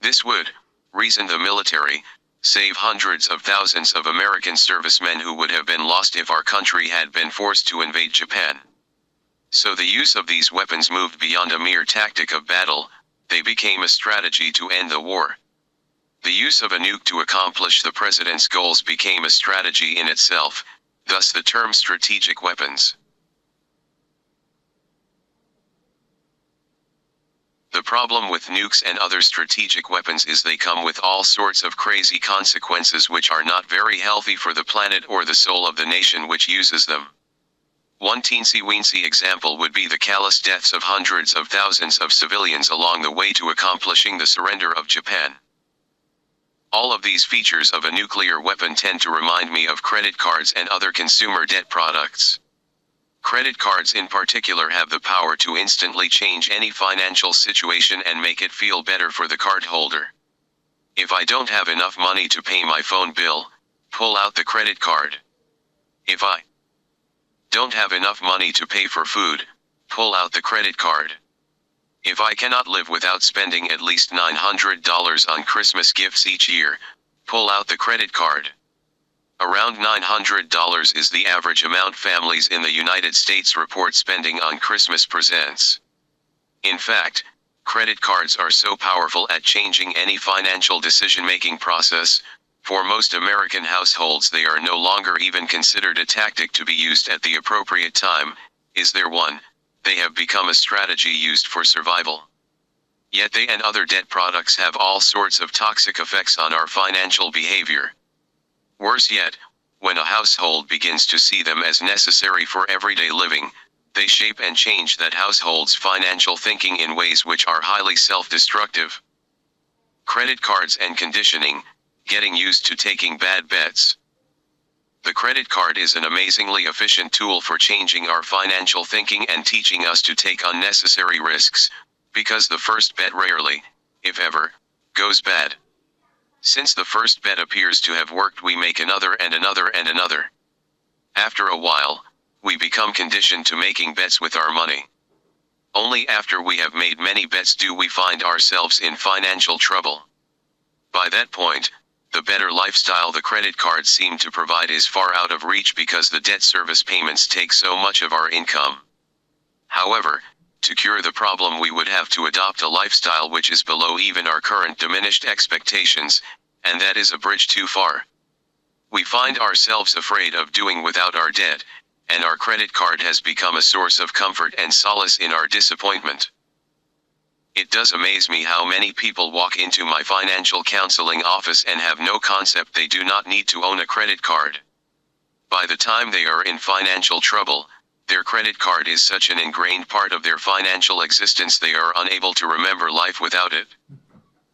This would, reasoned the military, save hundreds of thousands of American servicemen who would have been lost if our country had been forced to invade Japan. So the use of these weapons moved beyond a mere tactic of battle, they became a strategy to end the war. The use of a nuke to accomplish the president's goals became a strategy in itself, thus the term strategic weapons. problem with nukes and other strategic weapons is they come with all sorts of crazy consequences which are not very healthy for the planet or the soul of the nation which uses them. One teensy-weensy example would be the callous deaths of hundreds of thousands of civilians along the way to accomplishing the surrender of Japan. All of these features of a nuclear weapon tend to remind me of credit cards and other consumer debt products. Credit cards in particular have the power to instantly change any financial situation and make it feel better for the cardholder. If I don't have enough money to pay my phone bill, pull out the credit card. If I don't have enough money to pay for food, pull out the credit card. If I cannot live without spending at least $900 on Christmas gifts each year, pull out the credit card. Around $900 is the average amount families in the United States report spending on Christmas presents. In fact, credit cards are so powerful at changing any financial decision-making process. For most American households they are no longer even considered a tactic to be used at the appropriate time. Is there one? They have become a strategy used for survival. Yet they and other debt products have all sorts of toxic effects on our financial behavior. Worse yet, when a household begins to see them as necessary for everyday living, they shape and change that household's financial thinking in ways which are highly self-destructive. Credit cards and conditioning. Getting used to taking bad bets. The credit card is an amazingly efficient tool for changing our financial thinking and teaching us to take unnecessary risks, because the first bet rarely, if ever, goes bad. Since the first bet appears to have worked, we make another and another and another. After a while, we become conditioned to making bets with our money. Only after we have made many bets do we find ourselves in financial trouble. By that point, the better lifestyle the credit cards seem to provide is far out of reach because the debt service payments take so much of our income. However, to cure the problem we would have to adopt a lifestyle which is below even our current diminished expectations, and that is a bridge too far. We find ourselves afraid of doing without our debt, and our credit card has become a source of comfort and solace in our disappointment. It does amaze me how many people walk into my financial counseling office and have no concept they do not need to own a credit card. By the time they are in financial trouble, their credit card is such an ingrained part of their financial existence they are unable to remember life without it.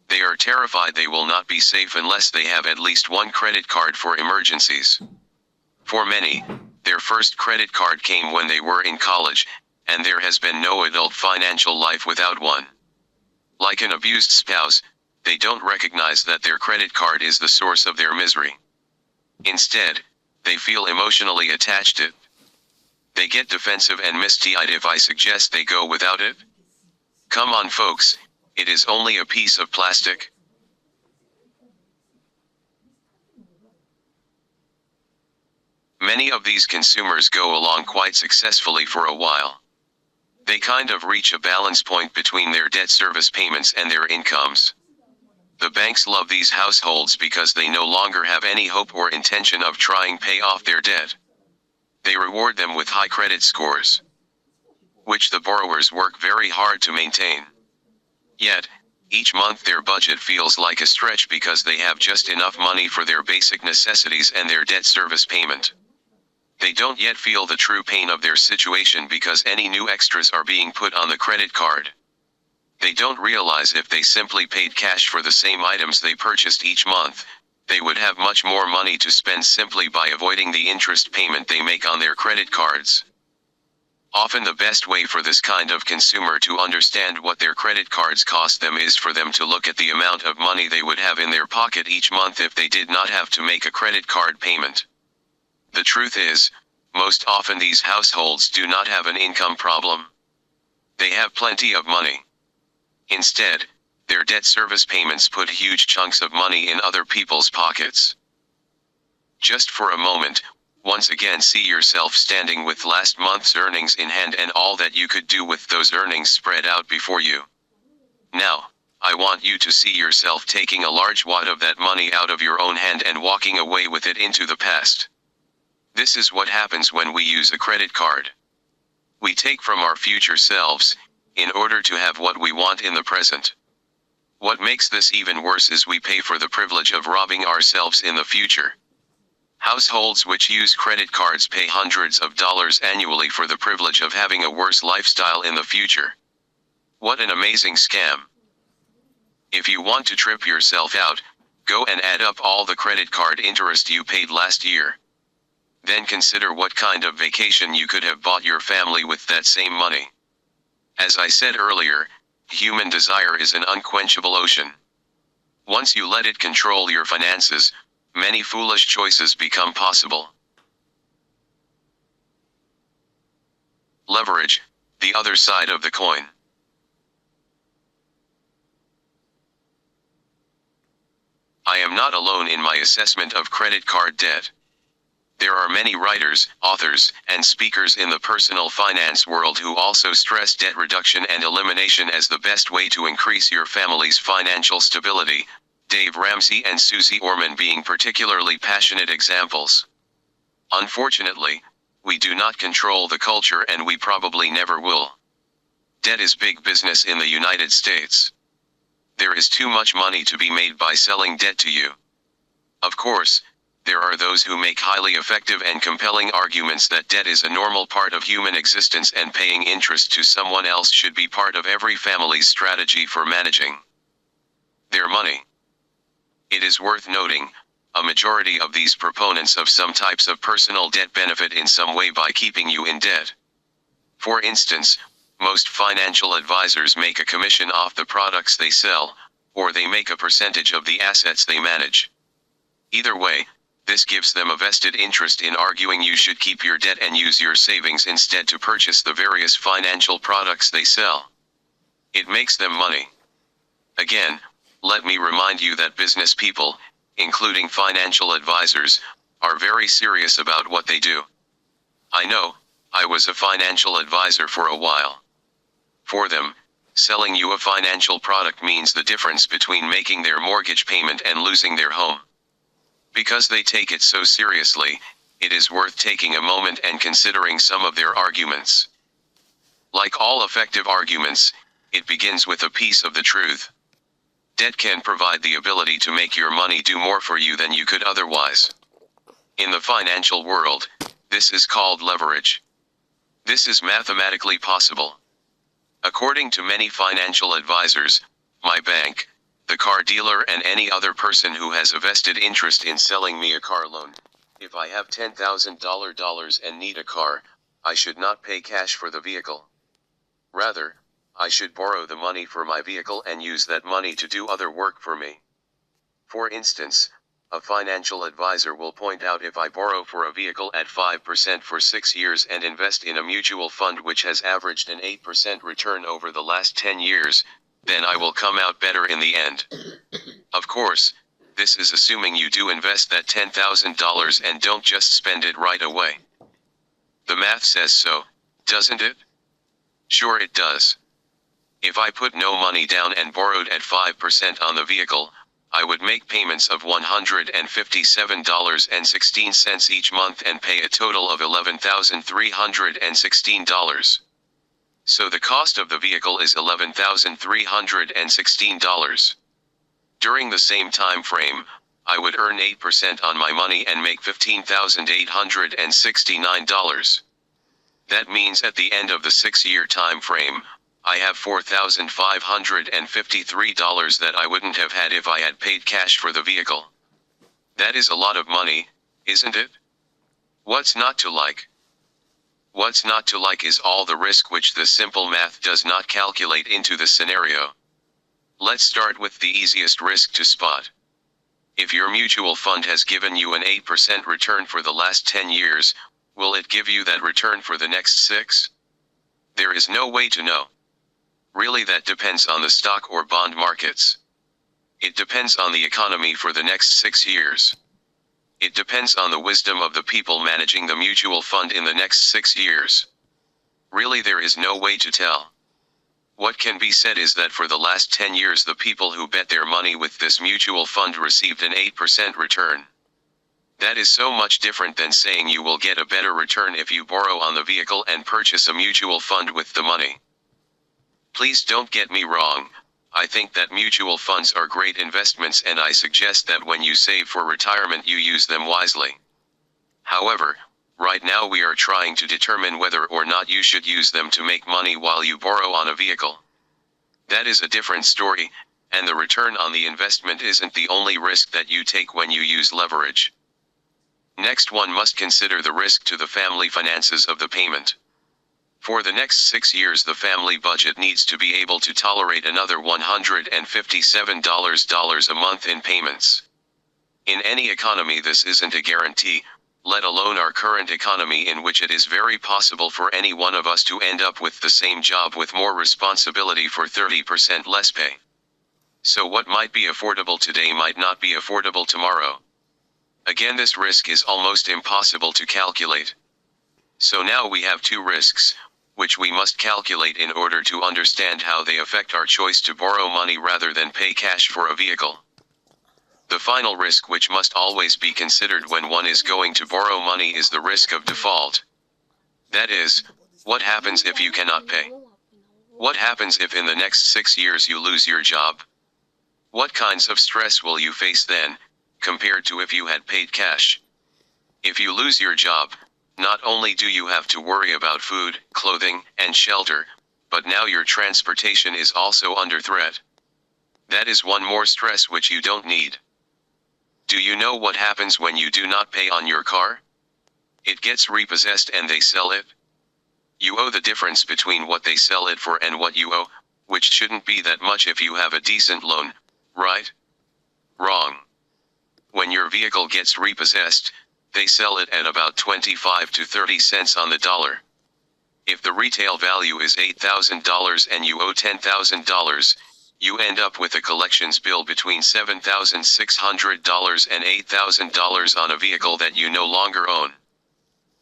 They are terrified they will not be safe unless they have at least one credit card for emergencies. For many, their first credit card came when they were in college, and there has been no adult financial life without one. Like an abused spouse, they don't recognize that their credit card is the source of their misery. Instead, they feel emotionally attached to it. They get defensive and misty-eyed if I suggest they go without it. Come on folks, it is only a piece of plastic. Many of these consumers go along quite successfully for a while. They kind of reach a balance point between their debt service payments and their incomes. The banks love these households because they no longer have any hope or intention of trying to pay off their debt. They reward them with high credit scores, which the borrowers work very hard to maintain. Yet, each month their budget feels like a stretch because they have just enough money for their basic necessities and their debt service payment. They don't yet feel the true pain of their situation because any new extras are being put on the credit card. They don't realize if they simply paid cash for the same items they purchased each month, they would have much more money to spend simply by avoiding the interest payment they make on their credit cards. Often the best way for this kind of consumer to understand what their credit cards cost them is for them to look at the amount of money they would have in their pocket each month if they did not have to make a credit card payment. The truth is, most often these households do not have an income problem. They have plenty of money. Instead, their debt service payments put huge chunks of money in other people's pockets. Just for a moment, once again see yourself standing with last month's earnings in hand and all that you could do with those earnings spread out before you. Now, I want you to see yourself taking a large wad of that money out of your own hand and walking away with it into the past. This is what happens when we use a credit card. We take from our future selves, in order to have what we want in the present. What makes this even worse is we pay for the privilege of robbing ourselves in the future. Households which use credit cards pay hundreds of dollars annually for the privilege of having a worse lifestyle in the future. What an amazing scam. If you want to trip yourself out, go and add up all the credit card interest you paid last year. Then consider what kind of vacation you could have bought your family with that same money. As I said earlier, human desire is an unquenchable ocean. Once you let it control your finances, many foolish choices become possible. Leverage, the other side of the coin. I am not alone in my assessment of credit card debt. There are many writers, authors, and speakers in the personal finance world who also stress debt reduction and elimination as the best way to increase your family's financial stability, Dave Ramsey and Susie Orman being particularly passionate examples. Unfortunately, we do not control the culture and we probably never will. Debt is big business in the United States. There is too much money to be made by selling debt to you. Of course, there are those who make highly effective and compelling arguments that debt is a normal part of human existence and paying interest to someone else should be part of every family's strategy for managing their money. It is worth noting, a majority of these proponents of some types of personal debt benefit in some way by keeping you in debt. For instance, most financial advisors make a commission off the products they sell, or they make a percentage of the assets they manage. Either way, this gives them a vested interest in arguing you should keep your debt and use your savings instead to purchase the various financial products they sell. It makes them money. Again, let me remind you that business people, including financial advisors, are very serious about what they do. I know, I was a financial advisor for a while. For them, selling you a financial product means the difference between making their mortgage payment and losing their home. Because they take it so seriously, it is worth taking a moment and considering some of their arguments. Like all effective arguments, it begins with a piece of the truth. Debt can provide the ability to make your money do more for you than you could otherwise. In the financial world, this is called leverage. This is mathematically possible. According to many financial advisors, my bank, the car dealer and any other person who has a vested interest in selling me a car loan, if I have $10,000 and need a car, I should not pay cash for the vehicle. Rather, I should borrow the money for my vehicle and use that money to do other work for me. For instance, a financial advisor will point out if I borrow for a vehicle at 5% for 6 years and invest in a mutual fund which has averaged an 8% return over the last 10 years, then I will come out better in the end. Of course, this is assuming you do invest that $10,000 and don't just spend it right away. The math says so, doesn't it? Sure it does. If I put no money down and borrowed at 5% on the vehicle, I would make payments of $157.16 each month and pay a total of $11,316. So the cost of the vehicle is $11,316. During the same time frame, I would earn 8% on my money and make $15,869. That means at the end of the 6-year time frame, I have $4,553 that I wouldn't have had if I had paid cash for the vehicle. That is a lot of money, isn't it? What's not to like? What's not to like is all the risk which the simple math does not calculate into the scenario. Let's start with the easiest risk to spot. If your mutual fund has given you an 8% return for the last 10 years, will it give you that return for the next 6? There is no way to know. Really, that depends on the stock or bond markets. It depends on the economy for the next 6 years. It depends on the wisdom of the people managing the mutual fund in the next 6 years. Really, there is no way to tell. What can be said is that for the last 10 years the people who bet their money with this mutual fund received an 8% return. That is so much different than saying you will get a better return if you borrow on the vehicle and purchase a mutual fund with the money. Please don't get me wrong. I think that mutual funds are great investments, and I suggest that when you save for retirement you use them wisely. However, right now we are trying to determine whether or not you should use them to make money while you borrow on a vehicle. That is a different story, and the return on the investment isn't the only risk that you take when you use leverage. Next, one must consider the risk to the family finances of the payment. For the next 6 years the family budget needs to be able to tolerate another $157 a month in payments. In any economy this isn't a guarantee, let alone our current economy, in which it is very possible for any one of us to end up with the same job with more responsibility for 30% less pay. So what might be affordable today might not be affordable tomorrow. Again, this risk is almost impossible to calculate. So now we have two risks, which we must calculate in order to understand how they affect our choice to borrow money rather than pay cash for a vehicle. The final risk which must always be considered when one is going to borrow money is the risk of default. That is, what happens if you cannot pay? What happens if in the next 6 years you lose your job? What kinds of stress will you face then, compared to if you had paid cash? If you lose your job, not only do you have to worry about food, clothing, and shelter, but now your transportation is also under threat. That is one more stress which you don't need. Do you know what happens when you do not pay on your car? It gets repossessed and they sell it. You owe the difference between what they sell it for and what you owe, which shouldn't be that much if you have a decent loan, right? Wrong. When your vehicle gets repossessed, they sell it at about 25 to 30 cents on the dollar. If the retail value is $8,000 and you owe $10,000, you end up with a collections bill between $7,600 and $8,000 on a vehicle that you no longer own.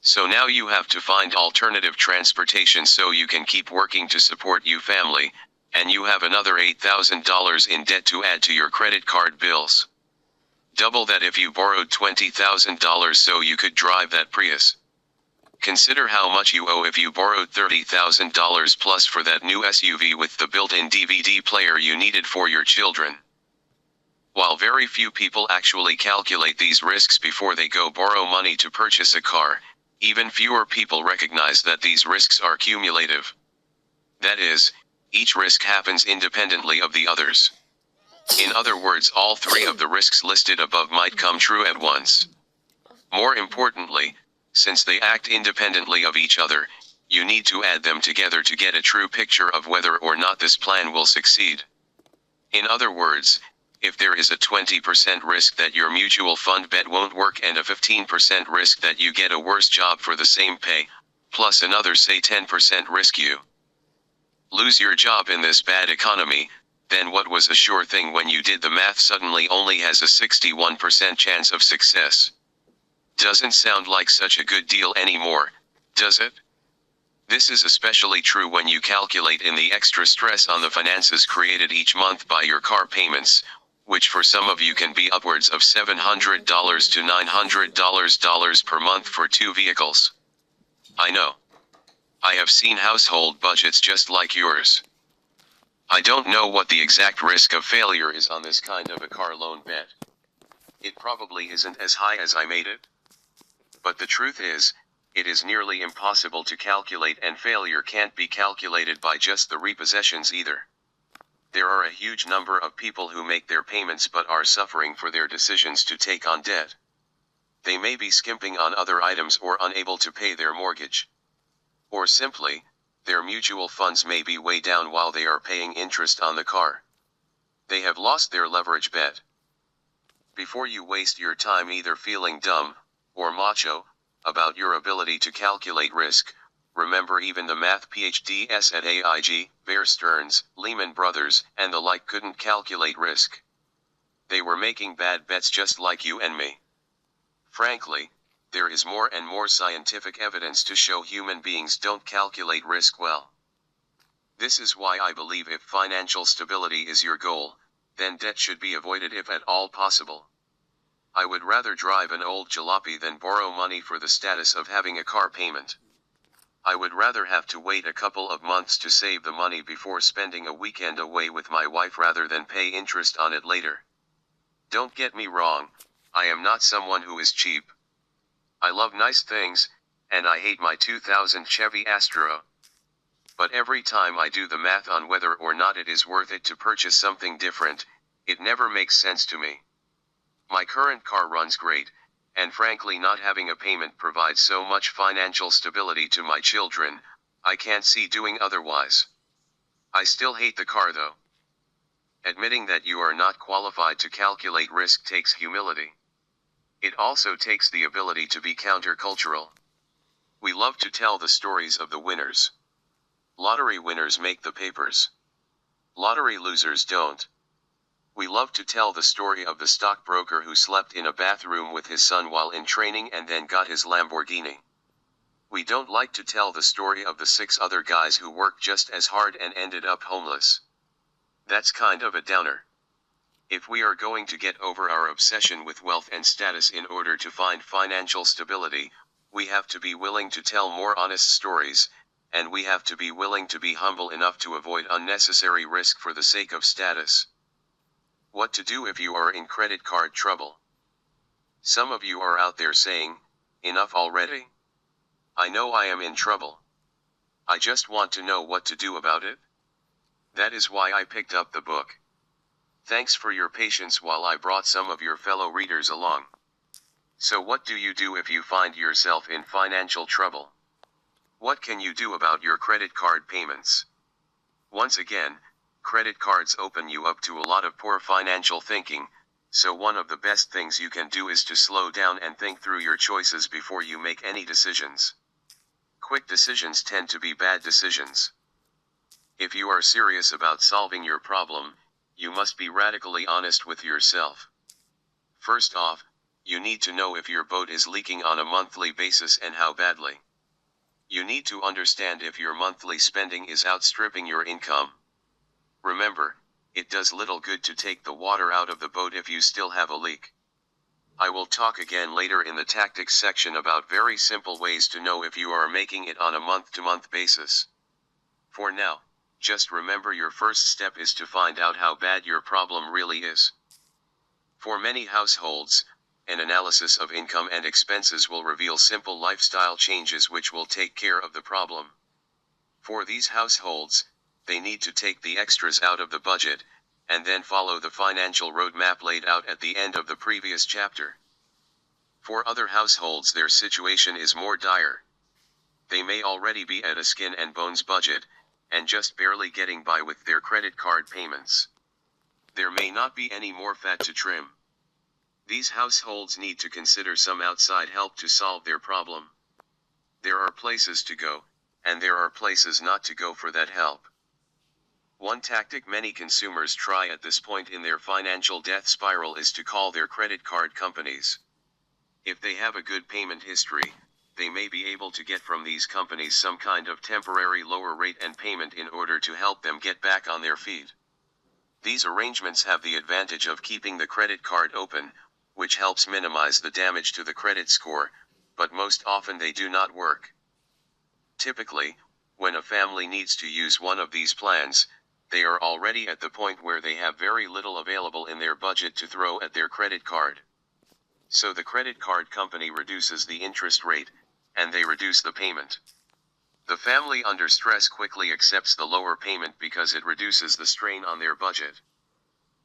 So now you have to find alternative transportation so you can keep working to support your family, and you have another $8,000 in debt to add to your credit card bills. Double that if you borrowed $20,000 so you could drive that Prius. Consider how much you owe if you borrowed $30,000 plus for that new SUV with the built-in DVD player you needed for your children. While very few people actually calculate these risks before they go borrow money to purchase a car, even fewer people recognize that these risks are cumulative. That is, each risk happens independently of the others. In other words, all three of the risks listed above might come true at once. More importantly, since they act independently of each other, you need to add them together to get a true picture of whether or not this plan will succeed. In other words, if there is a 20% risk that your mutual fund bet won't work and a 15% risk that you get a worse job for the same pay, plus another say 10% risk you lose your job in this bad economy, then what was a sure thing when you did the math suddenly only has a 61% chance of success. Doesn't sound like such a good deal anymore, does it? This is especially true when you calculate in the extra stress on the finances created each month by your car payments, which for some of you can be upwards of $700 to $900 per month for 2 vehicles. I know. I have seen household budgets just like yours. I don't know what the exact risk of failure is on this kind of a car loan bet. It probably isn't as high as I made it. But the truth is, it is nearly impossible to calculate, and failure can't be calculated by just the repossessions either. There are a huge number of people who make their payments but are suffering for their decisions to take on debt. They may be skimping on other items or unable to pay their mortgage. Or simply, their mutual funds may be way down while they are paying interest on the car. They have lost their leverage bet. Before you waste your time either feeling dumb or macho about your ability to calculate risk, remember even the math PhDs at AIG, Bear Stearns, Lehman Brothers, and the like couldn't calculate risk. They were making bad bets just like you and me. Frankly, there is more and more scientific evidence to show human beings don't calculate risk well. This is why I believe if financial stability is your goal, then debt should be avoided if at all possible. I would rather drive an old jalopy than borrow money for the status of having a car payment. I would rather have to wait a couple of months to save the money before spending a weekend away with my wife rather than pay interest on it later. Don't get me wrong, I am not someone who is cheap. I love nice things, and I hate my 2000 Chevy Astro. But every time I do the math on whether or not it is worth it to purchase something different, it never makes sense to me. My current car runs great, and frankly not having a payment provides so much financial stability to my children, I can't see doing otherwise. I still hate the car though. Admitting that you are not qualified to calculate risk takes humility. It also takes the ability to be countercultural. We love to tell the stories of the winners. Lottery winners make the papers. Lottery losers don't. We love to tell the story of the stockbroker who slept in a bathroom with his son while in training and then got his Lamborghini. We don't like to tell the story of the 6 other guys who worked just as hard and ended up homeless. That's kind of a downer. If we are going to get over our obsession with wealth and status in order to find financial stability, we have to be willing to tell more honest stories, and we have to be willing to be humble enough to avoid unnecessary risk for the sake of status. What to do if you are in credit card trouble? Some of you are out there saying, "Enough already? I know I am in trouble. I just want to know what to do about it." That is why I picked up the book. Thanks for your patience while I brought some of your fellow readers along. So what do you do if you find yourself in financial trouble? What can you do about your credit card payments? Once again, credit cards open you up to a lot of poor financial thinking, so one of the best things you can do is to slow down and think through your choices before you make any decisions. Quick decisions tend to be bad decisions. If you are serious about solving your problem, you must be radically honest with yourself. First off, you need to know if your boat is leaking on a monthly basis and how badly. You need to understand if your monthly spending is outstripping your income. Remember, it does little good to take the water out of the boat if you still have a leak. I will talk again later in the tactics section about very simple ways to know if you are making it on a month-to-month basis. For now, just remember your first step is to find out how bad your problem really is. For many households, an analysis of income and expenses will reveal simple lifestyle changes which will take care of the problem. For these households, they need to take the extras out of the budget, and then follow the financial roadmap laid out at the end of the previous chapter. For other households, their situation is more dire. They may already be at a skin and bones budget, and just barely getting by with their credit card payments. There may not be any more fat to trim. These households need to consider some outside help to solve their problem. There are places to go, and there are places not to go for that help. One tactic many consumers try at this point in their financial death spiral is to call their credit card companies. If they have a good payment history, they may be able to get from these companies some kind of temporary lower rate and payment in order to help them get back on their feet. These arrangements have the advantage of keeping the credit card open, which helps minimize the damage to the credit score, but most often they do not work. Typically, when a family needs to use one of these plans, they are already at the point where they have very little available in their budget to throw at their credit card. So the credit card company reduces the interest rate, and they reduce the payment. The family under stress quickly accepts the lower payment because it reduces the strain on their budget.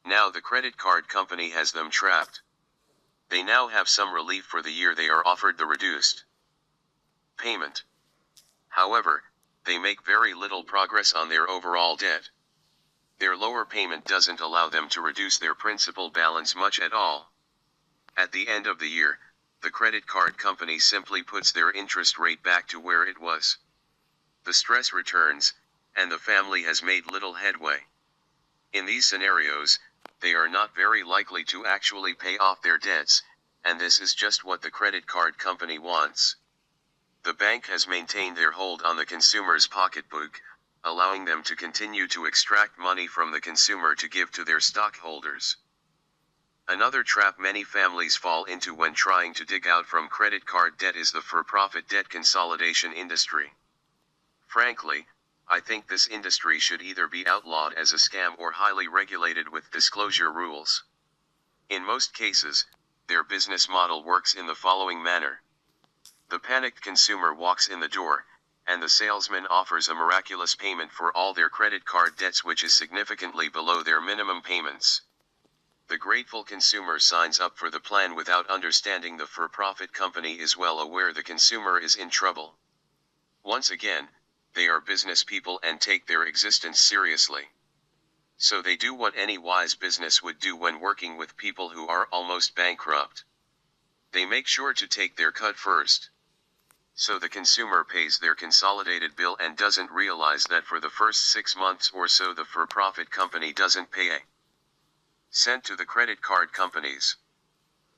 Now the credit card company has them trapped. They now have some relief for the year they are offered the reduced payment. However, they make very little progress on their overall debt. Their lower payment doesn't allow them to reduce their principal balance much at all. At the end of the year, the credit card company simply puts their interest rate back to where it was. The stress returns, and the family has made little headway. In these scenarios, they are not very likely to actually pay off their debts, and this is just what the credit card company wants. The bank has maintained their hold on the consumer's pocketbook, allowing them to continue to extract money from the consumer to give to their stockholders. Another trap many families fall into when trying to dig out from credit card debt is the for-profit debt consolidation industry. Frankly, I think this industry should either be outlawed as a scam or highly regulated with disclosure rules. In most cases, their business model works in the following manner. The panicked consumer walks in the door, and the salesman offers a miraculous payment for all their credit card debts, which is significantly below their minimum payments. The grateful consumer signs up for the plan without understanding the for-profit company is well aware the consumer is in trouble. Once again, they are business people and take their existence seriously. So they do what any wise business would do when working with people who are almost bankrupt. They make sure to take their cut first. So the consumer pays their consolidated bill and doesn't realize that for the first 6 months or so the for-profit company doesn't pay a cent to the credit card companies.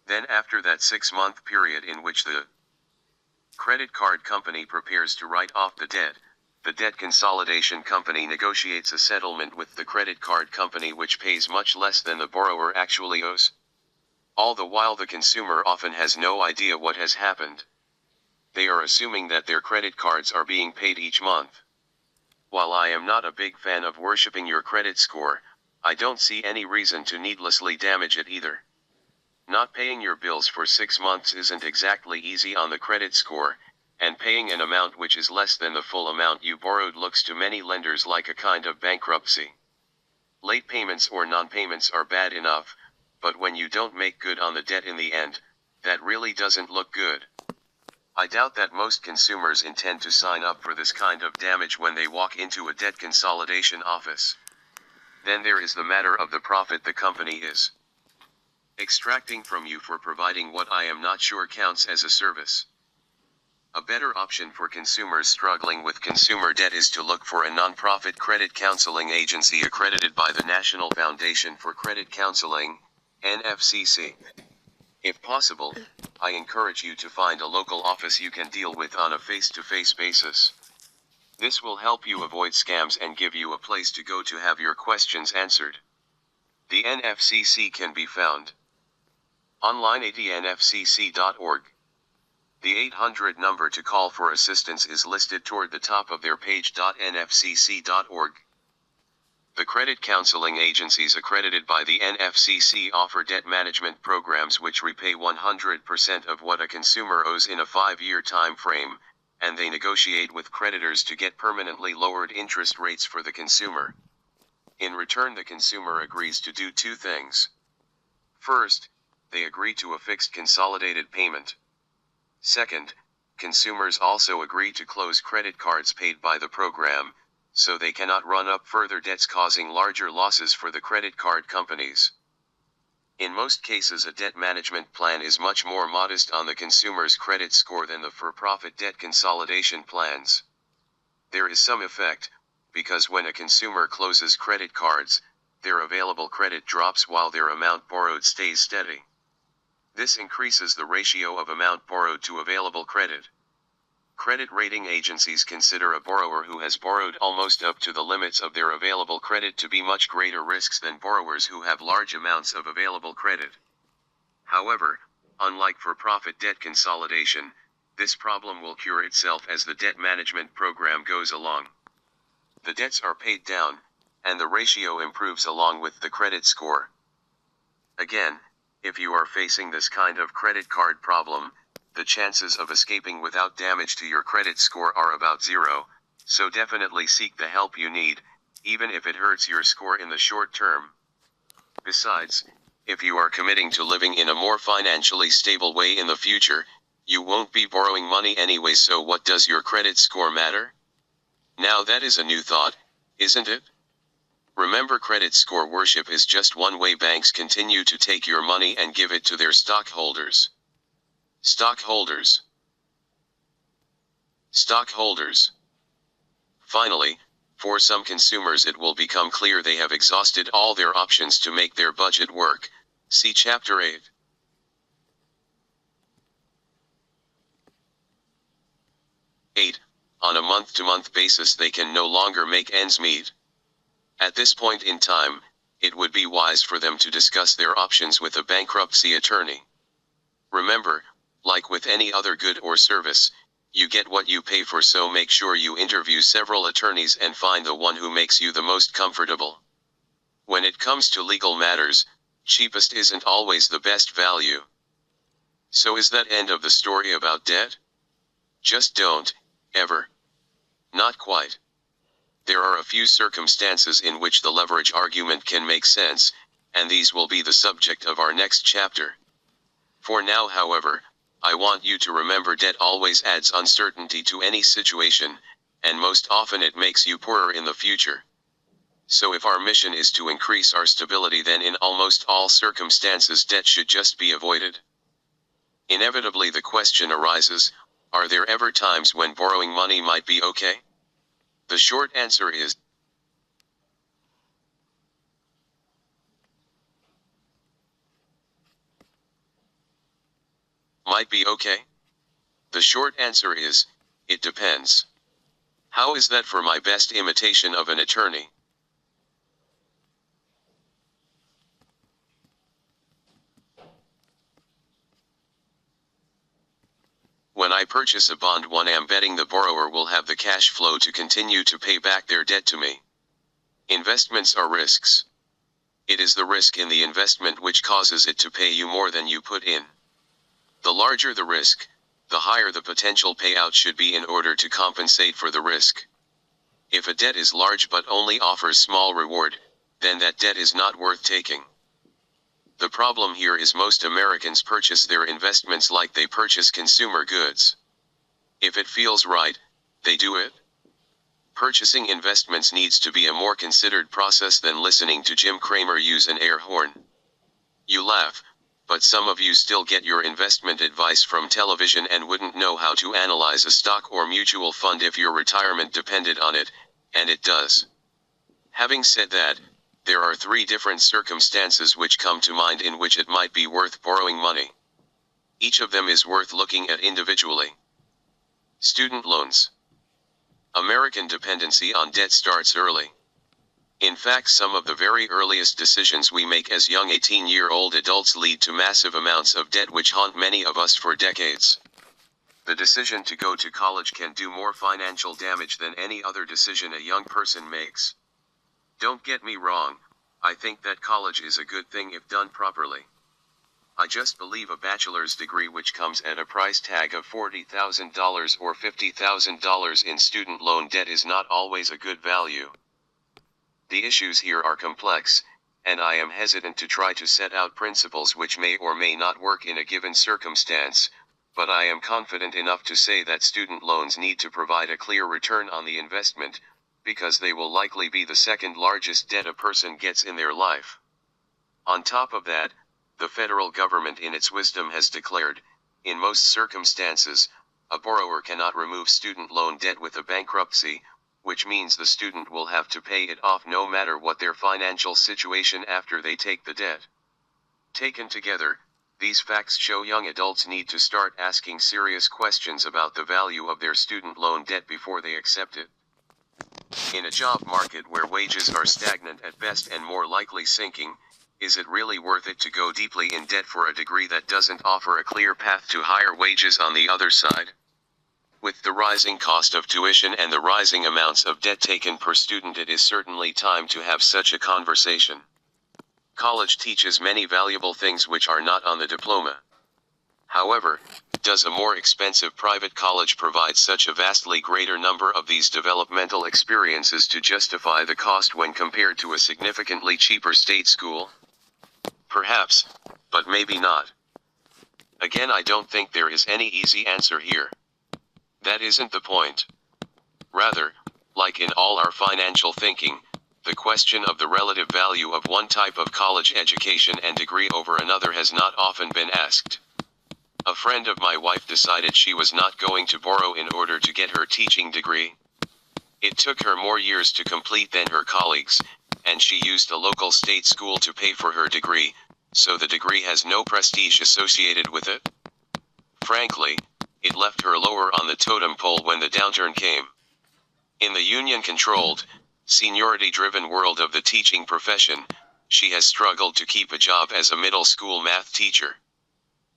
Then after that 6-month period in which the credit card company prepares to write off the debt consolidation company negotiates a settlement with the credit card company which pays much less than the borrower actually owes. All the while the consumer often has no idea what has happened. They are assuming that their credit cards are being paid each month. While I am not a big fan of worshipping your credit score, I don't see any reason to needlessly damage it either. Not paying your bills for 6 months isn't exactly easy on the credit score, and paying an amount which is less than the full amount you borrowed looks to many lenders like a kind of bankruptcy. Late payments or non-payments are bad enough, but when you don't make good on the debt in the end, that really doesn't look good. I doubt that most consumers intend to sign up for this kind of damage when they walk into a debt consolidation office. Then there is the matter of the profit the company is extracting from you for providing what I am not sure counts as a service. A better option for consumers struggling with consumer debt is to look for a non-profit credit counseling agency accredited by the National Foundation for Credit Counseling, NFCC. If possible, I encourage you to find a local office you can deal with on a face-to-face basis. This will help you avoid scams and give you a place to go to have your questions answered. The NFCC can be found online at nfcc.org. The 800 number to call for assistance is listed toward the top of their page. nfcc.org. The credit counseling agencies accredited by the NFCC offer debt management programs which repay 100% of what a consumer owes in a 5-year time frame, and they negotiate with creditors to get permanently lowered interest rates for the consumer. In return, the consumer agrees to do 2 things. First, they agree to a fixed consolidated payment. Second, consumers also agree to close credit cards paid by the program, so they cannot run up further debts causing larger losses for the credit card companies. In most cases, a debt management plan is much more modest on the consumer's credit score than the for-profit debt consolidation plans. There is some effect, because when a consumer closes credit cards, their available credit drops while their amount borrowed stays steady. This increases the ratio of amount borrowed to available credit. Credit rating agencies consider a borrower who has borrowed almost up to the limits of their available credit to be much greater risks than borrowers who have large amounts of available credit. However, unlike for-profit debt consolidation, this problem will cure itself as the debt management program goes along. The debts are paid down, and the ratio improves along with the credit score. Again, if you are facing this kind of credit card problem, the chances of escaping without damage to your credit score are about 0, so definitely seek the help you need, even if it hurts your score in the short term. Besides, if you are committing to living in a more financially stable way in the future, you won't be borrowing money anyway, so what does your credit score matter? Now that is a new thought, isn't it? Remember, credit score worship is just one way banks continue to take your money and give it to their stockholders. Stockholders. Stockholders. Finally, for some consumers it will become clear they have exhausted all their options to make their budget work. See Chapter 8. 8. On a month-to-month basis they can no longer make ends meet. At this point in time, it would be wise for them to discuss their options with a bankruptcy attorney. Remember, like with any other good or service, You get what you pay for, so make sure you interview several attorneys and find the one who makes you the most comfortable. When it comes to legal matters, cheapest isn't always the best value. So is that end of the story about debt? Just don't, ever. Not quite. There are a few circumstances in which the leverage argument can make sense, and these will be the subject of our next chapter. For now, however, I want you to remember debt always adds uncertainty to any situation, and most often it makes you poorer in the future. So if our mission is to increase our stability, then in almost all circumstances debt should just be avoided. Inevitably the question arises, are there ever times when borrowing money might be okay? The short answer is might be okay? The short answer is, it depends. How is that for my best imitation of an attorney? When I purchase a bond, I am betting the borrower will have the cash flow to continue to pay back their debt to me. Investments are risks. It is the risk in the investment which causes it to pay you more than you put in. The larger the risk, the higher the potential payout should be in order to compensate for the risk. If a debt is large but only offers small reward, then that debt is not worth taking. The problem here is most Americans purchase their investments like they purchase consumer goods. If it feels right, they do it. Purchasing investments needs to be a more considered process than listening to Jim Cramer use an air horn. You laugh, but some of you still get your investment advice from television and wouldn't know how to analyze a stock or mutual fund if your retirement depended on it, and it does. Having said that, there are 3 different circumstances which come to mind in which it might be worth borrowing money. Each of them is worth looking at individually. Student loans. American dependency on debt starts early. In fact, some of the very earliest decisions we make as young 18-year-old adults lead to massive amounts of debt which haunt many of us for decades. The decision to go to college can do more financial damage than any other decision a young person makes. Don't get me wrong, I think that college is a good thing if done properly. I just believe a bachelor's degree which comes at a price tag of $40,000 or $50,000 in student loan debt is not always a good value. The issues here are complex, and I am hesitant to try to set out principles which may or may not work in a given circumstance, but I am confident enough to say that student loans need to provide a clear return on the investment, because they will likely be the second largest debt a person gets in their life. On top of that, the federal government in its wisdom has declared, in most circumstances, a borrower cannot remove student loan debt with a bankruptcy, which means the student will have to pay it off no matter what their financial situation after they take the debt. Taken together, these facts show young adults need to start asking serious questions about the value of their student loan debt before they accept it. In a job market where wages are stagnant at best and more likely sinking, is it really worth it to go deeply in debt for a degree that doesn't offer a clear path to higher wages on the other side? With the rising cost of tuition and the rising amounts of debt taken per student, it is certainly time to have such a conversation. College teaches many valuable things which are not on the diploma. However, does a more expensive private college provide such a vastly greater number of these developmental experiences to justify the cost when compared to a significantly cheaper state school? Perhaps, but maybe not. Again, I don't think there is any easy answer here. That isn't the point. Rather, like in all our financial thinking, the question of the relative value of one type of college education and degree over another has not often been asked. A friend of my wife decided she was not going to borrow in order to get her teaching degree. It took her more years to complete than her colleagues, and she used a local state school to pay for her degree, so the degree has no prestige associated with it. Frankly, it left her lower on the totem pole when the downturn came. In the union-controlled, seniority-driven world of the teaching profession, she has struggled to keep a job as a middle school math teacher.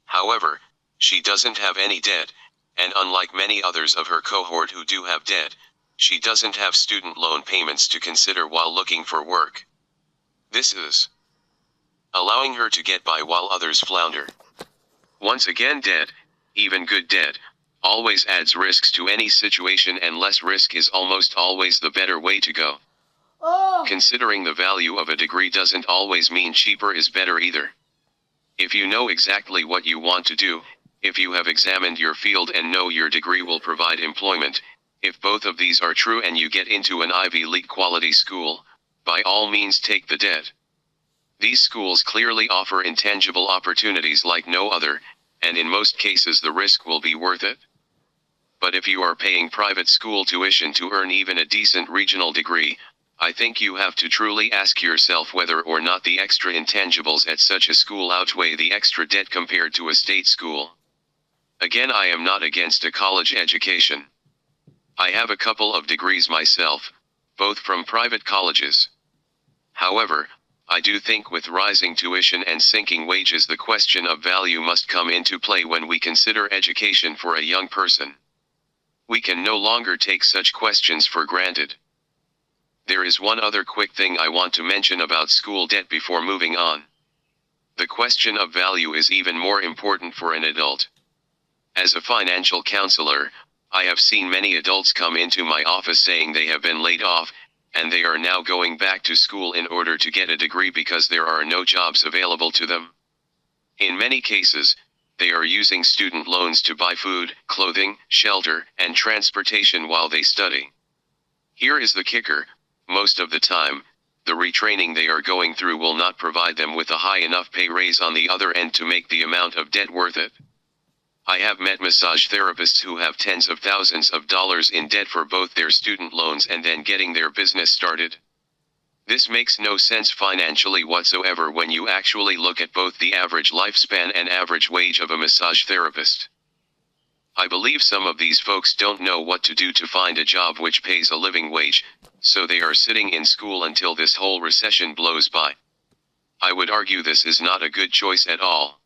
However, she doesn't have any debt, and unlike many others of her cohort who do have debt, she doesn't have student loan payments to consider while looking for work. This is allowing her to get by while others flounder. Once again, debt, even good debt, always adds risks to any situation, and less risk is almost always the better way to go. Considering the value of a degree doesn't always mean cheaper is better either. If you know exactly what you want to do, if you have examined your field and know your degree will provide employment, if both of these are true and you get into an Ivy League quality school, by all means take the debt. These schools clearly offer intangible opportunities like no other, and in most cases the risk will be worth it. But if you are paying private school tuition to earn even a decent regional degree, I think you have to truly ask yourself whether or not the extra intangibles at such a school outweigh the extra debt compared to a state school. Again, I am not against a college education. I have a couple of degrees myself, both from private colleges. However, I do think with rising tuition and sinking wages, the question of value must come into play when we consider education for a young person. We can no longer take such questions for granted. There is one other quick thing I want to mention about school debt before moving on. The question of value is even more important for an adult. As a financial counselor, I have seen many adults come into my office saying they have been laid off, and they are now going back to school in order to get a degree because there are no jobs available to them. In many cases, they are using student loans to buy food, clothing, shelter, and transportation while they study. Here is the kicker: most of the time, the retraining they are going through will not provide them with a high enough pay raise on the other end to make the amount of debt worth it. I have met massage therapists who have tens of thousands of dollars in debt for both their student loans and then getting their business started. This makes no sense financially whatsoever when you actually look at both the average lifespan and average wage of a massage therapist. I believe some of these folks don't know what to do to find a job which pays a living wage, so they are sitting in school until this whole recession blows by. I would argue this is not a good choice at all.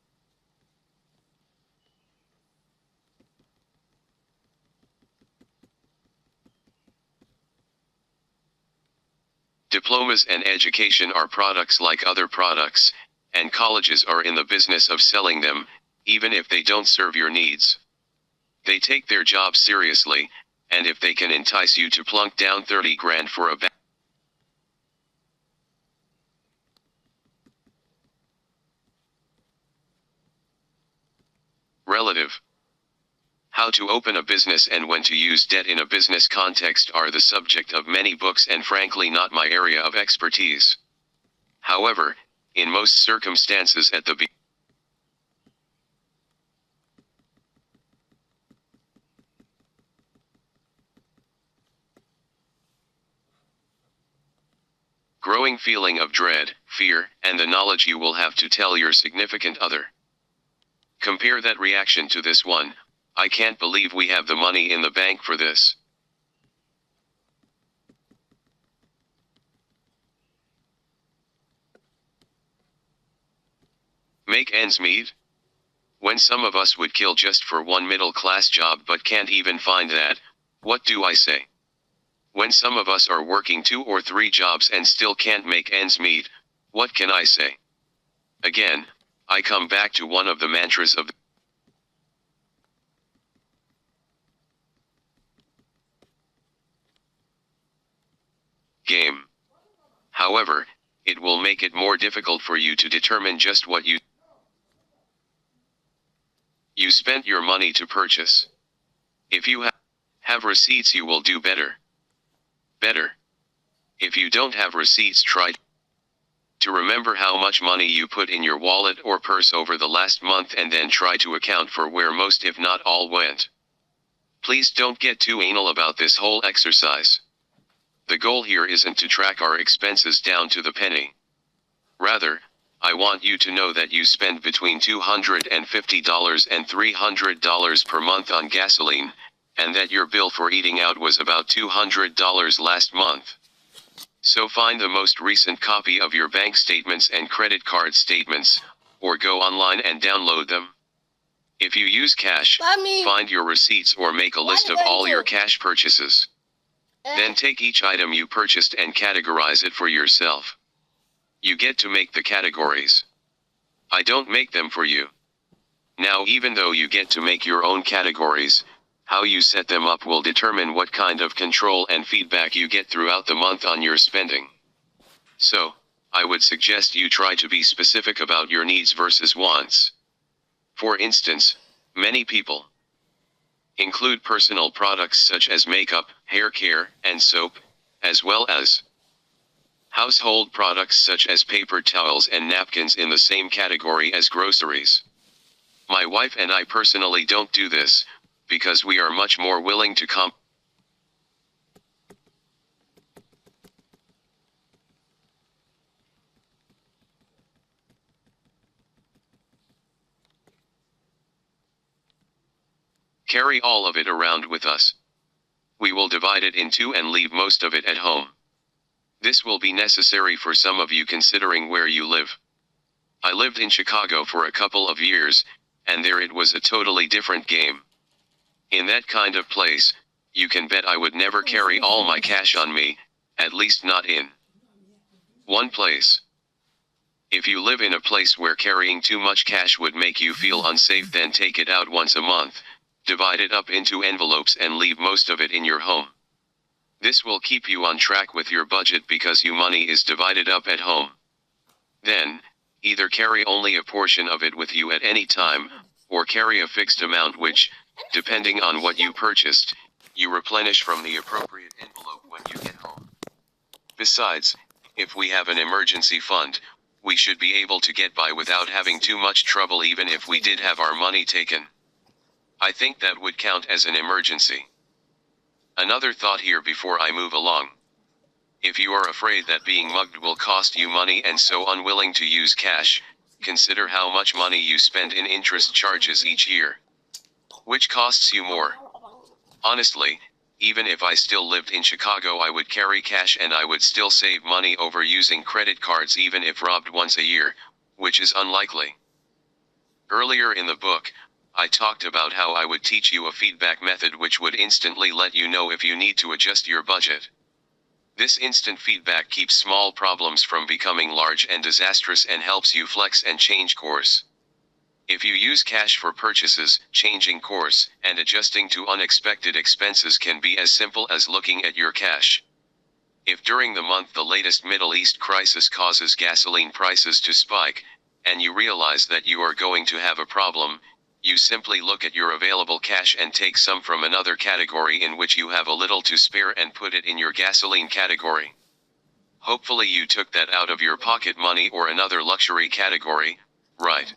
Diplomas and education are products like other products, and colleges are in the business of selling them, even if they don't serve your needs. They take their job seriously, and if they can entice you to plunk down 30 grand for a relative. How to open a business and when to use debt in a business context are the subject of many books and frankly not my area of expertise. However, in most circumstances at the growing feeling of dread, fear, and the knowledge you will have to tell your significant other. Compare that reaction to this one: I can't believe we have the money in the bank for this. Make ends meet? When some of us would kill just for one middle-class job but can't even find that, what do I say? When some of us are working 2 or 3 jobs and still can't make ends meet, what can I say? Again, I come back to one of the mantras of the game. However, it will make it more difficult for you to determine just what you spent your money to purchase. If you have receipts, you will do better. If you don't have receipts, try to remember how much money you put in your wallet or purse over the last month and then try to account for where most if not all went. Please don't get too anal about this whole exercise. The goal here isn't to track our expenses down to the penny. Rather, I want you to know that you spend between $250 and $300 per month on gasoline, and that your bill for eating out was about $200 last month. So find the most recent copy of your bank statements and credit card statements, or go online and download them. If you use cash, find your receipts or make a list of all your cash purchases. Then take each item you purchased and categorize it for yourself. You get to make the categories. I don't make them for you. Now, even though you get to make your own categories, how you set them up will determine what kind of control and feedback you get throughout the month on your spending. So, I would suggest you try to be specific about your needs versus wants. For instance, many people include personal products such as makeup, hair care, and soap, as well as household products such as paper towels and napkins in the same category as groceries. My wife and I personally don't do this, because we are much more willing to carry all of it around with us. We will divide it in two and leave most of it at home. This will be necessary for some of you considering where you live. I lived in Chicago for a couple of years, and there it was a totally different game. In that kind of place, you can bet I would never carry all my cash on me, at least not in one place. If you live in a place where carrying too much cash would make you feel unsafe, then take it out once a month, divide it up into envelopes and leave most of it in your home. This will keep you on track with your budget because your money is divided up at home. Then, either carry only a portion of it with you at any time, or carry a fixed amount which, depending on what you purchased, you replenish from the appropriate envelope when you get home. Besides, if we have an emergency fund, we should be able to get by without having too much trouble even if we did have our money taken. I think that would count as an emergency. Another thought here before I move along. If you are afraid that being mugged will cost you money and so unwilling to use cash, consider how much money you spend in interest charges each year. Which costs you more? Honestly, even if I still lived in Chicago, I would carry cash and I would still save money over using credit cards even if robbed once a year, which is unlikely. Earlier in the book, I talked about how I would teach you a feedback method which would instantly let you know if you need to adjust your budget. This instant feedback keeps small problems from becoming large and disastrous and helps you flex and change course. If you use cash for purchases, changing course and adjusting to unexpected expenses can be as simple as looking at your cash. If during the month the latest Middle East crisis causes gasoline prices to spike, and you realize that you are going to have a problem, you simply look at your available cash and take some from another category in which you have a little to spare and put it in your gasoline category. Hopefully you took that out of your pocket money or another luxury category, right?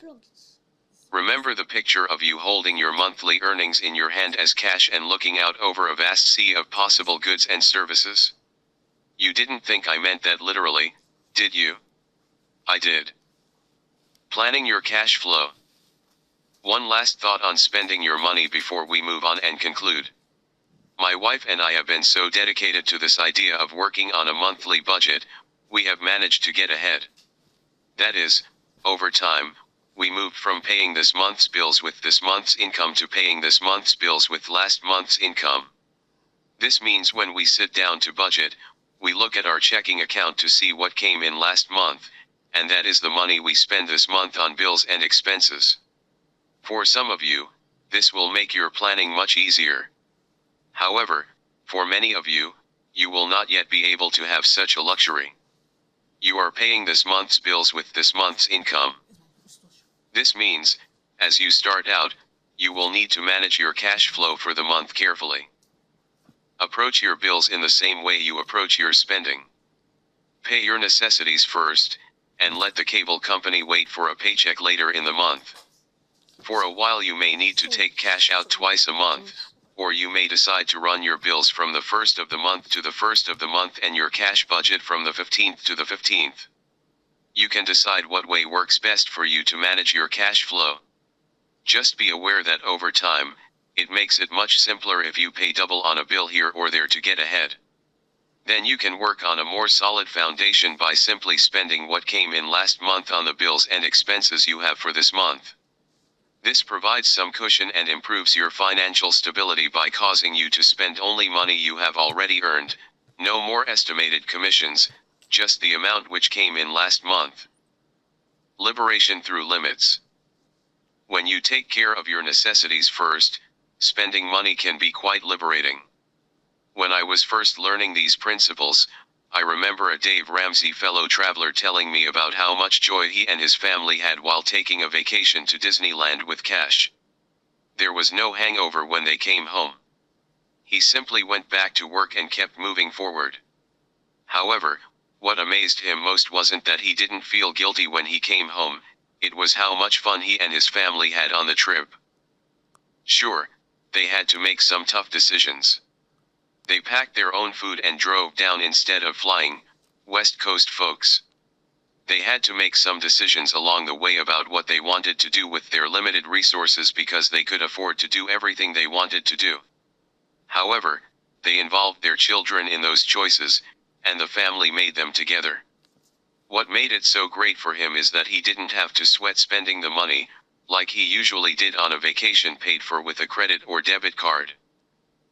Remember the picture of you holding your monthly earnings in your hand as cash and looking out over a vast sea of possible goods and services? You didn't think I meant that literally, did you? I did. Planning your cash flow. One last thought on spending your money before we move on and conclude. My wife and I have been so dedicated to this idea of working on a monthly budget, we have managed to get ahead. That is, over time, we moved from paying this month's bills with this month's income to paying this month's bills with last month's income. This means when we sit down to budget, we look at our checking account to see what came in last month, and that is the money we spend this month on bills and expenses. For some of you, this will make your planning much easier. However, for many of you, you will not yet be able to have such a luxury. You are paying this month's bills with this month's income. This means, as you start out, you will need to manage your cash flow for the month carefully. Approach your bills in the same way you approach your spending. Pay your necessities first, and let the cable company wait for a paycheck later in the month. For a while you may need to take cash out twice a month, or you may decide to run your bills from the 1st of the month to the 1st of the month and your cash budget from the 15th to the 15th. You can decide what way works best for you to manage your cash flow. Just be aware that over time, it makes it much simpler if you pay double on a bill here or there to get ahead. Then you can work on a more solid foundation by simply spending what came in last month on the bills and expenses you have for this month. This provides some cushion and improves your financial stability by causing you to spend only money you have already earned, no more estimated commissions, just the amount which came in last month. Liberation through limits. When you take care of your necessities first, spending money can be quite liberating. When I was first learning these principles, I remember a Dave Ramsey fellow traveler telling me about how much joy he and his family had while taking a vacation to Disneyland with cash. There was no hangover when they came home. He simply went back to work and kept moving forward. However, what amazed him most wasn't that he didn't feel guilty when he came home, it was how much fun he and his family had on the trip. Sure, they had to make some tough decisions. They packed their own food and drove down instead of flying, West Coast folks. They had to make some decisions along the way about what they wanted to do with their limited resources because they could afford to do everything they wanted to do. However, they involved their children in those choices, and the family made them together. What made it so great for him is that he didn't have to sweat spending the money, like he usually did on a vacation paid for with a credit or debit card.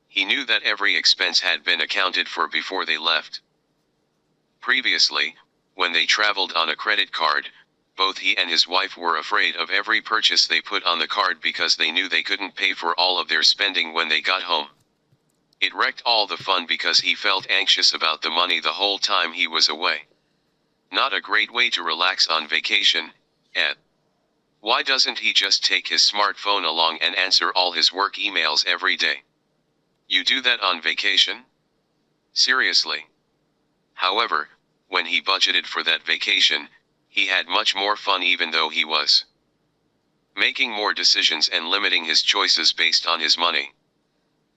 He knew that every expense had been accounted for before they left. Previously, when they traveled on a credit card, both he and his wife were afraid of every purchase they put on the card because they knew they couldn't pay for all of their spending when they got home. It wrecked all the fun because he felt anxious about the money the whole time he was away. Not a great way to relax on vacation, Ed. Why doesn't he just take his smartphone along and answer all his work emails every day? You do that on vacation? Seriously. However, when he budgeted for that vacation, he had much more fun even though he was making more decisions and limiting his choices based on his money.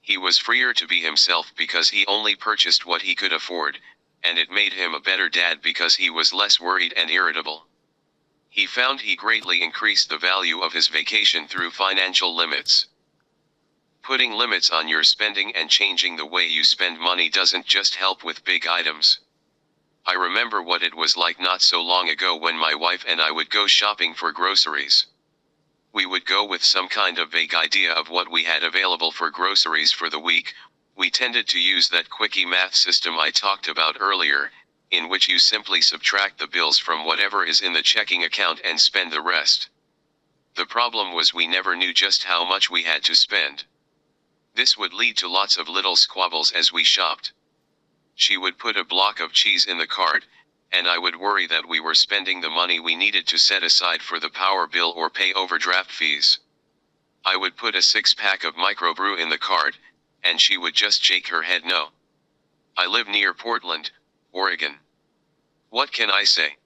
He was freer to be himself because he only purchased what he could afford, and it made him a better dad because he was less worried and irritable. He found he greatly increased the value of his vacation through financial limits. Putting limits on your spending and changing the way you spend money doesn't just help with big items. I remember what it was like not so long ago when my wife and I would go shopping for groceries. We would go with some kind of vague idea of what we had available for groceries for the week. We tended to use that quickie math system I talked about earlier, in which you simply subtract the bills from whatever is in the checking account and spend the rest. The problem was we never knew just how much we had to spend. This would lead to lots of little squabbles as we shopped. She would put a block of cheese in the cart, and I would worry that we were spending the money we needed to set aside for the power bill or pay overdraft fees. I would put a 6-pack of microbrew in the cart, and she would just shake her head no. I live near Portland, Oregon. What can I say?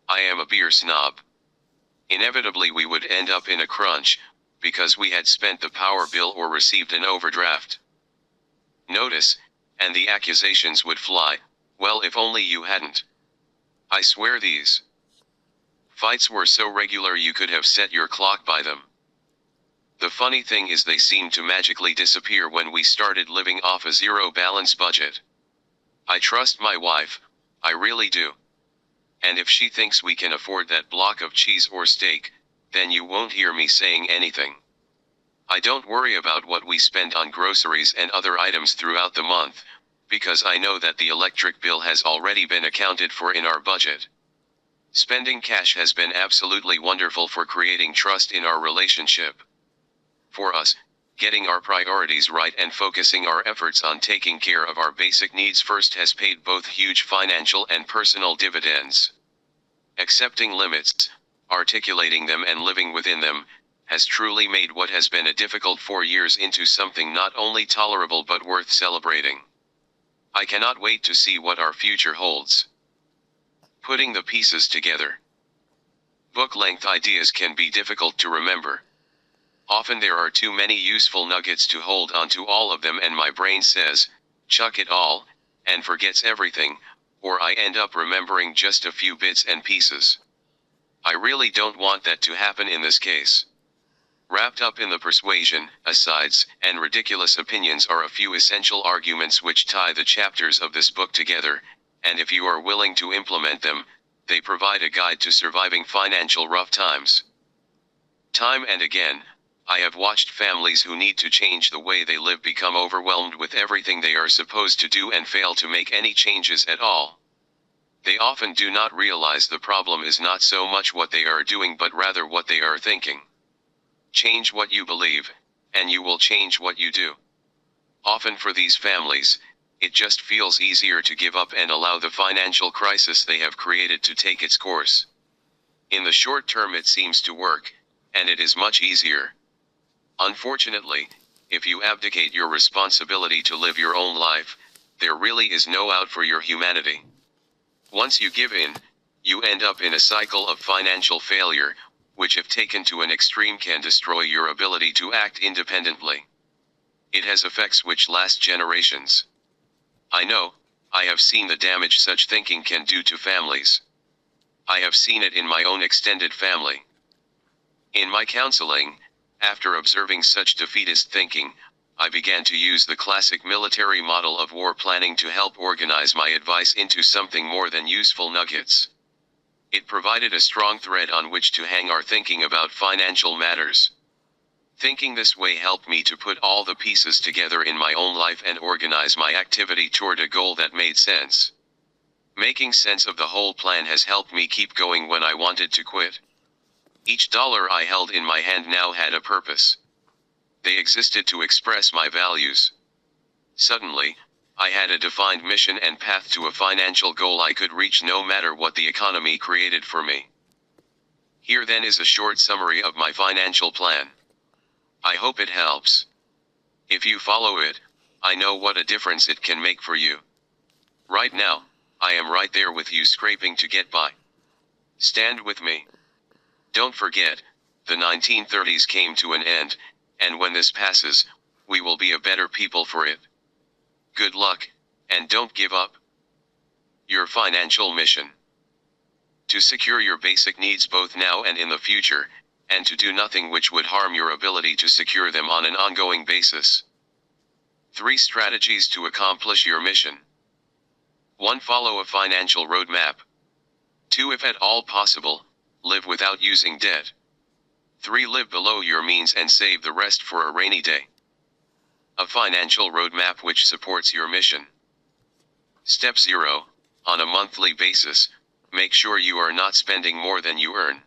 I am a beer snob. Inevitably we would end up in a crunch, because we had spent the power bill or received an overdraft. Notice, and the accusations would fly, well if only you hadn't. I swear these fights were so regular you could have set your clock by them. The funny thing is they seemed to magically disappear when we started living off a zero-balance budget. I trust my wife, I really do. And if she thinks we can afford that block of cheese or steak, then you won't hear me saying anything. I don't worry about what we spend on groceries and other items throughout the month, because I know that the electric bill has already been accounted for in our budget. Spending cash has been absolutely wonderful for creating trust in our relationship. For us, getting our priorities right and focusing our efforts on taking care of our basic needs first has paid both huge financial and personal dividends. Accepting limits, articulating them and living within them, has truly made what has been a difficult 4 years into something not only tolerable but worth celebrating. I cannot wait to see what our future holds. Putting the pieces together. Book-length ideas can be difficult to remember. Often there are too many useful nuggets to hold onto all of them and my brain says, chuck it all, and forgets everything, or I end up remembering just a few bits and pieces. I really don't want that to happen in this case. Wrapped up in the persuasion, asides, and ridiculous opinions are a few essential arguments which tie the chapters of this book together, and if you are willing to implement them, they provide a guide to surviving financial rough times. Time and again, I have watched families who need to change the way they live become overwhelmed with everything they are supposed to do and fail to make any changes at all. They often do not realize the problem is not so much what they are doing but rather what they are thinking. Change what you believe, and you will change what you do. Often for these families, it just feels easier to give up and allow the financial crisis they have created to take its course. In the short term it seems to work, and it is much easier. Unfortunately, if you abdicate your responsibility to live your own life, there really is no out for your humanity. Once you give in, you end up in a cycle of financial failure, which if taken to an extreme can destroy your ability to act independently. It has effects which last generations. I know, I have seen the damage such thinking can do to families. I have seen it in my own extended family. In my counseling, after observing such defeatist thinking, I began to use the classic military model of war planning to help organize my advice into something more than useful nuggets. It provided a strong thread on which to hang our thinking about financial matters. Thinking this way helped me to put all the pieces together in my own life and organize my activity toward a goal that made sense. Making sense of the whole plan has helped me keep going when I wanted to quit. Each dollar I held in my hand now had a purpose. They existed to express my values. Suddenly, I had a defined mission and path to a financial goal I could reach no matter what the economy created for me. Here then is a short summary of my financial plan. I hope it helps. If you follow it, I know what a difference it can make for you. Right now, I am right there with you scraping to get by. Stand with me. Don't forget, the 1930s came to an end, and when this passes, we will be a better people for it. Good luck, and don't give up. Your financial mission. To secure your basic needs both now and in the future, and to do nothing which would harm your ability to secure them on an ongoing basis. 3 strategies to accomplish your mission. 1. Follow a financial roadmap. 2. If at all possible, live without using debt. 3. Live below your means and save the rest for a rainy day. A financial roadmap which supports your mission. Step 0. On a monthly basis, make sure you are not spending more than you earn.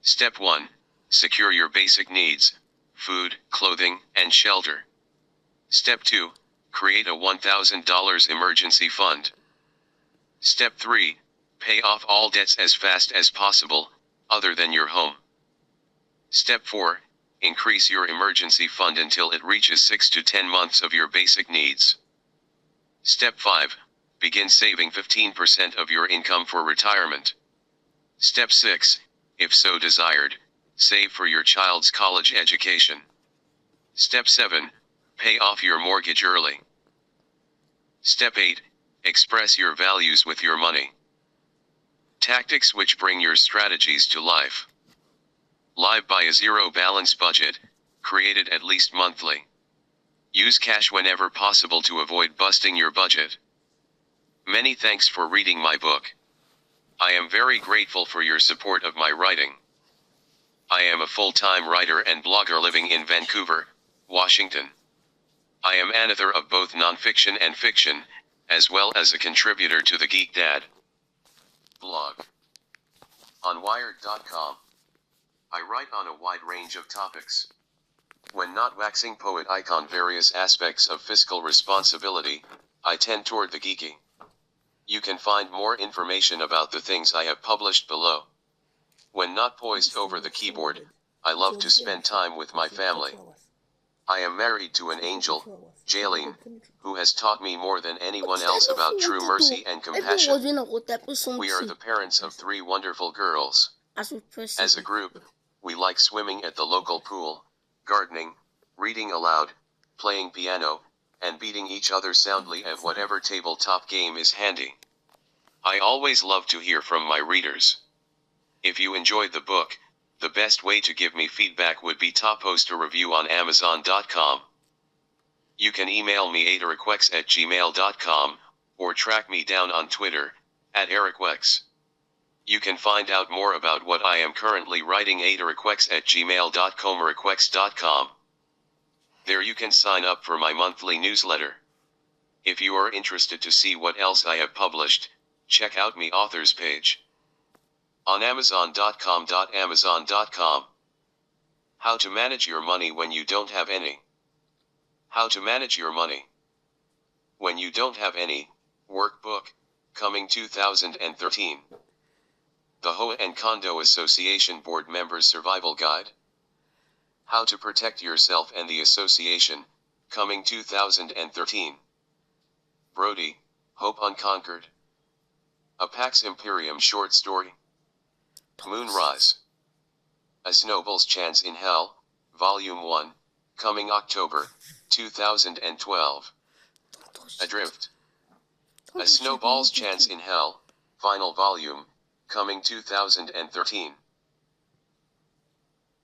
Step 1. Secure your basic needs, food, clothing, and shelter. Step 2. Create a $1,000 emergency fund. Step 3. Pay off all debts as fast as possible, other than your home. Step 4. Increase your emergency fund until it reaches 6 to 10 months of your basic needs. Step 5. Begin saving 15% of your income for retirement. Step 6. If so desired, save for your child's college education. Step 7. Pay off your mortgage early. Step 8. Express your values with your money. Tactics which bring your strategies to life. Live by a zero balance budget, created at least monthly. Use cash whenever possible to avoid busting your budget. Many thanks for reading my book. I am very grateful for your support of my writing. I am a full-time writer and blogger living in Vancouver, Washington. I am an author of both nonfiction and fiction, as well as a contributor to the Geek Dad blog. On Wired.com, I write on a wide range of topics. When not waxing poet icon various aspects of fiscal responsibility, I tend toward the geeky. You can find more information about the things I have published below. When not poised over the keyboard, I love to spend time with my family. I am married to an angel, Jaylene, who has taught me more than anyone else about true mercy and compassion. We are the parents of 3 wonderful girls. As a group, we like swimming at the local pool, gardening, reading aloud, playing piano, and beating each other soundly at whatever tabletop game is handy. I always love to hear from my readers. If you enjoyed the book, the best way to give me feedback would be to post a review on Amazon.com. You can email me @erikwex@gmail.com, or track me down on Twitter, @erikwex. You can find out more about what I am currently writing audiorequests@gmail.com. There you can sign up for my monthly newsletter. If you are interested to see what else I have published, check out my authors page on amazon.com. How to manage your money when you don't have any. How to manage your money when you don't have any, workbook, coming 2013. The Hoa and Condo Association Board Members Survival Guide. How to protect yourself and the association, coming 2013. Brody, Hope Unconquered. A Pax Imperium short story. Moonrise. A Snowball's Chance in Hell, Volume 1, coming October 2012. Adrift. A Snowball's Chance in Hell, Final Volume, coming 2013.